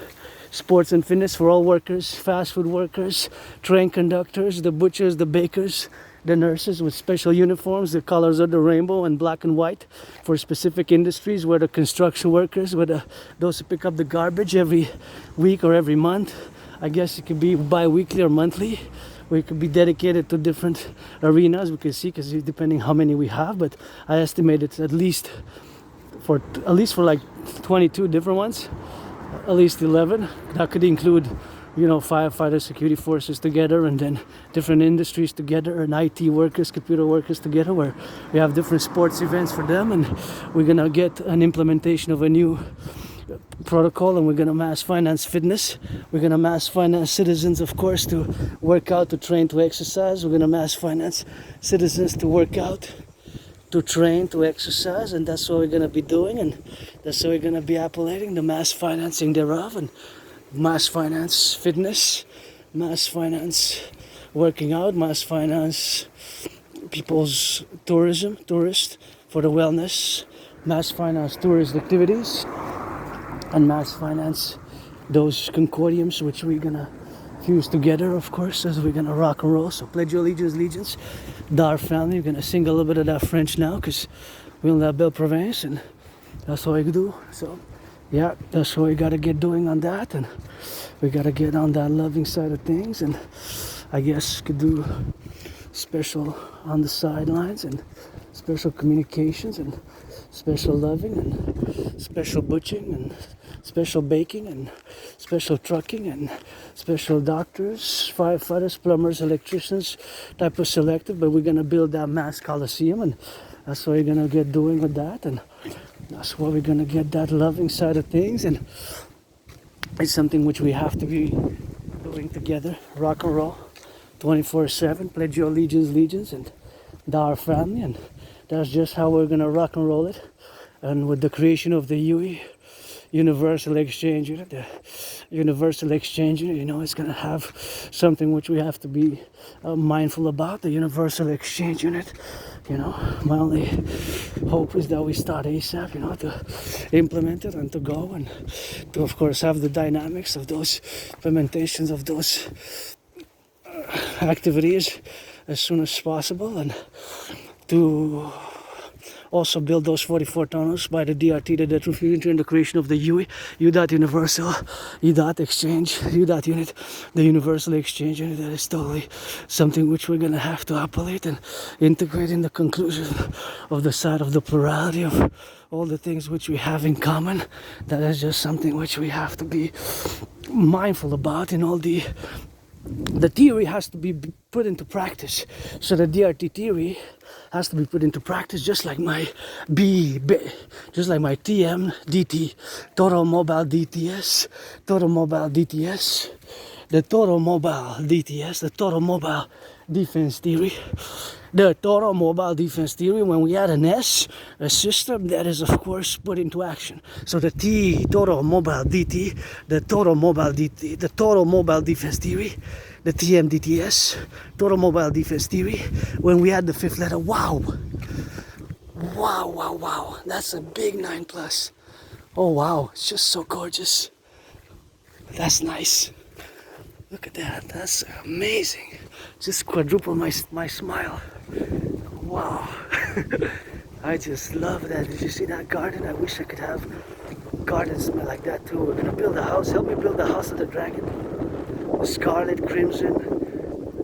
sports and fitness for all workers, fast food workers, train conductors, the butchers, the bakers, the nurses with special uniforms, the colors of the rainbow and black and white for specific industries, where the construction workers, where those who pick up the garbage every week or every month. I guess it could be bi-weekly or monthly, where it could be dedicated to different arenas. We can see, because depending how many we have, but I estimate it's at least for like 22 different ones, at least 11. That could include, you know, firefighters, security forces together, and then different industries together, and IT workers, computer workers together, where we have different sports events for them. And we're gonna get an implementation of a new protocol, and we're gonna mass finance fitness. We're gonna mass finance citizens, of course, to work out, to train, to exercise. We're gonna mass finance citizens to work out, to train, to exercise, and that's what we're gonna be doing, and that's what we're gonna be appellating the mass financing thereof. And mass finance fitness, mass finance working out, mass finance people's tourist for the wellness, mass finance tourist activities, and mass finance those concordiums which we're gonna fuse together, of course, as we're gonna rock and roll. So pledge your allegiance, Dar family. We're gonna sing a little bit of that French now, because we're in La Belle Province, and that's what I do. So yeah, that's what we gotta get doing on that, and we gotta get on that loving side of things. And I guess could do special on the sidelines, and special communications, and special loving, and special butching, and special baking, and special trucking, and special doctors, firefighters, plumbers, electricians, type of selective. But we're gonna build that mass coliseum, and that's what we're gonna get doing with that, and that's where we're gonna get that loving side of things. And it's something which we have to be doing together. Rock and roll 24/7, pledge your allegiance, and our family. And that's just how we're gonna rock and roll it. And with the creation of the UE, Universal Exchange Unit, the Universal Exchange Unit, you know, it's gonna have something which we have to be mindful about, the Universal Exchange Unit. You know, my only hope is that we start ASAP, you know, to implement it and to go, and to, of course, have the dynamics of those implementations of those activities as soon as possible, and to also build those 44 tunnels by the DRT, the Debt Refusion, and the creation of the UE, U.Universal, U.Exchange, U.Unit, the Universal Exchange Unit. That is totally something which we're going to have to appellate and integrate in the conclusion of the side of the plurality of all the things which we have in common. That is just something which we have to be mindful about in all the theory has to be put into practice. So the DRT theory has to be put into practice, just like my just like my TMDT, Total Mobile DTS, Total Mobile DTS, the Total Mobile DTS, the Total Mobile Defense Theory. The Total Mobile Defense Theory, when we add an S, a system that is, of course, put into action. So the T, Total Mobile DT, the Total Mobile DT, the Total Mobile Defense Theory, the TMDTS, Total Mobile Defense Theory, when we add the fifth letter, wow. Wow, wow, wow. That's a big 9+. Oh, wow. It's just so gorgeous. That's nice. Look at that. That's amazing. Just quadruple my smile. Wow. I just love that. Did you see that garden? I wish I could have gardens like that too. We're gonna build a house. Help me build the house of the dragon. Scarlet, crimson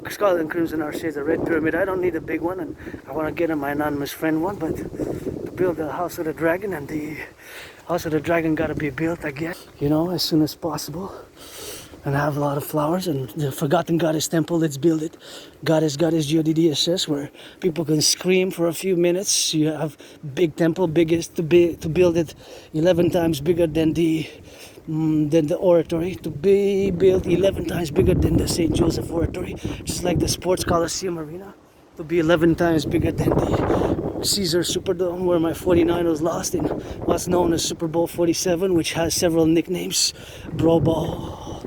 and crimson are shades of red pyramid. I don't need a big one, and I want to get my anonymous friend one, but to build the house of the dragon, and the house of the dragon gotta be built, I guess, you know, as soon as possible. and have a lot of flowers. And the Forgotten Goddess Temple, let's build it. Goddess GODDSS, where people can scream for a few minutes. You have big temple, biggest to build it 11 times bigger than the oratory, to be built 11 times bigger than the St. Joseph Oratory, just like the Sports Coliseum Arena, to be 11 times bigger than the Caesar Superdome, where my 49ers lost in what's known as Super Bowl 47, which has several nicknames: Bro Ball,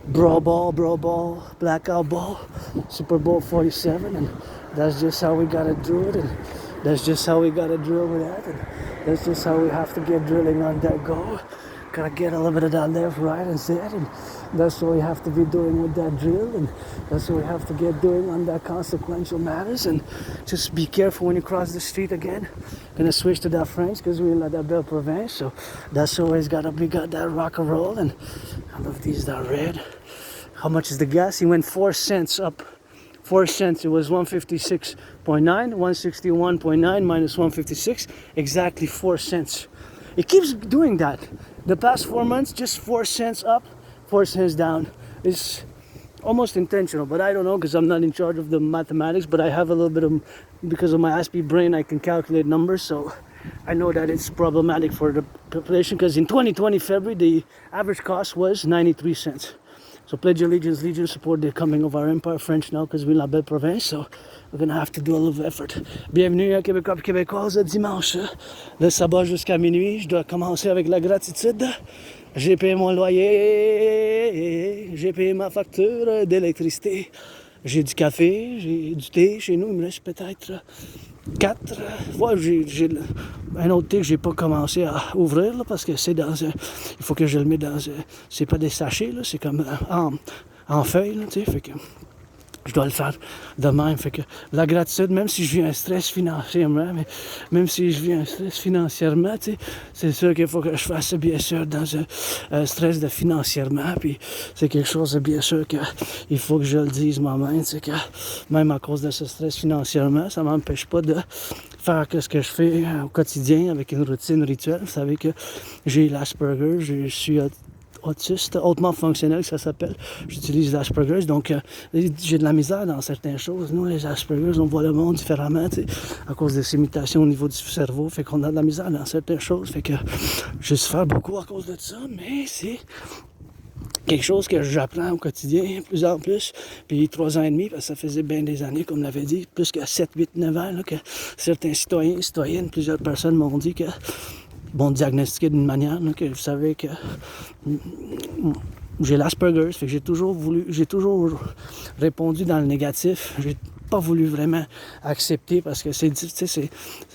Blackout Ball, Super Bowl 47, and that's just how we gotta do it, and that's just how we gotta drill with that, and that's just how we have to get drilling on that goal. Gotta get a little bit of that left, right, and set, and that's what we have to be doing with that drill, and that's what we have to get doing on that consequential matters. And just be careful when you cross the street again. Gonna switch to that French because we're in La Belle Province, so that's always got that rock and roll. And I love these that red. How much is the gas? He went 4 cents up. 4 cents. It was 156.9, 161.9 minus 156, exactly 4 cents. It keeps doing that. The past 4 months, just 4 cents up, 4 cents down. It's almost intentional, but I don't know because I'm not in charge of the mathematics, but I have a little bit of, because of my ASPE brain, I can calculate numbers, so I know that it's problematic for the population, because in 2020 February, the average cost was 93 cents. So pledge allegiance, Legion, support the coming of our empire, French now, because we're in la belle province, so we're gonna have to do a little effort. Bienvenue à Québécois et Québécoises, dimanche, le sabbat jusqu'à minuit. Je dois commencer avec la gratitude. J'ai payé mon loyer, j'ai payé ma facture d'électricité. J'ai du café, j'ai du thé chez nous, il me reste peut-être 4. Ouais, j'ai un autre thé que j'ai pas commencé à ouvrir là, parce que c'est dans un. Il faut que je le mette dans un. C'est pas des sachets, là, c'est comme en feuille, là, tu sais, fait que. Je dois le faire de même. Fait que la gratitude, même si je vis un stress financièrement, c'est sûr qu'il faut que je fasse ça, bien sûr, dans un stress de financièrement. Puis c'est quelque chose de bien sûr qu'il faut que je le dise moi-même. C'est que même à cause de ce stress financièrement, ça ne m'empêche pas de faire ce que je fais au quotidien avec une routine rituelle. Vous savez que j'ai l'Asperger, je suis autiste, hautement fonctionnel, ça s'appelle. J'utilise l'Asperger's, donc j'ai de la misère dans certaines choses. Nous, les Asperger's, on voit le monde différemment, tu sais, à cause de ces mutations au niveau du cerveau, fait qu'on a de la misère dans certaines choses, fait que je souffre beaucoup à cause de ça, mais c'est quelque chose que j'apprends au quotidien, plus en plus, puis 3 ans et demi, parce que ça faisait bien des années, comme l'avait dit, plus que 7, 8, 9 ans, là, que certains citoyens, citoyennes, plusieurs personnes m'ont dit que bon, diagnostiqué d'une manière, là, que vous savez que j'ai l'Asperger's, fait que j'ai toujours répondu dans le négatif. J'ai pas voulu vraiment accepter, parce que c'est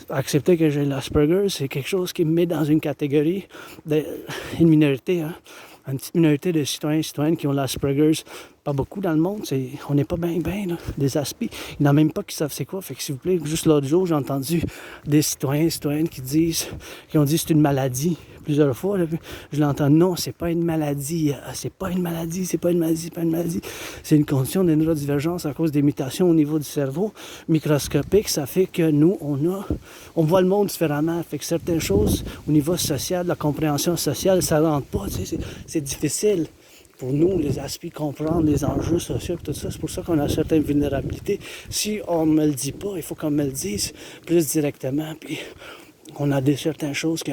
accepter que j'ai l'Asperger's, c'est quelque chose qui me met dans une catégorie une minorité, hein, une petite minorité de citoyens et citoyennes qui ont l'Asperger's. Pas beaucoup dans le monde, on n'est pas bien, des aspects. Il n'y en a même pas qui savent c'est quoi. Fait que s'il vous plaît, juste l'autre jour, j'ai entendu des citoyens et citoyennes qui ont dit que c'est une maladie. Plusieurs fois, là, je l'entends, non, c'est pas une maladie, c'est pas une maladie. C'est une condition de neurodivergence à cause des mutations au niveau du cerveau microscopique. Ça fait que nous, on voit le monde différemment. Fait que certaines choses au niveau social, la compréhension sociale, ça rentre pas. C'est difficile pour nous, les aspects, comprendre les enjeux sociaux et tout ça. C'est pour ça qu'on a certaines vulnérabilités. Si on ne me le dit pas, il faut qu'on me le dise plus directement. Puis on a certaines choses que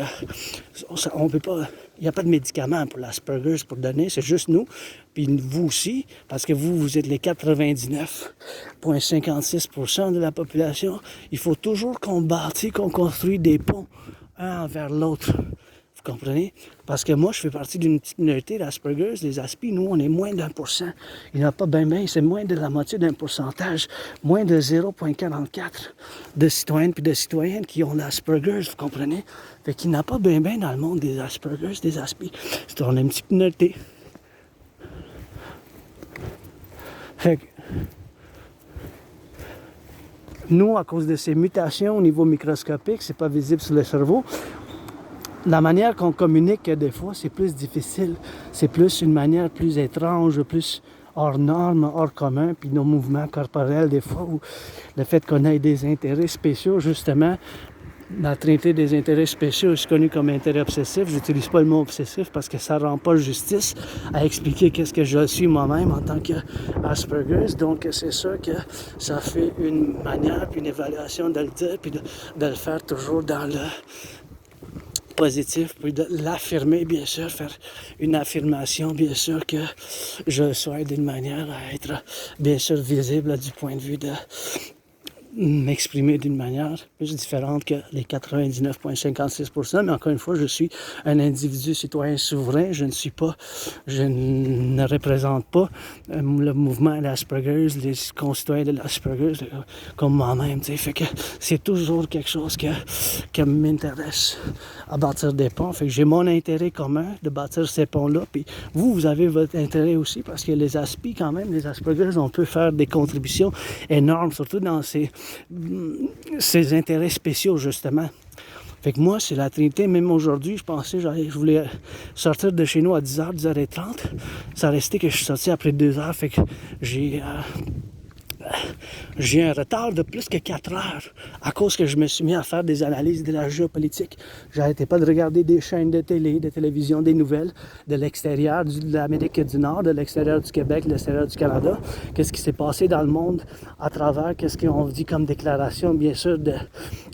on peut pas. Il n'y a pas de médicaments pour l'Asperger's pour donner, c'est juste nous. Puis vous aussi, parce que vous êtes les 99,56% de la population. Il faut toujours qu'on bâtit, qu'on construit des ponts un envers l'autre. Vous comprenez? Parce que moi, je fais partie d'une petite minorité d'Asperger's, les Aspis, nous, on est moins d'1%. Il n'y en a pas bien, c'est moins de la moitié d'un pourcentage, moins de 0,44 de citoyennes et de citoyennes qui ont l'Asperger's, vous comprenez? Fait qu'il n'y en a pas bien dans le monde des Asperger's, des Aspis. On est une petite minorité. Fait que nous, à cause de ces mutations au niveau microscopique, c'est pas visible sur le cerveau. La manière qu'on communique, des fois, c'est plus difficile. C'est plus une manière plus étrange, plus hors norme, hors commun. Puis nos mouvements corporels, des fois, ou le fait qu'on ait des intérêts spéciaux, justement, La trinité des intérêts spéciaux est connue comme intérêt obsessif. J'utilise pas le mot obsessif parce que ça rend pas justice à expliquer qu'est-ce que je suis moi-même en tant qu'Asperger's. Donc c'est sûr que ça fait une manière, puis une évaluation de le dire, puis de le faire toujours dans le positif, puis de l'affirmer, bien sûr, faire une affirmation, bien sûr, que je sois d'une manière à être, bien sûr, visible du point de vue de m'exprimer d'une manière plus différente que les 99,56%, mais encore une fois, je suis un individu citoyen souverain, je ne représente pas le mouvement de l'Asperger's, les concitoyens de l'Asperger's comme moi-même, tu sais, fait que c'est toujours quelque chose qui m'intéresse à bâtir des ponts, fait que j'ai mon intérêt commun de bâtir ces ponts-là, puis vous avez votre intérêt aussi, parce que les Aspi, quand même, les Asperger's, on peut faire des contributions énormes, surtout dans ces intérêts spéciaux, justement. Fait que moi, c'est la Trinité. Même aujourd'hui, je voulais sortir de chez nous à 10h, 10h30. Ça restait que je suis sorti après 2h. Fait que j'ai un retard de plus que 4 heures à cause que je me suis mis à faire des analyses de la géopolitique. J'arrêtais pas de regarder des chaînes de télé, de télévision, des nouvelles de l'extérieur de l'Amérique du Nord, de l'extérieur du Québec, de l'extérieur du Canada. Qu'est-ce qui s'est passé dans le monde à travers, qu'est-ce qu'on dit comme déclaration, bien sûr, de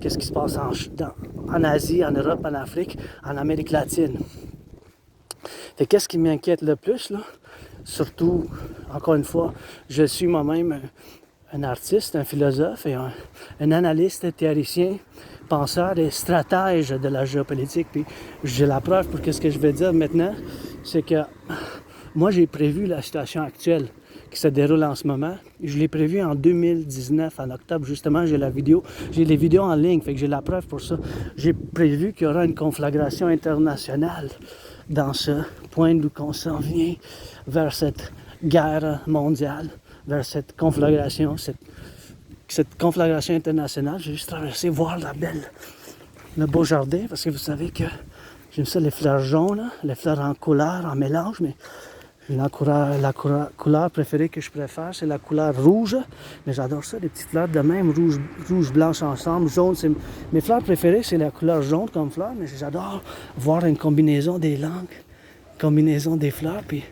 qu'est-ce qui se passe en Asie, en Europe, en Afrique, en Amérique latine. Et qu'est-ce qui m'inquiète le plus, là? Surtout, encore une fois, je suis moi-même un artiste, un philosophe et un analyste, théoricien, penseur et stratège de la géopolitique. Puis j'ai la preuve pour ce que je vais dire maintenant, c'est que moi j'ai prévu la situation actuelle qui se déroule en ce moment. Je l'ai prévu en 2019, en octobre, justement, j'ai les vidéos en ligne, fait que j'ai la preuve pour ça. J'ai prévu qu'il y aura une conflagration internationale dans ce point d'où on s'en vient vers cette guerre mondiale, vers cette conflagration internationale. J'ai juste traversé voir le beau jardin, parce que vous savez que j'aime ça, les fleurs jaunes, les fleurs en couleur, en mélange, mais la couleur préférée que je préfère, c'est la couleur rouge. Mais j'adore ça, les petites fleurs de même, rouge, blanche ensemble, jaune. Mes fleurs préférées, c'est la couleur jaune comme fleur, mais j'adore voir une combinaison des langues, combinaison des fleurs, puis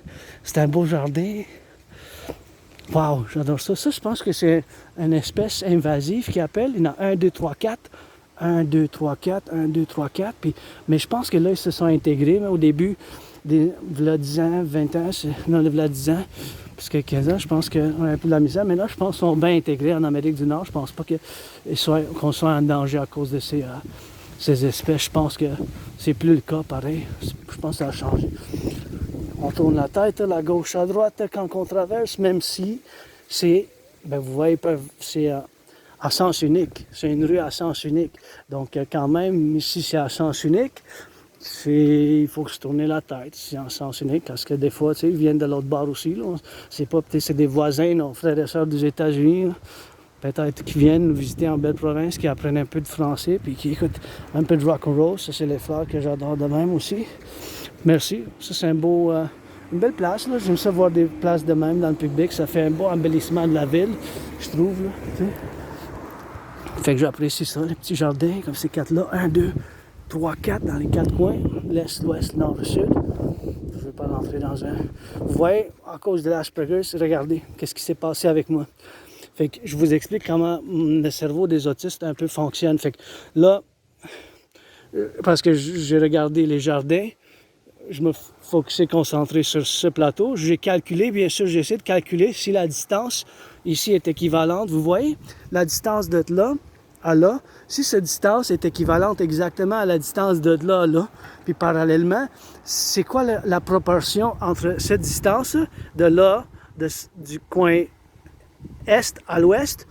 c'est un beau jardin. Wow, j'adore ça. Ça, je pense que c'est une espèce invasive qui appelle. Il y en a 1, 2, 3, 4. 1, 2, 3, 4, 1, 2, 3, 4. Mais je pense que là, ils se sont intégrés. Mais au début, il y a 10 ans, 20 ans, non, il y a 10 ans, parce que 15 ans, je pense qu'on a un peu de la misère. Mais là, je pense qu'ils sont bien intégrés en Amérique du Nord. Je pense pas qu'on soit en danger à cause de ces espèces. Je pense que c'est plus le cas, pareil. Je pense que ça a changé. On tourne la tête, la gauche à droite, quand on traverse, même si c'est, vous voyez, c'est à sens unique. C'est une rue à sens unique. Donc, quand même, si c'est à sens unique, il faut se tourner la tête, c'est en sens unique, parce que des fois, tu sais, ils viennent de l'autre bord aussi. Là. C'est pas, peut-être, c'est des voisins, nos frères et sœurs des États-Unis, là. Peut-être qui viennent nous visiter en belle province, qui apprennent un peu de français, puis qui écoutent un peu de rock and roll. Ça, c'est les fleurs que j'adore de même aussi. Merci. Ça, c'est une belle place. Là. J'aime ça voir des places de même dans le public. Ça fait un beau embellissement de la ville, je trouve. Là, tu sais. Fait que j'apprécie ça, les petits jardins comme ces 4-là. 1, 2, 3, 4 dans les 4 coins. L'est, l'ouest, nord, le sud. Je ne vais pas rentrer dans un... Vous voyez, à cause de l'Asperger's, regardez qu'est-ce qui s'est passé avec moi. Fait que je vous explique comment le cerveau des autistes un peu fonctionne. Fait que là, parce que j'ai regardé les jardins, je me focusais concentré sur ce plateau. J'ai calculé, bien sûr, j'ai essayé de calculer si la distance ici est équivalente. Vous voyez, la distance de là à là, si cette distance est équivalente exactement à la distance de là à là, puis parallèlement, c'est quoi la proportion entre cette distance de là, du coin est à l'ouest,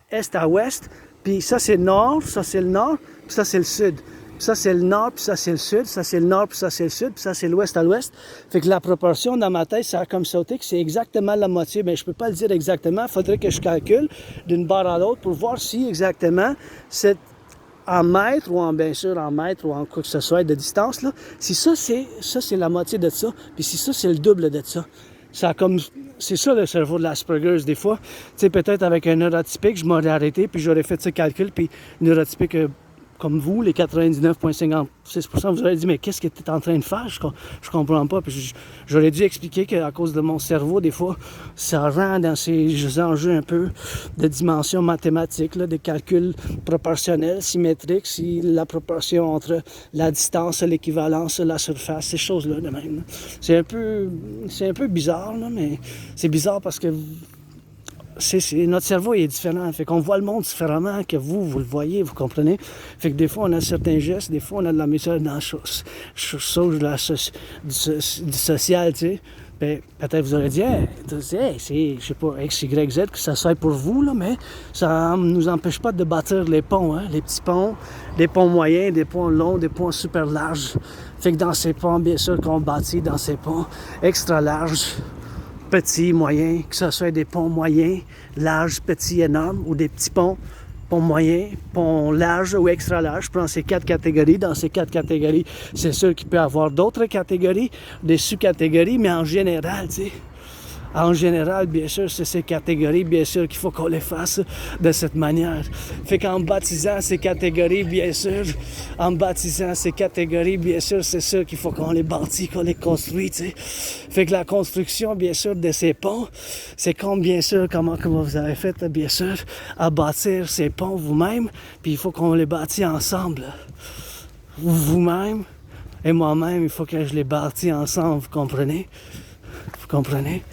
est à ouest, puis ça c'est le nord, ça c'est le nord, puis ça c'est le sud. Puis ça c'est le nord, puis ça c'est le sud, ça c'est le nord, puis ça c'est le sud, puis ça c'est l'ouest à l'ouest. Fait que la proportion dans ma tête, ça a comme sauté que c'est exactement la moitié. Mais je peux pas le dire exactement, il faudrait que je calcule d'une barre à l'autre pour voir si exactement c'est en mètres ou bien sûr en mètres ou en quoi que ce soit de distance là. Si ça c'est la moitié de ça, puis si ça c'est le double de ça. C'est ça le cerveau de l'Asperger's des fois. Tu sais, peut-être avec un neurotypique, je m'aurais arrêté, puis j'aurais fait ce calcul, puis neurotypique comme vous, les 99,56%, vous aurez dit, mais qu'est-ce que tu es en train de faire? Je comprends pas. Puis j'aurais dû expliquer qu'à cause de mon cerveau, des fois, ça rend dans ces enjeux un peu de dimension mathématique, là, de calculs proportionnels, symétriques, si la proportion entre la distance, l'équivalence, la surface, ces choses-là de même. Là. C'est un peu bizarre, là, mais c'est bizarre parce que notre cerveau est différent. Fait qu'on voit le monde différemment que vous le voyez, vous comprenez? Fait que des fois, on a certains gestes, des fois, on a de la méthode dans la chose du social, tu sais. Ben, peut-être vous aurez dit, hey, c'est, je sais pas, X, Y, Z, que ça soit pour vous, là, mais ça ne nous empêche pas de bâtir les ponts, hein, les petits ponts, des ponts moyens, des ponts longs, des ponts super larges. Fait que dans ces ponts, bien sûr, qu'on bâtit dans ces ponts extra larges, petits, moyens, que ce soit des ponts moyens, larges, petits, énormes, ou des petits ponts moyens, ponts larges ou extra larges. Je prends ces 4 catégories. Dans ces 4 catégories, c'est sûr qu'il peut y avoir d'autres catégories, des sous-catégories, mais en général, tu sais, en général, bien sûr, c'est ces catégories, bien sûr, qu'il faut qu'on les fasse de cette manière. Fait qu'en baptisant ces catégories, bien sûr, c'est sûr qu'il faut qu'on les bâtit, qu'on les construit, tu sais. Fait que la construction, bien sûr, de ces ponts, c'est comme, bien sûr, comment vous avez fait, bien sûr, à bâtir ces ponts vous-même, puis il faut qu'on les bâtit ensemble. Vous-même et moi-même, il faut que je les bâtis ensemble, vous comprenez? Vous comprenez?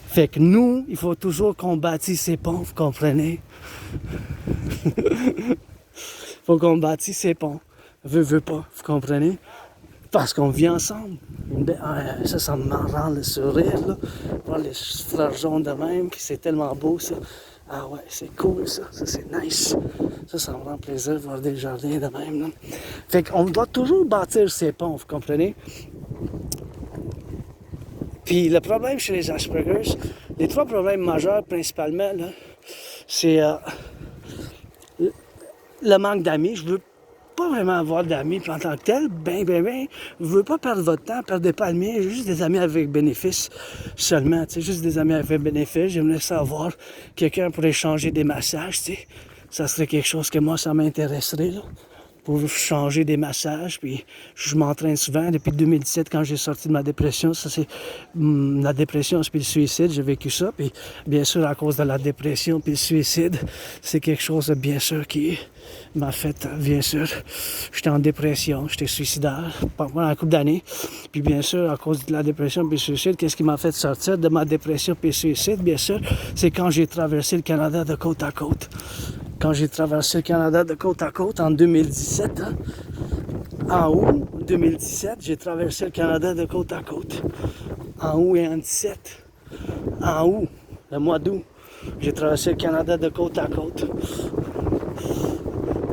Fait que nous, il faut toujours qu'on bâtisse ces ponts, vous comprenez? Faut qu'on bâtisse ces ponts. Veux pas, vous comprenez? Parce qu'on vit ensemble. Ça me rend le sourire, là. Voir les fleurs jaunes de même, puis c'est tellement beau, ça. Ah ouais, c'est cool, ça. Ça, c'est nice. Ça me rend plaisir de voir des jardins de même, là. Fait qu'on doit toujours bâtir ces ponts, vous comprenez? Puis le problème chez les Aspergers, les 3 problèmes majeurs principalement, là, c'est le manque d'amis. Je veux pas vraiment avoir d'amis en tant que tel, je veux pas perdre votre temps, perdez pas le mien, j'ai juste des amis avec bénéfice seulement, tu sais, juste des amis avec bénéfice. J'aimerais savoir quelqu'un pour échanger des massages, tu sais, ça serait quelque chose que moi, ça m'intéresserait, là. Pour changer des massages, puis je m'entraîne souvent depuis 2017 quand j'ai sorti de ma dépression. Ça, c'est la dépression puis le suicide, j'ai vécu ça, puis bien sûr à cause de la dépression puis le suicide, c'est quelque chose de bien sûr qui m'a fait, bien sûr, j'étais en dépression, j'étais suicidaire pendant un couple d'années, puis bien sûr à cause de la dépression puis le suicide, qu'est-ce qui m'a fait sortir de ma dépression puis le suicide, bien sûr, c'est quand j'ai traversé le Canada de côte à côte. Quand j'ai traversé le Canada de côte à côte en 2017, hein, en août 2017, j'ai traversé le Canada de côte à côte. En août et en 17. En août, le mois d'août, j'ai traversé le Canada de côte à côte.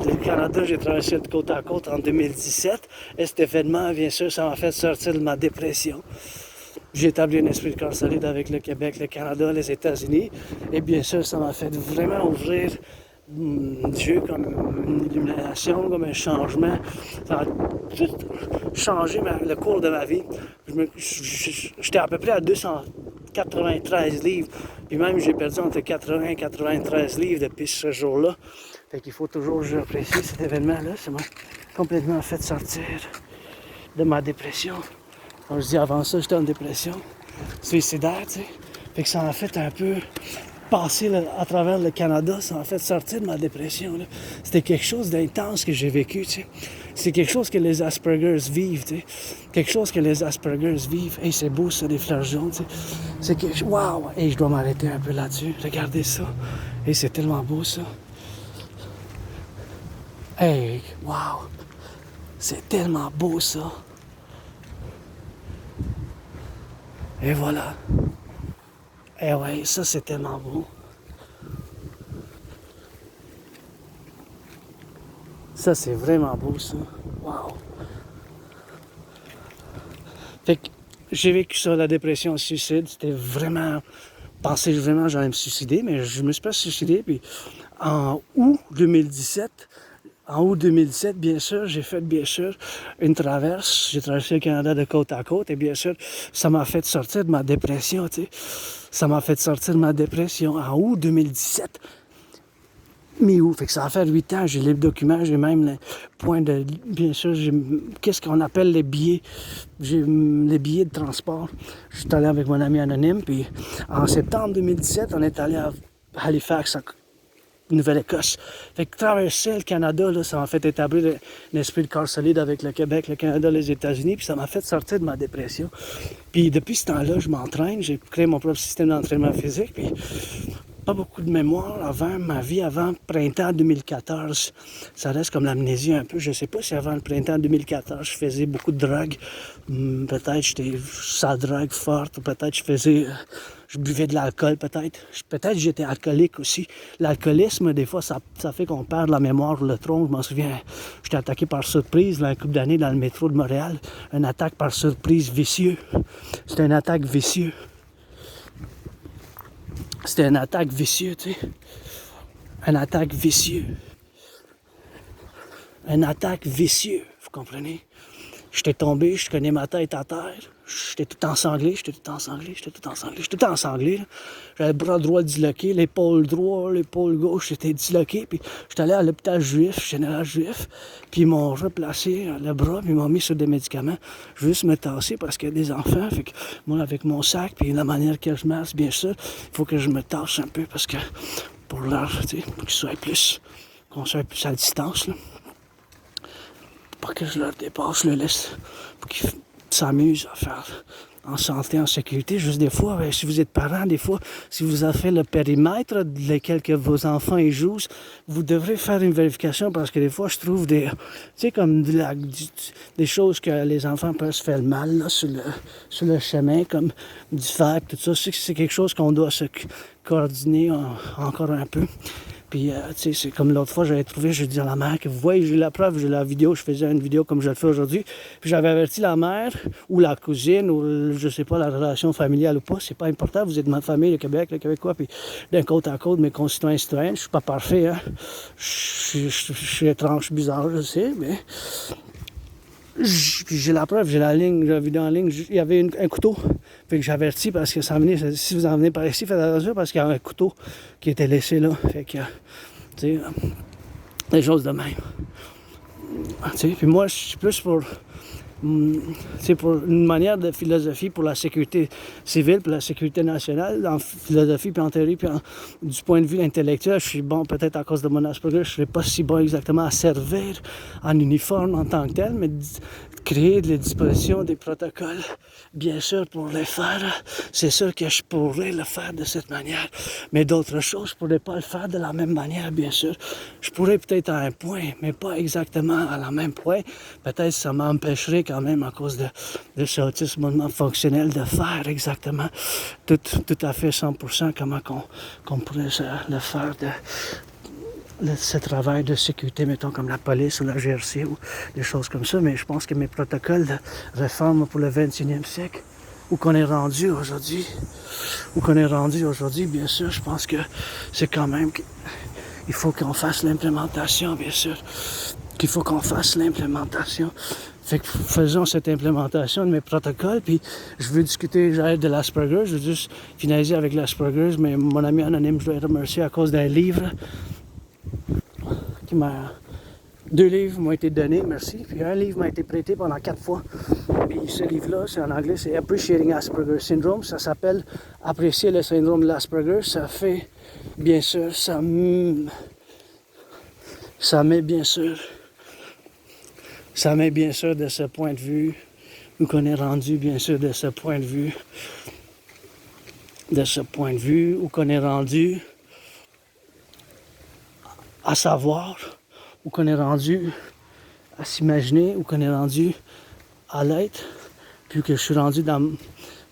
Le Canada, j'ai traversé de côte à côte en 2017. Et cet événement, bien sûr, ça m'a fait sortir de ma dépression. J'ai établi un esprit de corps solide avec le Québec, le Canada, les États-Unis. Et bien sûr, ça m'a fait vraiment ouvrir Dieu comme une illumination, comme un changement. Ça a tout changé le cours de ma vie. J'étais à peu près à 293 livres. Puis même, j'ai perdu entre 80 et 93 livres depuis ce jour-là. Fait qu'il faut toujours que j'apprécie cet événement-là. Ça m'a complètement fait sortir de ma dépression. Comme je dis, avant ça, j'étais en dépression suicidaire, tu sais. Fait que ça m'a fait un peu passer à travers le Canada, ça m'a fait sortir de ma dépression, là. C'était quelque chose d'intense que j'ai vécu, tu sais. C'est quelque chose que les Aspergers vivent, tu sais. Quelque chose que les Aspergers vivent. Hey, c'est beau ça, les fleurs jaunes, tu sais. C'est quelque chose. Waouh! Hey, je dois m'arrêter un peu là-dessus. Regardez ça. Hey, c'est tellement beau ça. Hey, waouh! C'est tellement beau ça. Et voilà. Eh ouais, ça c'est tellement beau. Ça c'est vraiment beau ça. Wow. Fait que j'ai vécu ça, la dépression, le suicide. C'était vraiment. Pensais vraiment j'allais me suicider, mais je me suis pas suicidé. Puis en août 2017, bien sûr, j'ai fait, bien sûr, une traverse. J'ai traversé le Canada de côte à côte et bien sûr, ça m'a fait sortir de ma dépression, tu sais. Ça m'a fait sortir de ma dépression en août 2017. mi-août. Fait que ça va faire 8 ans, j'ai les documents, j'ai même le point de... Bien sûr, j'ai qu'est-ce qu'on appelle les billets. J'ai les billets de transport. Je suis allé avec mon ami anonyme, puis en septembre 2017, on est allé à Halifax, en Nouvelle-Écosse. Fait que traverser le Canada, là, ça m'a fait établir un esprit de corps solide avec le Québec, le Canada, les États-Unis, puis ça m'a fait sortir de ma dépression. Puis depuis ce temps-là, je m'entraîne, j'ai créé mon propre système d'entraînement physique, puis pas beaucoup de mémoire avant ma vie, avant printemps 2014. Ça reste comme l'amnésie un peu. Je sais pas si avant le printemps 2014, je faisais beaucoup de drogue. Peut-être j'étais sa drogue forte, ou peut-être je buvais de l'alcool, peut-être. Peut-être j'étais alcoolique aussi. L'alcoolisme, des fois, ça fait qu'on perd la mémoire ou le tronc. Je m'en souviens, j'étais attaqué par surprise là, un couple d'années dans le métro de Montréal. Une attaque par surprise vicieuse. C'était une attaque vicieuse. C'était une attaque vicieuse, tu sais. Une attaque vicieuse. Une attaque vicieuse, vous comprenez? J'étais tombé, je connais ma tête à terre. J'étais tout ensanglé. Là. J'avais le bras droit disloqué, l'épaule droite, l'épaule gauche, j'étais disloqué. Puis j'étais allé à l'hôpital juif, général juif. Puis ils m'ont replacé le bras, puis ils m'ont mis sur des médicaments. Juste me tasser parce qu'il y a des enfants. Fait que moi, avec mon sac, puis la manière que je marche, bien sûr, il faut que je me tasse un peu parce que pour leur, tu sais, pour qu'on soit plus à distance, là. Pas que je leur dépasse, je le laisse pour qu'ils s'amusent à faire en santé, en sécurité. Juste des fois, si vous êtes parent, des fois, si vous avez fait le périmètre lequel que vos enfants y jouent, vous devrez faire une vérification parce que des fois, je trouve des, tu sais, comme des choses que les enfants peuvent se faire mal là, sur le chemin, comme du fer, tout ça. C'est quelque chose qu'on doit se coordonner encore un peu. Puis, tu sais, c'est comme l'autre fois, j'avais trouvé, je dis à la mère que vous voyez, j'ai la preuve, j'ai la vidéo, je faisais une vidéo comme je le fais aujourd'hui. Puis j'avais averti la mère, ou la cousine, ou je sais pas, la relation familiale ou pas, c'est pas important, vous êtes de ma famille, le Québec, le Québécois, puis d'un côte à côte, mes concitoyens citoyens, je suis pas parfait, hein. Je suis étrange, bizarre, je sais, mais... Puis j'ai la preuve, j'ai la vidéo en ligne, il y avait un couteau. Fait que j'avertis parce que si vous en venez par ici, faites attention parce qu'il y a un couteau qui était laissé là. Fait que, tu sais, des choses de même. Tu sais, puis moi, je suis plus pour une manière de philosophie pour la sécurité civile, pour la sécurité nationale, en philosophie, puis en théorie, puis du point de vue intellectuel, je suis bon, peut-être à cause de mon Asperger, je ne serais pas si bon exactement à servir en uniforme en tant que tel, mais créer des dispositions, des protocoles, bien sûr, pour les faire, c'est sûr que je pourrais le faire de cette manière, mais d'autres choses, je ne pourrais pas le faire de la même manière, bien sûr. Je pourrais peut-être à un point, mais pas exactement à la même point. Peut-être ça m'empêcherait quand même à cause de ce autisme fonctionnel de faire exactement tout à fait 100% comment qu'on pourrait le faire ce travail de sécurité, mettons, comme la police ou la GRC ou des choses comme ça, mais je pense que mes protocoles de réforme pour le 21e siècle, où qu'on est rendu aujourd'hui, bien sûr, je pense que c'est quand même qu'il faut qu'on fasse l'implémentation, bien sûr, Fait que faisons cette implémentation de mes protocoles, puis je veux discuter de l'Asperger, je veux juste finaliser avec l'Asperger, mais mon ami anonyme, je dois le remercier à cause d'un livre Deux livres m'ont été donnés, merci. Puis un livre m'a été prêté pendant 4 fois. Puis ce livre-là, c'est en anglais, c'est Appreciating Asperger Syndrome. Ça s'appelle Apprécier le syndrome de l'Asperger. Ça fait, bien sûr, ça met bien sûr de ce point de vue, où qu'on est rendu, bien sûr, où qu'on est rendu à savoir, où qu'on est rendu à s'imaginer, où qu'on est rendu à l'être, puis que je suis rendu dans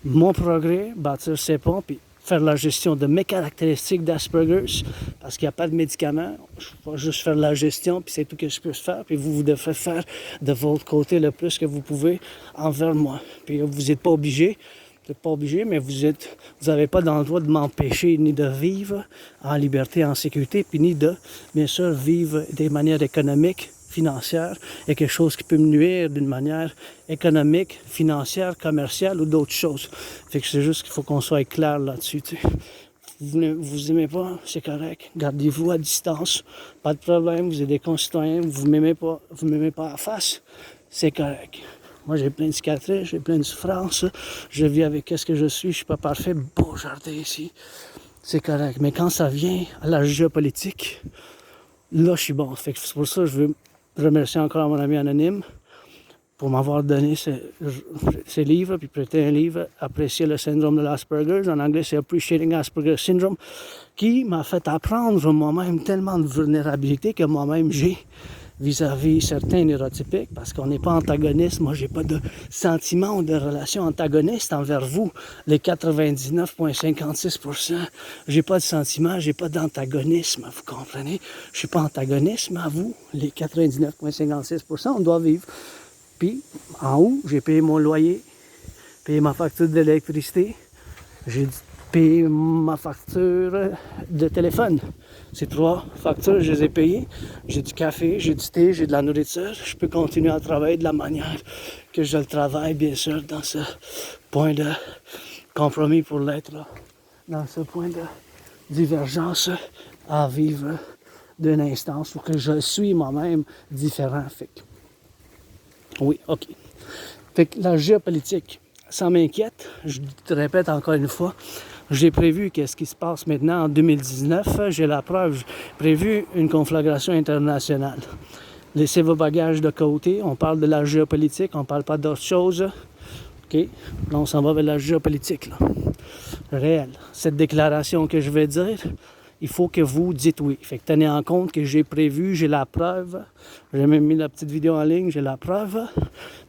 mon progrès, bâtir ces ponts, puis faire la gestion de mes caractéristiques d'Asperger's, parce qu'il n'y a pas de médicaments, je vais juste faire la gestion, puis c'est tout que je peux faire, puis vous devrez faire de votre côté le plus que vous pouvez envers moi. Puis vous n'êtes pas obligé, mais vous n'avez pas dans le droit de m'empêcher ni de vivre en liberté, en sécurité, puis ni de, bien sûr, vivre des manières économiques, financières. Il y a quelque chose qui peut me nuire d'une manière économique, financière, commerciale ou d'autres choses. Fait que c'est juste qu'il faut qu'on soit clair là-dessus. Tu sais. vous aimez pas, c'est correct. Gardez-vous à distance. Pas de problème, vous êtes des concitoyens, vous m'aimez pas en face, c'est correct. Moi, j'ai plein de cicatrices, j'ai plein de souffrances. Je vis avec ce que je suis pas parfait. Beau jardin ici. C'est correct. Mais quand ça vient à la géopolitique, là, je suis bon. Fait que c'est pour ça que je veux remercier encore mon ami Anonyme pour m'avoir donné ces livres, puis prêter un livre, Apprécier le syndrome de l'Asperger. En anglais, c'est Appreciating Asperger Syndrome, qui m'a fait apprendre moi-même tellement de vulnérabilité que moi-même j'ai vis-à-vis certains neurotypiques, parce qu'on n'est pas antagoniste. Moi, j'ai pas de sentiment ou de relation antagoniste envers vous, les 99,56%. J'ai pas de sentiment, j'ai pas d'antagonisme, vous comprenez? Je suis pas antagonisme à vous, les 99,56%, on doit vivre. Puis, en haut, j'ai payé mon loyer, payé ma facture d'électricité, j'ai payé ma facture de téléphone. Ces 3 factures, je les ai payées. J'ai du café, j'ai du thé, j'ai de la nourriture. Je peux continuer à travailler de la manière que je le travaille, bien sûr, dans ce point de compromis pour l'être, dans ce point de divergence à vivre d'une instance où que je suis moi-même différent. Fait que, oui, OK. Fait que la géopolitique, ça m'inquiète. Je te répète encore une fois, j'ai prévu qu'est-ce qui se passe maintenant en 2019. J'ai la preuve, j'ai prévu une conflagration internationale. Laissez vos bagages de côté. On parle de la géopolitique, on ne parle pas d'autre chose. OK? Là, on s'en va vers la géopolitique, là. Réel. Cette déclaration que je vais dire, il faut que vous dites oui. Fait que tenez en compte que j'ai prévu, j'ai la preuve. J'ai même mis la petite vidéo en ligne, j'ai la preuve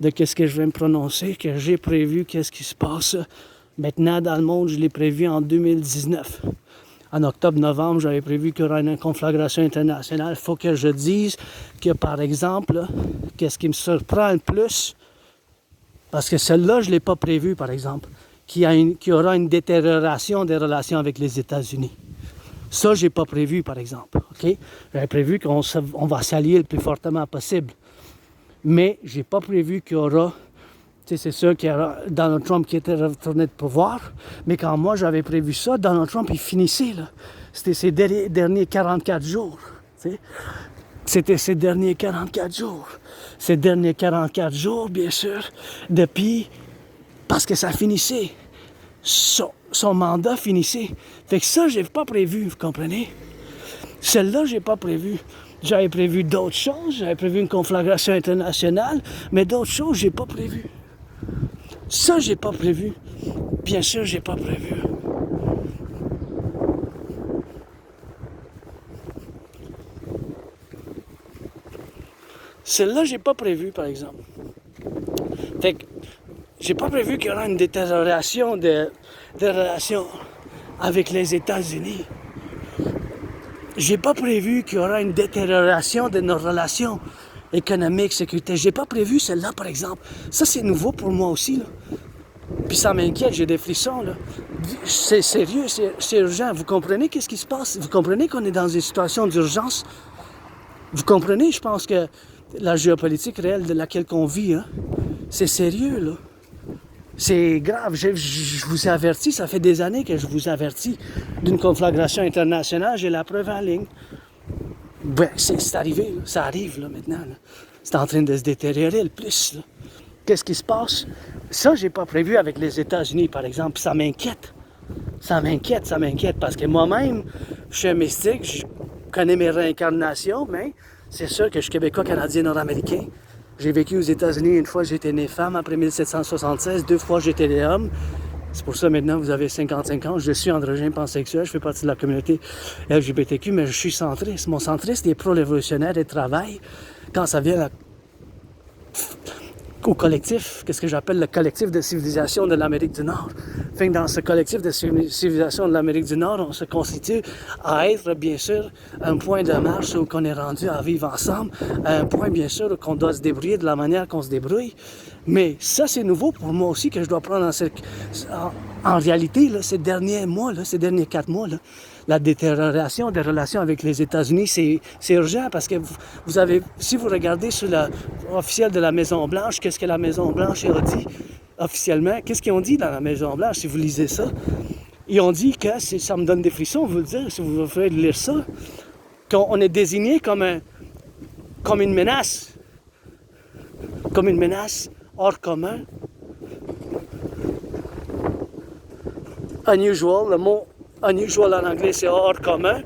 de qu'est-ce que je vais me prononcer, que j'ai prévu, qu'est-ce qui se passe maintenant dans le monde. Je l'ai prévu en 2019. En octobre-novembre, j'avais prévu qu'il y aurait une conflagration internationale. Il faut que je dise que, par exemple, qu'est-ce qui me surprend le plus, parce que celle-là, je ne l'ai pas prévu, par exemple, qu'il y aura une détérioration des relations avec les États-Unis. Ça, je n'ai pas prévu, par exemple. Okay? J'avais prévu qu'on va s'allier le plus fortement possible. Mais je n'ai pas prévu qu'il y aura... Tu sais, c'est sûr qu'il y aura Donald Trump qui était retourné de pouvoir. Mais quand moi, j'avais prévu ça, Donald Trump, il finissait, là. C'était ses derniers 44 jours. Tu sais? C'était ses derniers 44 jours. Ces derniers 44 jours, bien sûr, depuis... Parce que ça finissait. Son mandat finissait. Fait que ça, j'ai pas prévu, vous comprenez? Celle-là, j'ai pas prévu. J'avais prévu d'autres choses, j'avais prévu une conflagration internationale, mais d'autres choses, j'ai pas prévu. Ça, j'ai pas prévu. Bien sûr, j'ai pas prévu. Celle-là, j'ai pas prévu, par exemple. Fait que j'ai pas prévu qu'il y aura une détérioration des relations avec les États-Unis. J'ai pas prévu qu'il y aura une détérioration de nos relations économiques, sécuritaires. J'ai pas prévu celle-là, par exemple. Ça, c'est nouveau pour moi aussi, là. Puis ça m'inquiète, j'ai des frissons, là. C'est sérieux, c'est urgent. Vous comprenez qu'est-ce qui se passe? Vous comprenez qu'on est dans une situation d'urgence? Vous comprenez, je pense que la géopolitique réelle de laquelle on vit, hein, c'est sérieux, là. C'est grave, je vous ai averti, ça fait des années que je vous avertis d'une conflagration internationale, j'ai la preuve en ligne. Ben, c'est arrivé, là. Ça arrive là, maintenant. Là. C'est en train de se détériorer le plus. Là. Qu'est-ce qui se passe? Ça, j'ai pas prévu avec les États-Unis, par exemple. Ça m'inquiète. Ça m'inquiète, parce que moi-même, je suis un mystique, je connais mes réincarnations, mais c'est sûr que je suis québécois, canadien, nord-américain. J'ai vécu aux États-Unis, une fois j'étais né femme après 1776, 2 fois j'étais né homme. C'est pour ça maintenant vous avez 55 ans, je suis androgyne pansexuel, je fais partie de la communauté LGBTQ, mais je suis centriste. Mon centriste est pro-révolutionnaire et travaille quand ça vient au collectif, qu'est-ce que j'appelle le collectif de civilisation de l'Amérique du Nord. Enfin, dans ce collectif de civilisation de l'Amérique du Nord, on se constitue à être, bien sûr, un point de marche où on est rendu à vivre ensemble, à un point, bien sûr, où on doit se débrouiller de la manière qu'on se débrouille. Mais ça, c'est nouveau pour moi aussi que je dois prendre en réalité, là, ces derniers mois, là, ces derniers 4 mois, là, la détérioration des relations avec les États-Unis, c'est urgent parce que vous avez, si vous regardez sur l'officiel de la Maison-Blanche, qu'est-ce que la Maison-Blanche a dit officiellement? Qu'est-ce qu'ils ont dit dans la Maison-Blanche, si vous lisez ça? Ils ont dit que, ça me donne des frissons, vous le dire, si vous voulez lire ça, qu'on est désigné comme une menace hors commun. Unusual, le mot unusual en anglais c'est hors commun.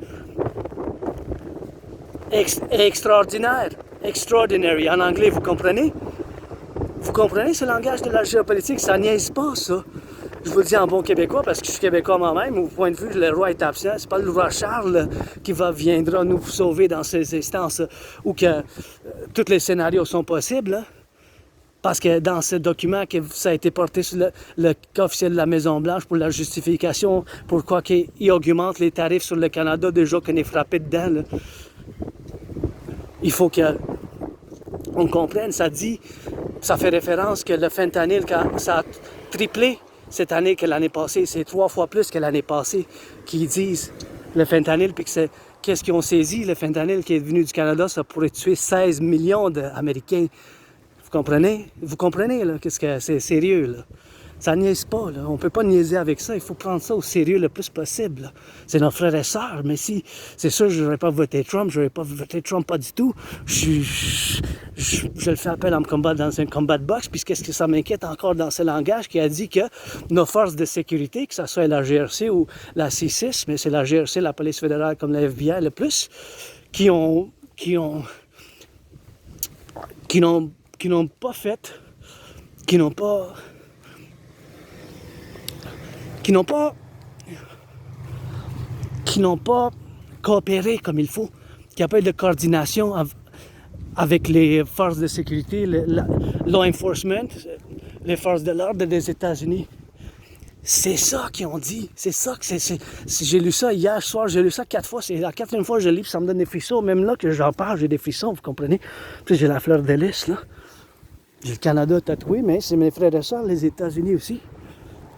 Extraordinaire, extraordinary en anglais, vous comprenez? Vous comprenez ce langage de la géopolitique? Ça niaise pas, ça. Je vous le dis en bon québécois parce que je suis québécois moi-même. Au point de vue, le roi est absent. C'est pas le roi Charles qui viendra nous sauver dans ces instances où que tous les scénarios sont possibles. Hein? Parce que dans ce document, que ça a été porté sur le cas officiel de la Maison-Blanche pour la justification, pourquoi il augmente les tarifs sur le Canada, déjà qu'on est frappé dedans. Là. Il faut qu'on comprenne, ça fait référence que le fentanyl, ça a triplé cette année que l'année passée, c'est 3 fois plus que l'année passée qu'ils disent le fentanyl, puis que qu'est-ce qu'ils ont saisi, le fentanyl qui est venu du Canada, ça pourrait tuer 16 millions d'Américains. Vous comprenez? Vous comprenez, là, qu'est-ce que c'est sérieux, là? Ça niaise pas, là. On peut pas niaiser avec ça. Il faut prendre ça au sérieux le plus possible, là. C'est nos frères et sœurs, mais si, c'est sûr, je n'aurais pas voté Trump, je n'aurais pas voté Trump, pas du tout. Je le fais appel à me combattre dans un combat de boxe, puis qu'est-ce que ça m'inquiète encore dans ce langage qui a dit que nos forces de sécurité, que ce soit la GRC ou la C6, mais c'est la GRC, la police fédérale comme la FBI le plus, qui n'ont pas coopéré comme il faut, qu'il n'y a pas eu de coordination avec les forces de sécurité, law enforcement, les forces de l'ordre des États-Unis. C'est ça qu'ils ont dit. C'est ça que c'est. J'ai lu ça hier soir, j'ai lu ça 4 fois. C'est la 4e fois que je lis, puis ça me donne des frissons. Même là que j'en parle, j'ai des frissons, vous comprenez? Puis j'ai la fleur de lys, là. J'ai le Canada tatoué, mais c'est mes frères et sœurs, les États-Unis aussi.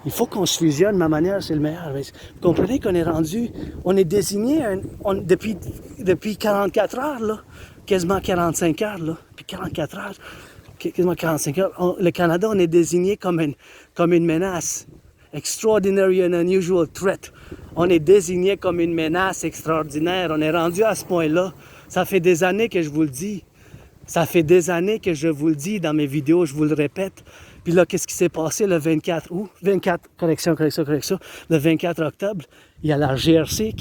Il faut qu'on se fusionne, ma manière, c'est le meilleur. Vous comprenez qu'on est rendu, on est désigné depuis 44 heures, là, quasiment 45 heures, là, puis 44 heures, quasiment 45 heures. Le Canada, on est désigné comme une menace. Extraordinary and unusual threat. On est désigné comme une menace extraordinaire. On est rendu à ce point-là. Ça fait des années que je vous le dis. Ça fait des années que je vous le dis dans mes vidéos, je vous le répète. Puis là, qu'est-ce qui s'est passé le 24 août? Correction. Le 24 octobre, il y a la GRC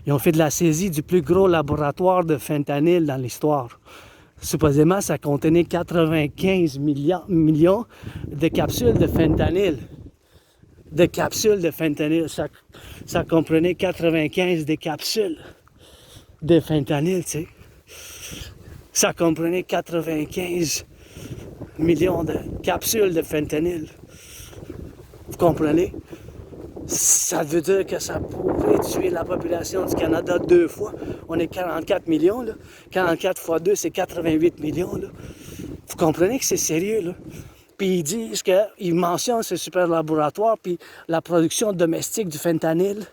ils ont fait de la saisie du plus gros laboratoire de fentanyl dans l'histoire. Supposément, ça contenait 95 millions de capsules de fentanyl. Ça comprenait 95 des capsules de fentanyl, tu sais. Ça comprenait 95 millions de capsules de fentanyl. Vous comprenez? Ça veut dire que ça pourrait tuer la population du Canada 2 fois. On est 44 millions, là. 44 fois 2, c'est 88 millions, là. Vous comprenez que c'est sérieux, là? Puis ils disent qu'ils mentionnent ce super laboratoire, puis la production domestique du fentanyl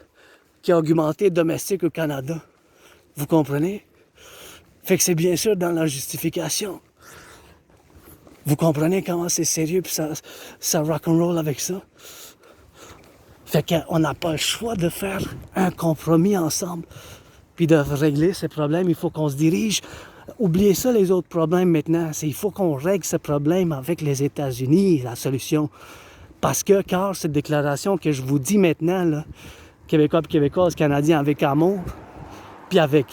qui a augmenté domestique au Canada. Vous comprenez? Fait que c'est bien sûr dans la justification. Vous comprenez comment c'est sérieux, puis ça rock'n'roll avec ça? Fait qu'on n'a pas le choix de faire un compromis ensemble, puis de régler ces problèmes. Il faut qu'on se dirige. Oubliez ça, les autres problèmes maintenant. Il faut qu'on règle ce problème avec les États-Unis, la solution. Parce que, car cette déclaration que je vous dis maintenant, là, Québécois et Québécoises, Canadiens avec amour, puis avec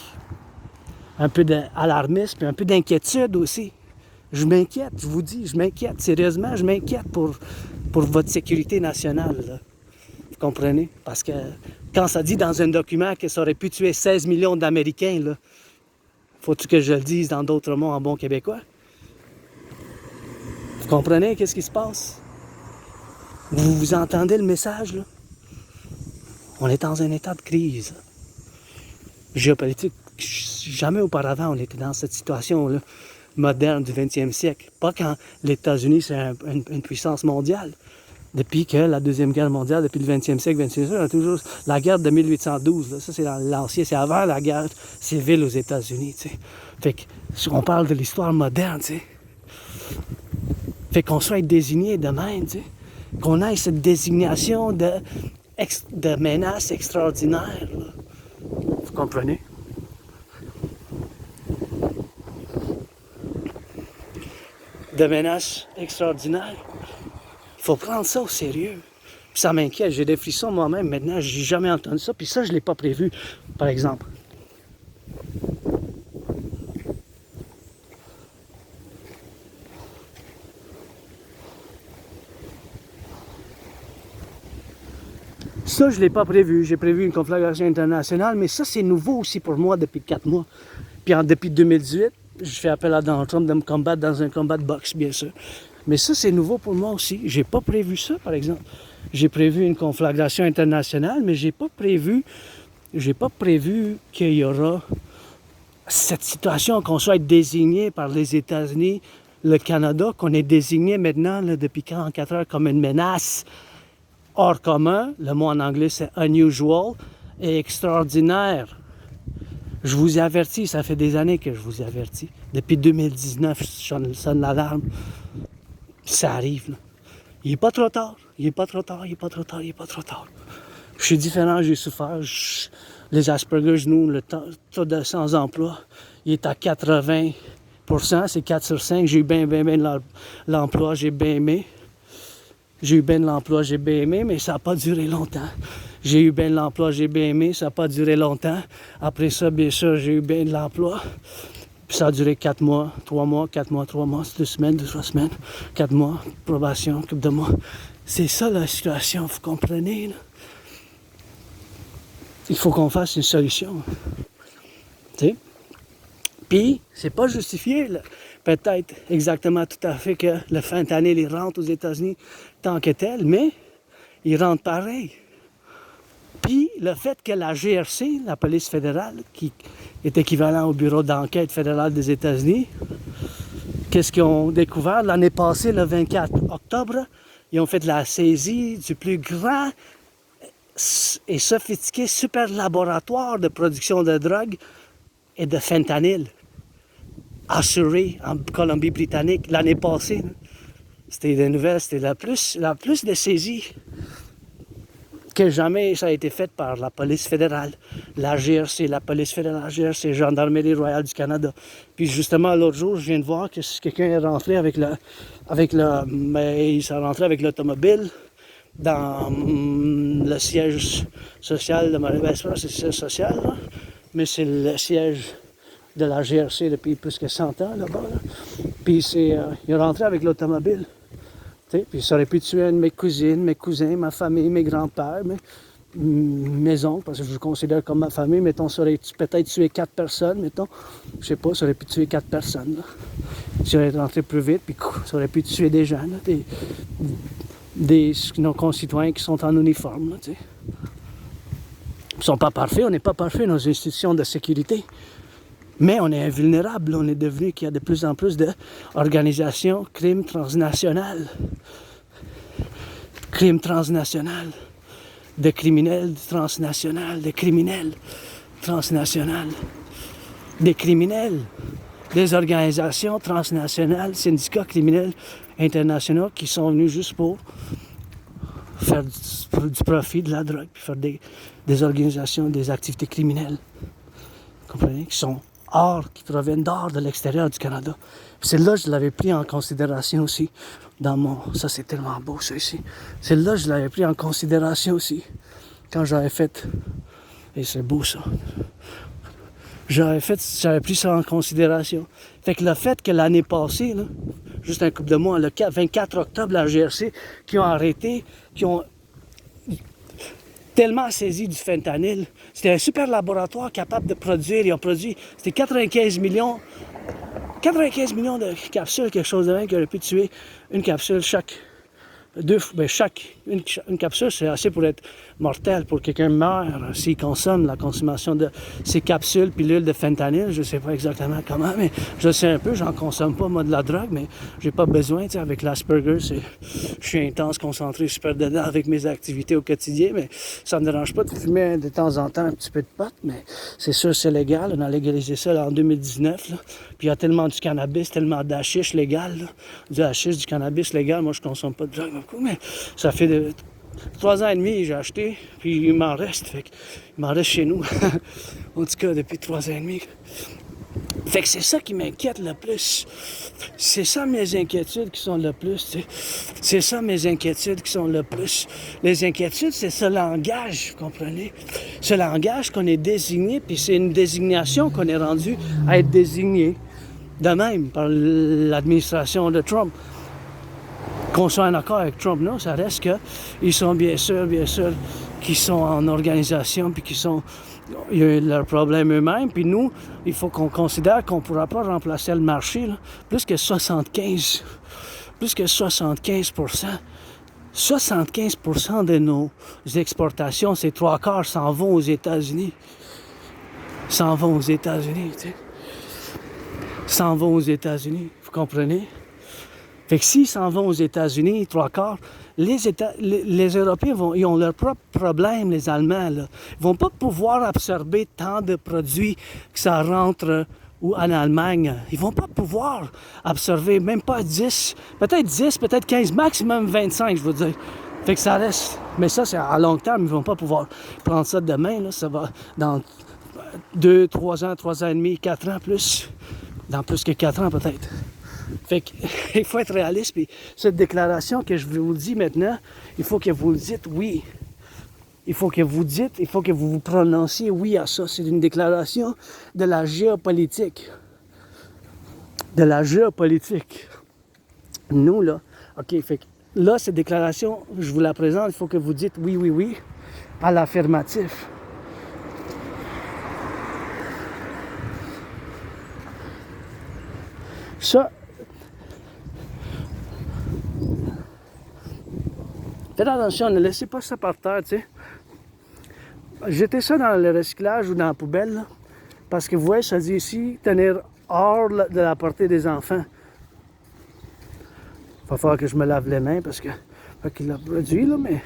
un peu d'alarmisme, puis un peu d'inquiétude aussi. Je m'inquiète, je vous dis, je m'inquiète. Sérieusement, je m'inquiète pour votre sécurité nationale, là. Vous comprenez? Parce que quand ça dit dans un document que ça aurait pu tuer 16 millions d'Américains, là, faut-tu que je le dise dans d'autres mots en bon québécois? Vous comprenez qu'est-ce qui se passe? Vous entendez le message, là? On est dans un état de crise. Géopolitique, jamais auparavant on était dans cette situation-là moderne du 20e siècle. Pas quand les États-Unis, c'est une puissance mondiale. Depuis que la Deuxième Guerre mondiale, depuis le 20e siècle, on a toujours la guerre de 1812. Là, ça, c'est l'ancien, c'est avant la guerre civile aux États-Unis. Tu sais. Fait qu'on parle de l'histoire moderne. Tu sais. Fait qu'on soit désigné de même. Tu sais. Qu'on ait cette désignation de de menaces extraordinaires. Là. Vous comprenez? De menaces extraordinaires. Il faut prendre ça au sérieux. Puis ça m'inquiète, j'ai des frissons moi-même maintenant, j'ai jamais entendu ça, puis ça je l'ai pas prévu, par exemple. Ça, je ne l'ai pas prévu. J'ai prévu une conflagration internationale, mais ça, c'est nouveau aussi pour moi depuis 4 mois. Puis depuis 2018, je fais appel à Donald Trump de me combattre dans un combat de boxe, bien sûr. Mais ça, c'est nouveau pour moi aussi. J'ai pas prévu ça, par exemple. J'ai prévu une conflagration internationale, mais j'ai pas prévu qu'il y aura cette situation qu'on soit désigné par les États-Unis, le Canada, qu'on est désigné maintenant là, depuis 44 heures comme une menace hors commun, le mot en anglais c'est unusual, et extraordinaire. Je vous ai averti, ça fait des années que je vous ai averti. Depuis 2019, je sonne l'alarme. Ça arrive. Là. Il n'est pas trop tard, il n'est pas trop tard, il n'est pas trop tard, il n'est pas trop tard. Je suis différent, j'ai souffert. Les Asperger, nous, le taux de sans-emploi, il est à 80%, c'est 4 sur 5. J'ai eu bien l'emploi, j'ai bien aimé. J'ai eu bien de l'emploi, j'ai bien aimé, mais ça n'a pas duré longtemps. J'ai eu bien de l'emploi, j'ai bien aimé, ça n'a pas duré longtemps. Après ça, bien sûr, j'ai eu bien de l'emploi. Puis ça a duré 4 mois, 3 mois, 4 mois, 3 mois, 2 semaines, 2, 3 semaines, 4 mois, probation, couple de mois. C'est ça la situation, vous comprenez, là? Il faut qu'on fasse une solution. Tu sais? Puis, c'est pas justifié, là. Peut-être exactement tout à fait que le fentanyl, il rentre aux États-Unis tant que tel, mais il rentre pareil. Puis, le fait que la GRC, la police fédérale, qui est équivalent au bureau d'enquête fédéral des États-Unis, qu'est-ce qu'ils ont découvert l'année passée, le 24 octobre? Ils ont fait la saisie du plus grand et sophistiqué super laboratoire de production de drogue et de fentanyl assuré en Colombie-Britannique l'année passée. C'était des nouvelles, c'était la plus de saisies que jamais ça a été fait par la police fédérale, la GRC, la police fédérale, la GRC, Gendarmerie royale du Canada. Puis justement, l'autre jour, je viens de voir que quelqu'un est rentré il s'est rentré avec l'automobile dans le siège social de c'est le siège social, là, mais c'est le siège de la GRC depuis plus que 100 ans là-bas. Là. Puis il est rentré avec l'automobile. Puis ça aurait pu tuer une de mes cousines, mes cousins, ma famille, mes grands-pères, mes oncles, parce que je vous considère comme ma famille. Mettons, ça aurait peut-être tué 4 personnes, mettons. Je sais pas, ça aurait pu tuer 4 personnes. Là. Si on était rentré plus vite, puis ça aurait pu tuer des gens, là, nos concitoyens qui sont en uniforme. Là, ils ne sont pas parfaits, on n'est pas parfait dans nos institutions de sécurité. Mais on est invulnérable, on est devenu qu'il y a de plus en plus d'organisations crimes transnationales. Crimes transnationales. De criminels transnationales, de criminels transnationales. Des criminels. Des organisations transnationales, syndicats criminels internationaux qui sont venus juste pour faire du profit de la drogue, puis faire des organisations, des activités criminelles. Vous comprenez? Qui proviennent d'hors de l'extérieur du Canada. Celle-là, je l'avais pris en considération aussi ça, c'est tellement beau, ça, ici. Celle-là, je l'avais pris en considération aussi. Quand j'avais fait... Et c'est beau, ça. J'avais pris ça en considération. Fait que le fait que l'année passée, là, juste un couple de mois, le 24 octobre, la GRC, qui ont arrêté, qui ont tellement saisi du fentanyl. C'était un super laboratoire capable de produire. Ils ont produit, c'était 95 millions de capsules, quelque chose de même qui aurait pu tuer une capsule une capsule, c'est assez pour être mortel, pour quelqu'un meurt s'il consomme la consommation de ces capsules, pilules de fentanyl. Je ne sais pas exactement comment, mais je sais un peu, j'en consomme pas, moi, de la drogue, mais j'ai pas besoin, tu sais, avec l'Asperger, je suis intense, concentré, super dedans avec mes activités au quotidien, mais ça me dérange pas de fumer de temps en temps un petit peu de pot, mais c'est sûr, c'est légal, on a légalisé ça en 2019, là. Puis il y a tellement du cannabis, tellement d'hachiche légal, là. Du hashish, du cannabis légal, moi je consomme pas de drogue beaucoup, mais ça fait 3 ans et demi, j'ai acheté, puis il m'en reste. Fait que, il m'en reste chez nous. En tout cas, depuis 3 ans et demi. Fait que c'est ça qui m'inquiète le plus. C'est ça mes inquiétudes qui sont le plus. T'sais. C'est ça mes inquiétudes qui sont le plus. Les inquiétudes, c'est ce langage, vous comprenez? Ce langage qu'on est désigné, puis c'est une désignation qu'on est rendu à être désigné de même par l'administration de Trump. Qu'on soit en accord avec Trump, non, ça reste qu'ils sont bien sûr, qui sont en organisation, puis qui sont... Il y a leurs problèmes eux-mêmes, puis nous, il faut qu'on considère qu'on ne pourra pas remplacer le marché, là. Plus que 75%, 75% de nos exportations, c'est 3/4 s'en vont aux États-Unis. S'en vont aux États-Unis, tu sais. S'en vont aux États-Unis, vous comprenez? Fait que s'ils s'en vont aux États-Unis, 3/4, les Européens ils ont leurs propres problèmes, les Allemands. Là. Ils ne vont pas pouvoir absorber tant de produits que ça rentre ou en Allemagne. Ils ne vont pas pouvoir absorber, même pas 10, peut-être 15, maximum 25, je veux dire. Fait que ça reste. Mais ça, c'est à long terme, ils ne vont pas pouvoir prendre ça demain. Là. Ça va dans 2, 3 ans, 3 ans et demi, 4 ans plus. Dans plus que 4 ans peut-être. Fait qu'il faut être réaliste, puis cette déclaration que je vous dis maintenant, il faut que vous le dites oui. Il faut que vous prononciez oui à ça. C'est une déclaration de la géopolitique. De la géopolitique. Nous, là, OK, fait que là, cette déclaration, je vous la présente, il faut que vous dites oui, à l'affirmatif. Ça, faites attention, ne laissez pas ça par terre, tu sais. Jetez ça dans le recyclage ou dans la poubelle, là, parce que vous voyez, ça dit ici, tenir hors de la portée des enfants. Il va falloir que je me lave les mains parce que qu'il l'a produit, là, mais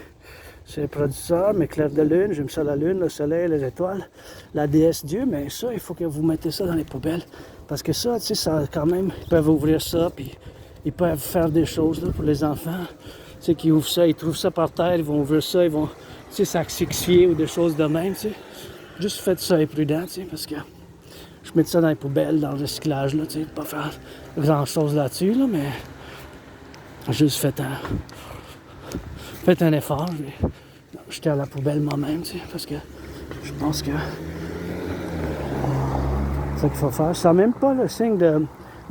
c'est le producteur, mes clairs de lune, j'aime ça la lune, le soleil, les étoiles, la déesse Dieu, mais ça, il faut que vous mettez ça dans les poubelles. Parce que ça, tu sais, ça quand même, ils peuvent ouvrir ça, puis ils peuvent faire des choses là, pour les enfants. Tu sais, qui ouvrent ça, ils trouvent ça par terre, ils vont ouvrir ça, ils vont, tu sais, s'asphyxier ou des choses de même, tu sais. Juste faites ça et prudent, tu sais, parce que je mets ça dans les poubelles, dans le recyclage, là, tu sais, pas faire grand-chose là-dessus, là, mais juste faites un effort, je vais jeter à la poubelle moi-même, tu sais, parce que je pense que c'est ça qu'il faut faire. Ça n'a même pas le signe de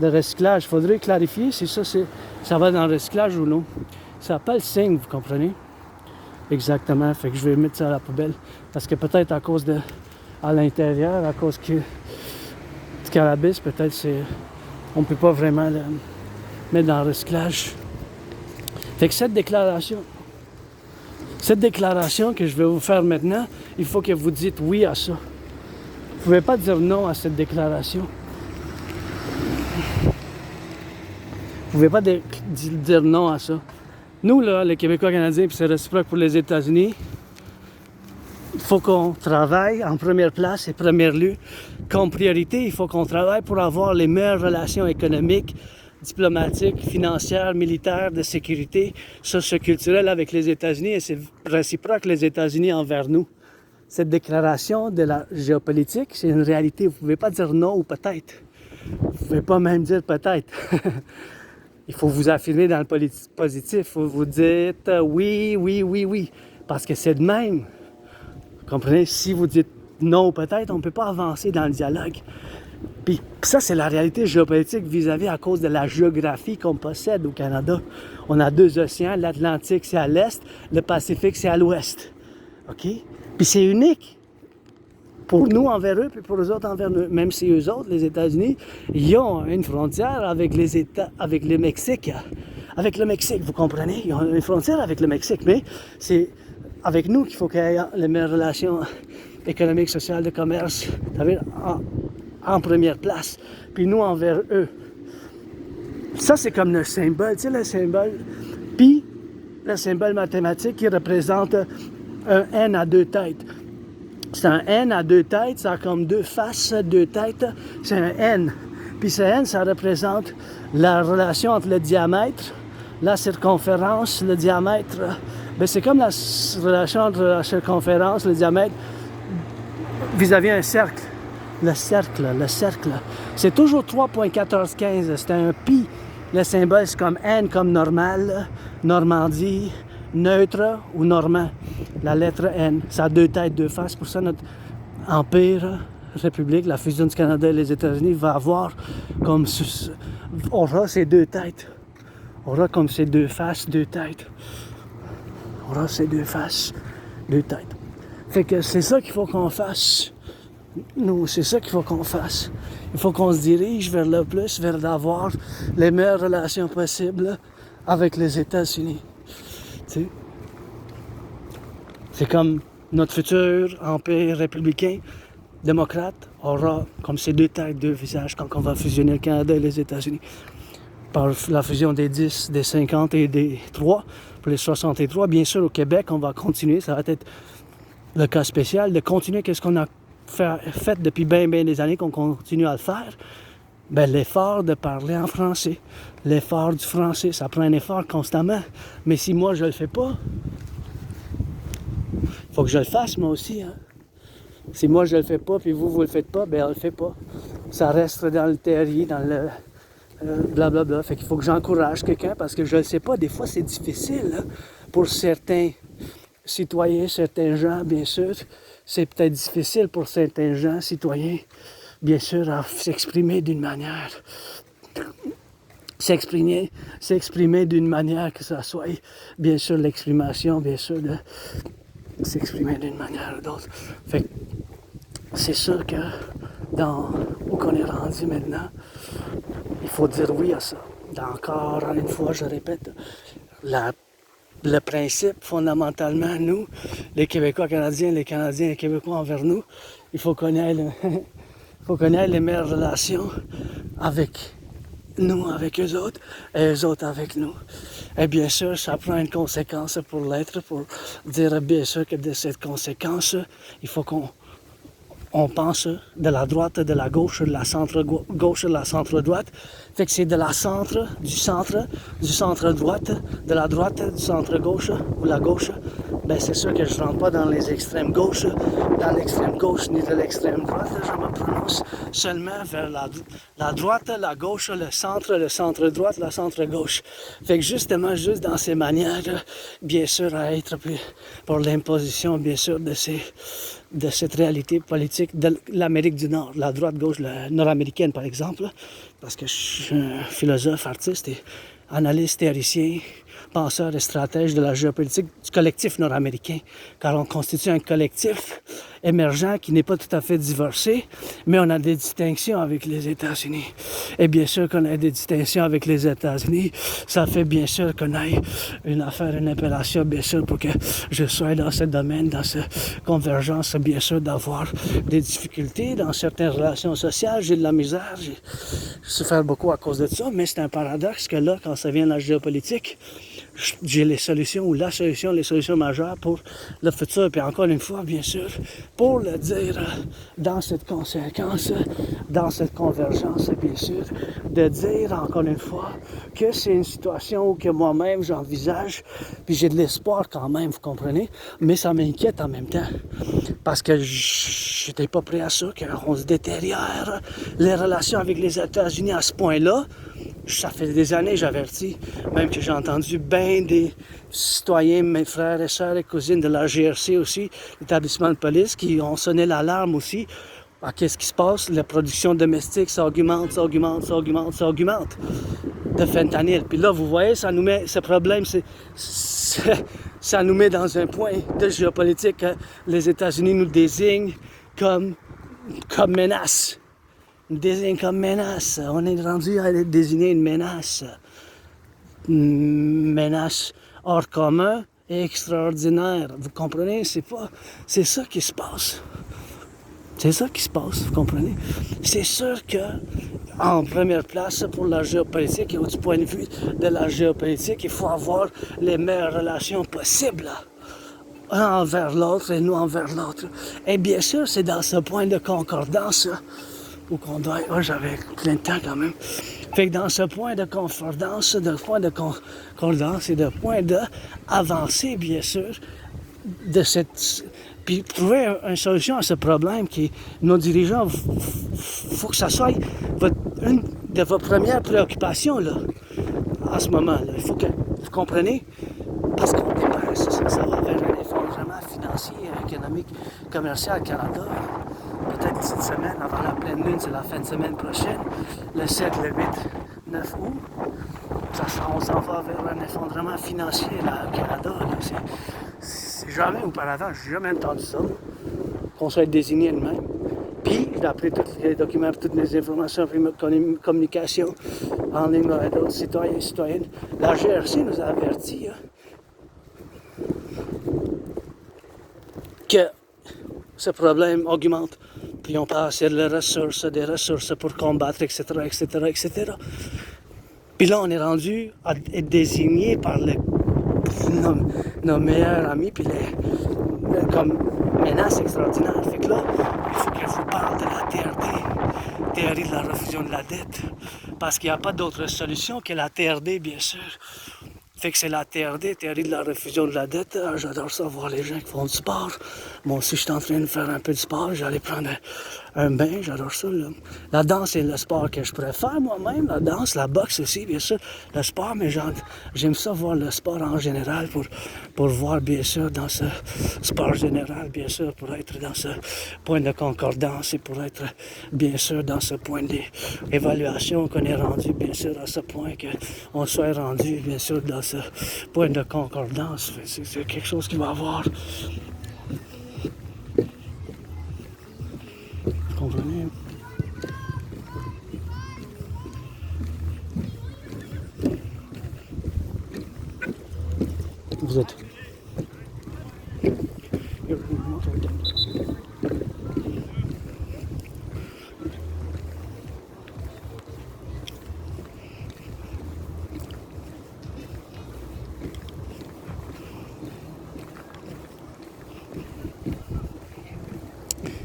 recyclage. Il faudrait clarifier si ça va dans le recyclage ou non. Ça n'a pas le signe, vous comprenez? Exactement. Fait que je vais mettre ça à la poubelle. Parce que peut-être à cause à l'intérieur, à cause du cannabis, peut-être on ne peut pas vraiment le mettre dans le recyclage. Fait que cette déclaration que je vais vous faire maintenant, il faut que vous dites oui à ça. Vous ne pouvez pas dire non à cette déclaration. Vous ne pouvez pas dire non à ça. Nous, là, les Québécois canadiens, puis c'est réciproque pour les États-Unis, il faut qu'on travaille en première place et premier lieu. Comme priorité, il faut qu'on travaille pour avoir les meilleures relations économiques, diplomatiques, financières, militaires, de sécurité, socio-culturelles avec les États-Unis, et c'est réciproque les États-Unis envers nous. Cette déclaration de la géopolitique, c'est une réalité. Vous ne pouvez pas dire non ou peut-être. Vous ne pouvez pas même dire peut-être. Il faut vous affirmer dans le positif. Il faut vous dire oui. Parce que c'est de même. Vous comprenez? Si vous dites non ou peut-être, on ne peut pas avancer dans le dialogue. Puis ça, c'est la réalité géopolitique vis-à-vis à cause de la géographie qu'on possède au Canada. On a 2 océans. L'Atlantique, c'est à l'est. Le Pacifique, c'est à l'ouest. OK? Puis c'est unique pour nous envers eux, puis pour eux autres envers nous. Même si eux autres, les États-Unis, ils ont une frontière avec le Mexique. Avec le Mexique, vous comprenez? Ils ont une frontière avec le Mexique, mais c'est avec nous qu'il faut qu'il y ait les meilleures relations économiques, sociales, de commerce, en première place. Puis nous envers eux. Ça, c'est comme le symbole, tu sais, le symbole pi, le symbole mathématique qui représente un N à 2 têtes. C'est un N à 2 têtes, ça a comme 2 faces, 2 têtes, c'est un N. Puis ce N, ça représente la relation entre le diamètre, la circonférence, le diamètre Ben, c'est comme la relation entre la circonférence, le diamètre, vis-à-vis un cercle. Le cercle. C'est toujours 3,1415. C'est un pi. Le symbole, c'est comme N, comme normal, Normandie, neutre ou normand. La lettre N. Ça a deux têtes, deux faces. Pour ça, notre empire, république, la fusion du Canada et les États-Unis va avoir comme... aura ces deux têtes. Aura comme ces deux faces, deux têtes. Aura ces deux faces, deux têtes. Fait que c'est ça qu'il faut qu'on fasse. Nous, c'est ça qu'il faut qu'on fasse. Il faut qu'on se dirige vers le plus, vers d'avoir les meilleures relations possibles avec les États-Unis. Tu sais? C'est comme notre futur empire républicain, démocrate, aura comme ces deux têtes, deux visages quand on va fusionner le Canada et les États-Unis. Par la fusion des 10, des 50 et des 3, pour les 63. Bien sûr, au Québec, on va continuer, ça va être le cas spécial, de continuer qu'est-ce qu'on a fait depuis bien des années, qu'on continue à le faire. Ben, l'effort de parler en français, l'effort du français, ça prend un effort constamment. Mais si moi, je le fais pas, il faut que je le fasse, moi aussi. Hein? Si moi, je le fais pas, puis vous le faites pas, ben, on le fait pas. Ça reste dans le terrier, dans le... blablabla. Fait qu'il faut que j'encourage quelqu'un parce que je ne sais pas, des fois c'est difficile hein, pour certains citoyens, certains gens, bien sûr. C'est peut-être difficile pour certains gens, citoyens, bien sûr, à s'exprimer d'une manière. S'exprimer d'une manière que ça soit, bien sûr, l'exprimation, bien sûr, de s'exprimer d'une manière ou d'autre. Fait que c'est sûr que où qu'on est rendu maintenant, il faut dire oui à ça. Encore une fois, je répète, le principe, fondamentalement, nous, les Québécois canadiens, les Canadiens et Québécois envers nous, il faut qu'on ait les meilleures relations avec nous, avec eux autres, et eux autres avec nous. Et bien sûr, ça prend une conséquence pour l'être, pour dire bien sûr que de cette conséquence, il faut qu'on pense de la droite, de la gauche, de la centre-gauche, de la centre-droite. Fait que c'est de la centre, du centre-droite, de la droite, du centre-gauche ou la gauche. Ben c'est sûr que je ne rentre pas dans les extrêmes gauche, dans l'extrême gauche ni de l'extrême droite. Je me prononce seulement vers la droite, la gauche, le centre-droite, la centre-gauche. Fait que justement, juste dans ces manières, bien sûr, à être pour l'imposition, bien sûr, de cette réalité politique de l'Amérique du Nord, la droite-gauche nord-américaine, par exemple, parce que je suis un philosophe, artiste et analyste théoricien, penseur et stratège de la géopolitique du collectif nord-américain, car on constitue un collectif émergent qui n'est pas tout à fait divorcé, mais on a des distinctions avec les États-Unis. Et bien sûr qu'on a des distinctions avec les États-Unis, ça fait bien sûr qu'on ait une affaire, une impération, bien sûr, pour que je sois dans ce domaine, dans cette convergence, bien sûr, d'avoir des difficultés dans certaines relations sociales. J'ai de la misère, j'ai souffert beaucoup à cause de ça, mais c'est un paradoxe que là, quand ça vient de la géopolitique, j'ai les solutions les solutions majeures pour le futur. Puis encore une fois, bien sûr, pour le dire dans cette conséquence, dans cette convergence, bien sûr, de dire encore une fois que c'est une situation que moi-même j'envisage, puis j'ai de l'espoir quand même, vous comprenez, mais ça m'inquiète en même temps, parce que j'étais pas prêt à ça, qu'on se détériore les relations avec les États-Unis à ce point-là. Ça fait des années, j'avertis, même que j'ai entendu bien des citoyens, mes frères et sœurs et cousines de la GRC aussi, l'établissement de police, qui ont sonné l'alarme aussi. Ah, qu'est-ce qui se passe? La production domestique, ça augmente de fentanyl. Puis là, vous voyez, ça nous met, ce problème, ça nous met dans un point de géopolitique. Hein. Les États-Unis nous désignent comme menace. Désigne comme menace. On est rendu à désigner une menace. Une menace hors commun et extraordinaire. Vous comprenez? C'est ça qui se passe. C'est ça qui se passe, vous comprenez? C'est sûr que, en première place, pour la géopolitique et du point de vue de la géopolitique, il faut avoir les meilleures relations possibles. Un envers l'autre et nous envers l'autre. Et bien sûr, c'est dans ce point de concordance Ou qu'on doit... Oh, j'avais plein de temps quand même. Fait que dans ce point de concordance, de point de concordance et de point d'avancée, bien sûr, de cette... Puis trouver une solution à ce problème qui est, nos dirigeants, faut que ça soit une de vos premières préoccupations, là, en ce moment, là. Il faut que vous compreniez, parce qu'on dépasse, ça va vers un effondrement financier, économique, commercial au Canada. Peut-être cette semaine, avant la pleine lune, c'est la fin de semaine prochaine, le 7, le 8, 9 août. On s'en va vers un effondrement financier là, au Canada. Là. C'est jamais auparavant, j'ai jamais entendu ça, qu'on soit désigné de même. Puis, d'après tous les documents, toutes les informations, communication en ligne avec d'autres citoyens et citoyennes, la GRC nous a averti que ce problème augmente. Puis on passe sur des ressources pour combattre, etc., etc., etc. Puis là, on est rendu à être désigné par nos meilleurs amis, puis comme menace extraordinaire. Fait que là, il faut que je vous parle de la TRD, théorie de la refusion de la dette, parce qu'il n'y a pas d'autre solution que la TRD, bien sûr. Fait que c'est la TRD, théorie de la refusion de la dette. J'adore ça, voir les gens qui font du sport. Moi aussi, je suis en train de faire un peu de sport. J'allais prendre un bain, j'adore ça. Là. La danse est le sport que je préfère moi-même. La danse, la boxe aussi, bien sûr. Le sport, mais j'aime ça voir le sport en général pour voir, bien sûr, dans ce sport général, bien sûr, pour être dans ce point de concordance et pour être, bien sûr, dans ce point d'évaluation qu'on est rendu, bien sûr, à ce point qu'on soit rendu, bien sûr, dans ce point de concordance. C'est quelque chose qui va avoir... Vous comprenez? Vous êtes...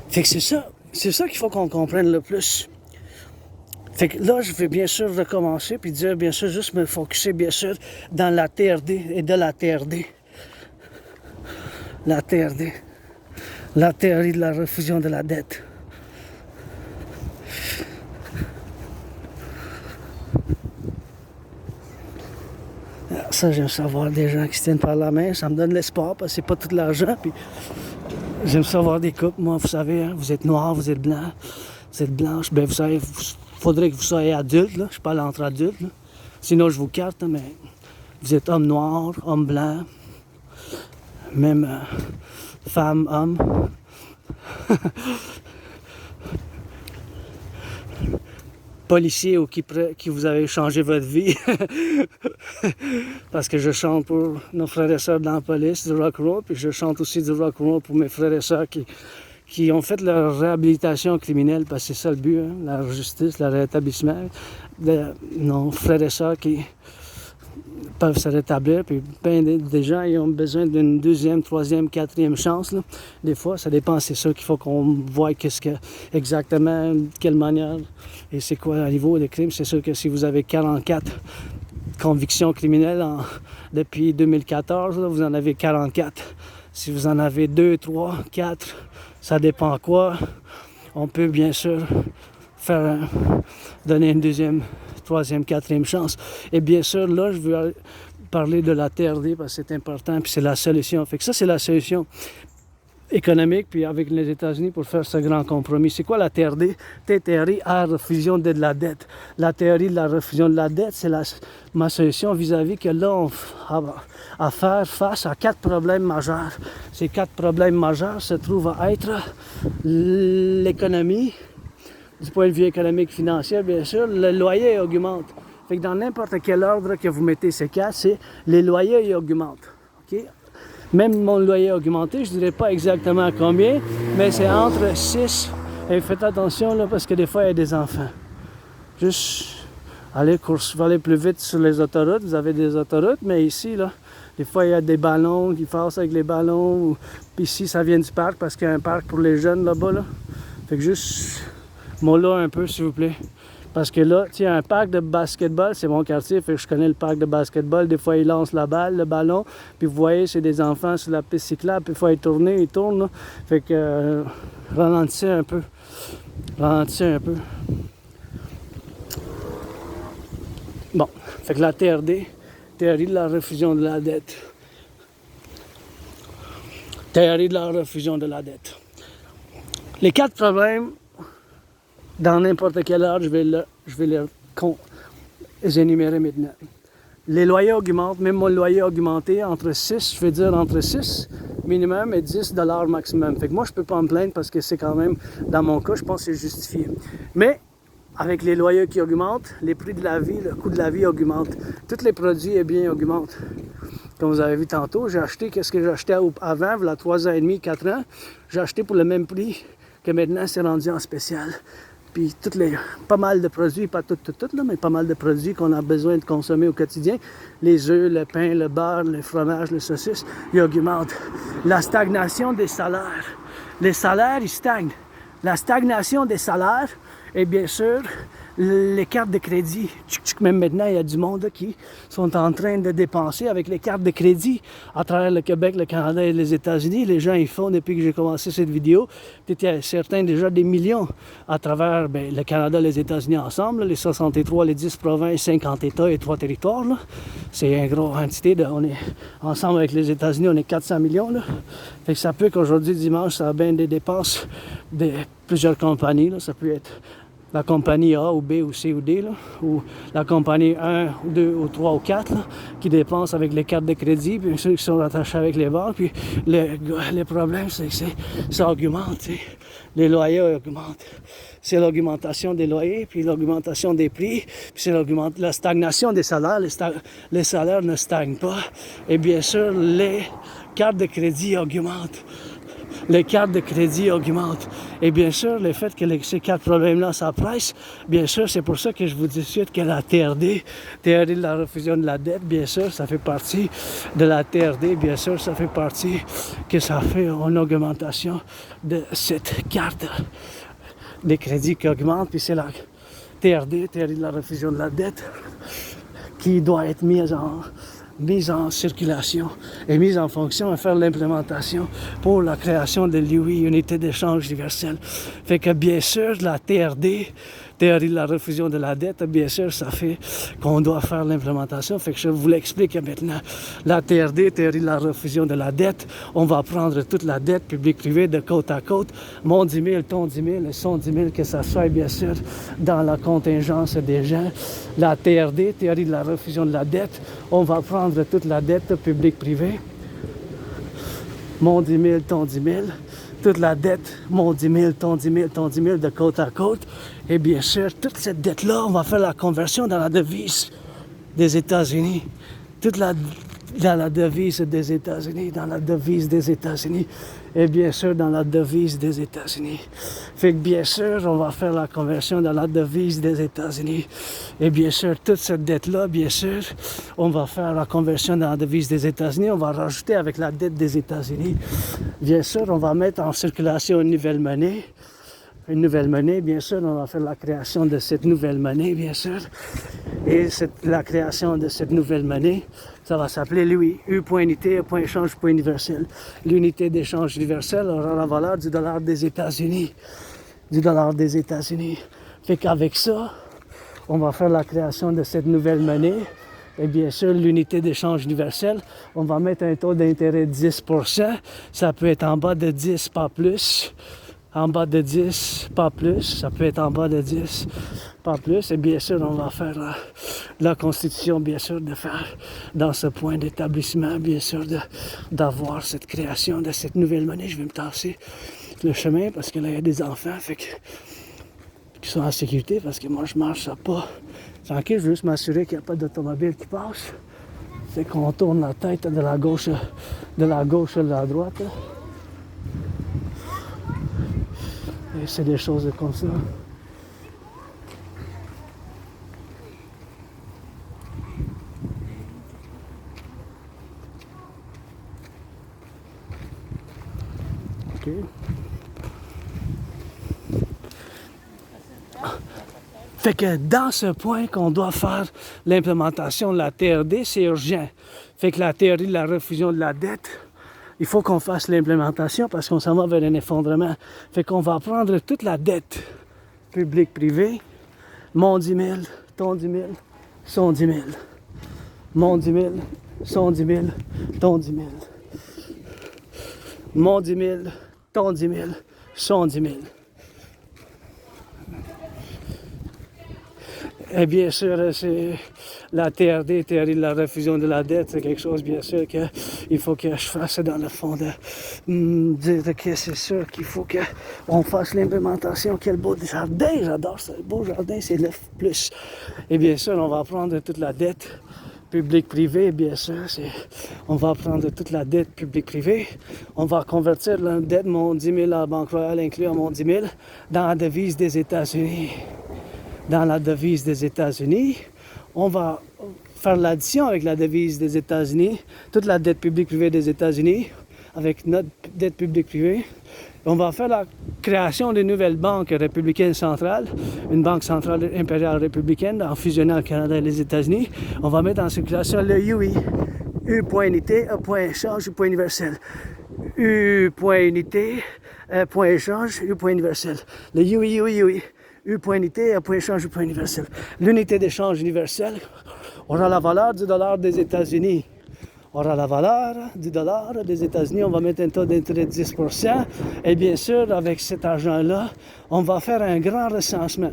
Fait que c'est ça qu'il faut qu'on comprenne le plus. Fait que là, je vais bien sûr recommencer puis dire, bien sûr, juste me focuser, bien sûr, dans la TRD et de la TRD. La TRD. La théorie de la refusion de la dette. Ça, j'aime savoir des gens qui se tiennent par la main. Ça me donne l'espoir parce que c'est pas tout l'argent. Puis j'aime savoir des couples. Moi, vous savez, hein, vous êtes noir, vous êtes blanc, vous êtes blanche. Ben, vous savez, faudrait que vous soyez adulte, là. Je parle entre adultes, là. Sinon, je vous carte, hein, mais vous êtes homme noir, homme blanc, même femme, homme. Policier ou qui vous avez changé votre vie. Parce que je chante pour nos frères et sœurs dans la police, du rock'n'roll, puis je chante aussi du rock'n'roll pour mes frères et sœurs qui ont fait leur réhabilitation criminelle, parce que c'est ça le but, hein, la justice, le rétablissement de nos frères et sœurs qui peuvent se rétablir, puis ben, des gens ils ont besoin d'une deuxième, troisième, quatrième chance, là. Des fois, ça dépend, c'est sûr qu'il faut qu'on voie exactement, de quelle manière, et c'est quoi le niveau des crimes. C'est sûr que si vous avez 44 convictions criminelles depuis 2014, là, vous en avez 44. Si vous en avez 2, 3, 4, ça dépend quoi, on peut bien sûr donner une deuxième, troisième, quatrième chance. Et bien sûr, là, je veux parler de la TRD parce que c'est important, puis c'est la solution. Fait que ça, c'est la solution économique, puis avec les États-Unis pour faire ce grand compromis. C'est quoi la TRD? Théorie à refusion de la dette. La théorie de la refusion de la dette, c'est ma solution vis-à-vis que là, on a à faire face à 4 problèmes majeurs. Ces 4 problèmes majeurs se trouvent à être l'économie, du point de vue économique financier, bien sûr, le loyer augmente. Fait que dans n'importe quel ordre que vous mettez ces 4, c'est les loyers ils augmentent. Okay? Même mon loyer a augmenté, je ne dirais pas exactement combien, mais c'est entre 6, et faites attention là, parce que des fois il y a des enfants. Juste aller plus vite sur les autoroutes, vous avez des autoroutes, mais ici, là, des fois il y a des ballons qui passent avec les ballons, puis ici ça vient du parc parce qu'il y a un parc pour les jeunes là-bas. Là. Fait que juste Mollo un peu, s'il vous plaît. Parce que là, tu sais, un parc de basketball, c'est mon quartier, fait que je connais le parc de basketball. Des fois, ils lancent la balle, le ballon, puis vous voyez, c'est des enfants sur la piste cyclable, puis il faut être tourné, ils tournent, là. Fait que ralentissez un peu. Ralentissez un peu. Bon, fait que la TRD, théorie de la refusion de la dette. Théorie de la refusion de la dette. Les 4 problèmes, dans n'importe quel ordre, je vais les énumérer maintenant. Les loyers augmentent, même mon loyer a augmenté entre 6, je vais dire entre 6 minimum et 10 $ maximum. Fait que moi, je peux pas me plaindre parce que c'est quand même, dans mon cas, je pense que c'est justifié. Mais, avec les loyers qui augmentent, les prix de la vie, le coût de la vie augmente. Tous les produits et biens augmentent. Comme vous avez vu tantôt, j'ai acheté, qu'est-ce que j'achetais avant, il y a 3 ans et demi, 4 ans, j'ai acheté pour le même prix que maintenant c'est rendu en spécial. Puis pas mal de produits, pas tout là, mais pas mal de produits qu'on a besoin de consommer au quotidien. Les œufs, le pain, le beurre, le fromage, les saucisses, ils augmentent. La stagnation des salaires. Les salaires, ils stagnent. La stagnation des salaires, et bien sûr, les cartes de crédit. Même maintenant, il y a du monde là, qui sont en train de dépenser avec les cartes de crédit à travers le Québec, le Canada et les États-Unis. Les gens, ils font, depuis que j'ai commencé cette vidéo, peut-être certains déjà des millions à travers le Canada et les États-Unis ensemble, les 63, les 10 provinces, 50 États et 3 territoires. Là. C'est une grosse entité. On est ensemble avec les États-Unis, on est 400 millions. Là. Fait que ça peut qu'aujourd'hui, dimanche, ça a bien des dépenses de plusieurs compagnies. Là. Ça peut être la compagnie A ou B ou C ou D, là, ou la compagnie 1 ou 2 ou 3 ou 4 là, qui dépensent avec les cartes de crédit, puis ceux qui sont rattachés avec les banques. Puis le problème, c'est que ça augmente. T'sais. Les loyers augmentent. C'est l'augmentation des loyers, puis l'augmentation des prix, puis c'est la stagnation des salaires. Les salaires ne stagnent pas. Et bien sûr, les cartes de crédit augmentent. Les cartes de crédit augmentent. Et bien sûr, le fait que ces 4 problèmes-là s'appressent, bien sûr, c'est pour ça que je vous dis suite que la TRD, théorie de la refusion de la dette, bien sûr, ça fait partie de la TRD, bien sûr, ça fait partie que ça fait une augmentation de cette carte des crédits qui augmente, puis c'est la TRD, théorie de la refusion de la dette, qui doit être mise en circulation et mise en fonction et faire l'implémentation pour la création de l'UI, unité d'échange universelle. Fait que bien sûr, la TRD, théorie de la refusion de la dette, bien sûr, ça fait qu'on doit faire l'implémentation. Fait que je vous l'explique maintenant. La TRD, théorie de la refusion de la dette, on va prendre toute la dette publique-privée de côte à côte, mon 10 000, ton 10 000, et son 10 000, que ça soit bien sûr dans la contingence des gens. La TRD, théorie de la refusion de la dette, on va prendre toute la dette publique-privée, mon 10 000, ton 10 000, toute la dette, mon 10 000, ton 10 000, ton 10 000 de côte à côte. Et bien sûr, toute cette dette-là, on va faire la conversion dans la devise des États-Unis. Dans la devise des États-Unis, dans la devise des États-Unis. Et bien sûr, dans la devise des États-Unis. Fait que bien sûr, on va faire la conversion dans la devise des États-Unis. Et bien sûr, toute cette dette-là, bien sûr, on va faire la conversion dans la devise des États-Unis. On va rajouter avec la dette des États-Unis. Bien sûr, on va mettre en circulation une nouvelle monnaie. Une nouvelle monnaie, bien sûr, on va faire la création de cette nouvelle monnaie, bien sûr. Et la création de cette nouvelle monnaie, ça va s'appeler l'UI, U.unité, U.échange, universel. L'unité d'échange universel aura la valeur du dollar des États-Unis. Du dollar des États-Unis. Fait qu'avec ça, on va faire la création de cette nouvelle monnaie. Et bien sûr, l'unité d'échange universel, on va mettre un taux d'intérêt de 10%. Ça peut être en bas de 10, pas plus. En bas de 10, pas plus. Ça peut être en bas de 10, pas plus. Et bien sûr, on va faire la constitution, bien sûr, de faire dans ce point d'établissement, bien sûr, d'avoir cette création de cette nouvelle monnaie. Je vais me tasser le chemin parce que là, il y a des enfants qui sont en sécurité parce que moi, je marche pas tranquille. Je veux juste m'assurer qu'il n'y a pas d'automobile qui passe. C'est qu'on tourne la tête de la gauche à la droite. Là. Et c'est des choses comme ça. OK. Fait que dans ce point qu'on doit faire l'implémentation de la TRD, c'est urgent. Fait que la théorie de la refusion de la dette, il faut qu'on fasse l'implémentation parce qu'on s'en va vers un effondrement. Fait qu'on va prendre toute la dette publique-privée, mon 10 000, ton 10 000, son 10 000. Mon 10 000, son 10 000, ton 10 000. Mon 10 000, ton 10 000, son 10 000. Et bien sûr, c'est la TRD, théorie de la refusion de la dette, c'est quelque chose, bien sûr, qu'il faut que je fasse dans le fond de dire que c'est sûr qu'il faut qu'on fasse l'implémentation. Quel beau jardin, j'adore ça, le beau jardin, c'est le plus. Et bien sûr, on va prendre toute la dette publique-privée, bien sûr, on va prendre toute la dette publique-privée, on va convertir la dette, mon 10 000 à la Banque Royale, inclure mon 10 000, dans la devise des États-Unis. Dans la devise des États-Unis, on va faire l'addition avec la devise des États-Unis, toute la dette publique-privée des États-Unis, avec notre dette publique-privée. On va faire la création d'une nouvelle banque républicaine centrale, une banque centrale impériale républicaine, en fusionnant le Canada et les États-Unis. On va mettre en circulation le UI, U point unité, A point échange, U point universel. U point unité, A point échange, U point universel. Le UI. U point unité, A point échange, U point universel. L'unité d'échange universelle aura la valeur du dollar des États-Unis. Aura la valeur du dollar des États-Unis. On va mettre un taux d'intérêt de 10%. Et bien sûr, avec cet argent-là, on va faire un grand recensement.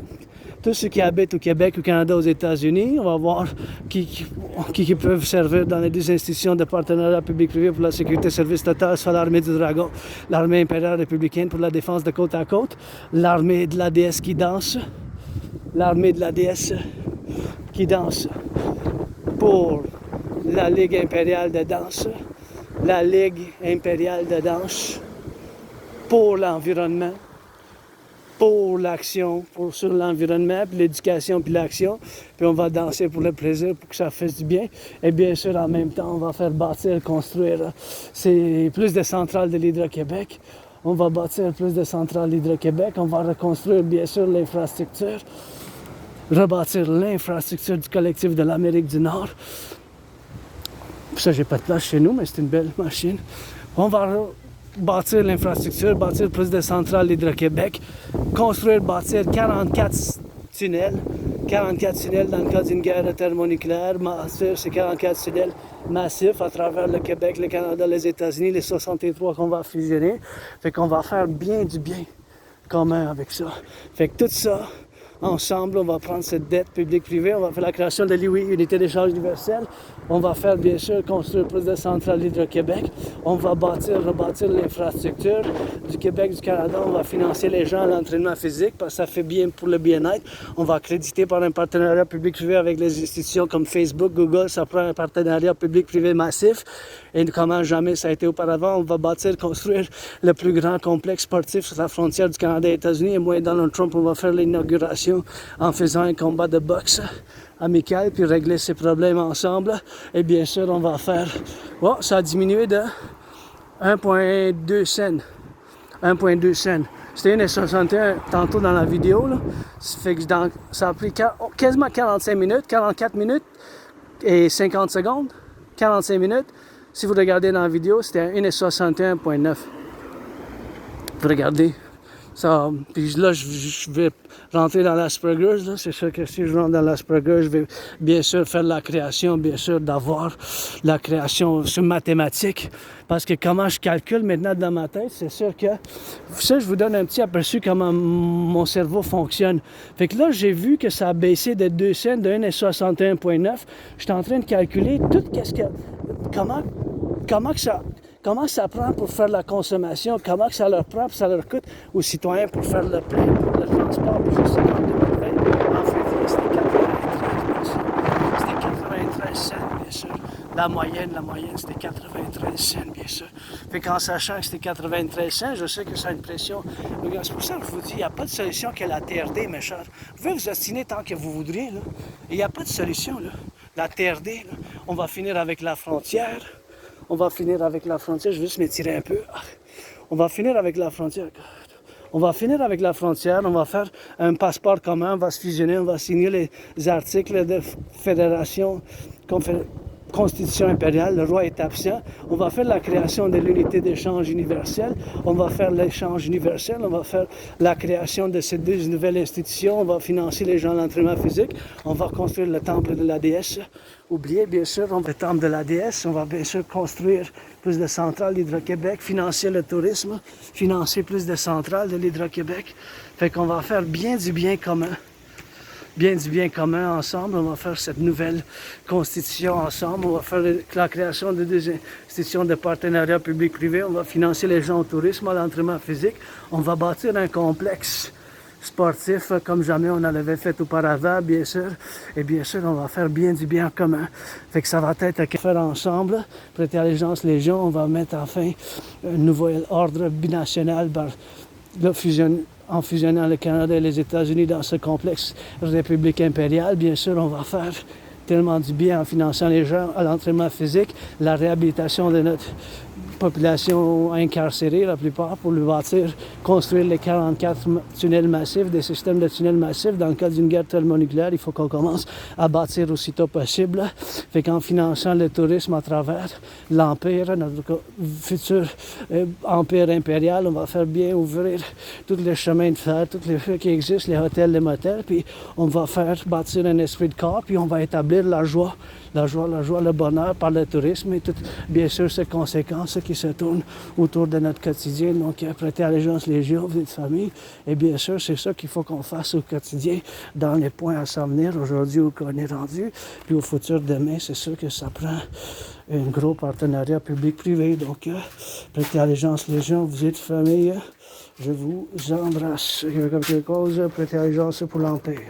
Tous ceux qui habitent au Québec, au Canada, aux États-Unis, on va voir qui peuvent servir dans les deux institutions de partenariat public-privé pour la sécurité service total, soit l'armée du Dragon, l'armée impériale républicaine pour la défense de côte à côte, l'armée de la déesse qui danse, l'armée de la déesse qui danse pour la Ligue impériale de danse, la Ligue impériale de danse pour l'environnement, pour l'action, sur l'environnement, puis l'éducation, puis l'action. Puis on va danser pour le plaisir, pour que ça fasse du bien. Et bien sûr, en même temps, on va faire bâtir, construire plus de centrales de l'Hydro-Québec. On va bâtir plus de centrales de l'Hydro-Québec. On va reconstruire, bien sûr, l'infrastructure. Rebâtir l'infrastructure du collectif de l'Amérique du Nord. Puis ça, j'ai pas de place chez nous, mais c'est une belle machine. On va bâtir l'infrastructure, bâtir plus de centrales d'Hydro-Québec, bâtir 44 tunnels. 44 tunnels dans le cas d'une guerre thermonucléaire. C'est 44 tunnels massifs à travers le Québec, le Canada, les États-Unis, les 63 qu'on va fusionner. Fait qu'on va faire bien du bien commun avec ça. Fait que tout ça, ensemble, on va prendre cette dette publique-privée, on va faire la création de l'UI, unité d'échange universelle. On va faire, bien sûr, construire plus de centrales d'Hydro-Québec. On va rebâtir l'infrastructure du Québec, du Canada. On va financer les gens à l'entraînement physique parce que ça fait bien pour le bien-être. On va accréditer par un partenariat public-privé avec les institutions comme Facebook, Google. Ça prend un partenariat public-privé massif. Et comment jamais ça a été auparavant, on va construire le plus grand complexe sportif sur la frontière du Canada et des États-Unis. Et moi et Donald Trump, on va faire l'inauguration en faisant un combat de boxe amical, puis régler ces problèmes ensemble. Et bien sûr, on va faire... Oh, ça a diminué de 1,2 cents. 1,2 cents. C'était 1,61 tantôt dans la vidéo. Là. Ça fait que ça a pris quasiment 45 minutes, 44 minutes et 50 secondes. 45 minutes. Si vous regardez dans la vidéo, c'était 1,61,9. Vous regardez. Ça, puis là, je vais rentrer dans l'Asperger. C'est sûr que si je rentre dans l'Asperger, je vais bien sûr faire la création, bien sûr d'avoir la création sur mathématiques. Parce que comment je calcule maintenant dans ma tête, c'est sûr que ça, je vous donne un petit aperçu comment mon cerveau fonctionne. Fait que là, j'ai vu que ça a baissé de 2 cents, de 1,61,9. Je suis en train de calculer tout comment ça prend pour faire la consommation, comment ça leur prend, ça leur coûte aux citoyens pour faire le transport. Puis je sais qu'en 2020, en février, c'était 93 cents, bien sûr. La moyenne, c'était 93 cents, bien sûr. Fait qu'en sachant que c'était 93 cents, je sais que ça a une pression. C'est pour ça que je vous dis, il n'y a pas de solution que la TRD, mes chers. Vous pouvez vous ostiner tant que vous voudriez, là. Il n'y a pas de solution, là. La TRD, là, on va finir avec la frontière. Je vais juste m'étirer un peu. On va finir avec la frontière. On va finir avec la frontière, on va faire un passeport commun, on va se fusionner, on va signer les articles de fédération, Constitution impériale, le roi est absent. On va faire la création de l'unité d'échange universelle. On va faire l'échange universel. On va faire la création de ces deux nouvelles institutions. On va financer les gens à l'entraînement physique. On va construire le temple de la déesse. Oubliez, bien sûr, le temple de la déesse. On va bien sûr construire plus de centrales d'Hydro-Québec, financer le tourisme, financer plus de centrales de l'Hydro-Québec. Fait qu'on va faire bien du bien commun. Bien du bien commun ensemble. On va faire cette nouvelle constitution ensemble. On va faire la création de deux institutions de partenariat public-privé. On va financer les gens au tourisme, à l'entraînement physique. On va bâtir un complexe sportif comme jamais on en avait fait auparavant, bien sûr. Et bien sûr, on va faire bien du bien commun. Fait que ça va être à faire ensemble. Prêter allégeance Légion, on va mettre enfin un nouvel ordre binational par en fusionnant le Canada et les États-Unis dans ce complexe République impériale. Bien sûr, on va faire tellement du bien en finançant les gens à l'entraînement physique, la réhabilitation de notre population incarcérée, la plupart, pour le bâtir, construire les 44 tunnels massifs, des systèmes de tunnels massifs. Dans le cas d'une guerre thermonucléaire, il faut qu'on commence à bâtir aussitôt possible. Fait qu'en finançant le tourisme à travers l'Empire, notre futur empire impérial, on va faire bien ouvrir tous les chemins de fer, tous les feux qui existent, les hôtels, les motels, puis on va faire bâtir un esprit de corps, puis on va établir la joie, le bonheur par le tourisme et toutes, bien sûr, ces conséquences qui se tournent autour de notre quotidien. Donc, prêter allégeance Légion, vie de famille. Et bien sûr, c'est ça qu'il faut qu'on fasse au quotidien dans les points à s'en venir aujourd'hui où on est rendu. Puis au futur demain, c'est sûr que ça prend un gros partenariat public-privé. Donc, prêter allégeance Légion, vie de famille. Je vous embrasse. Comme quelque chose, prêter allégeance pour l'Empire.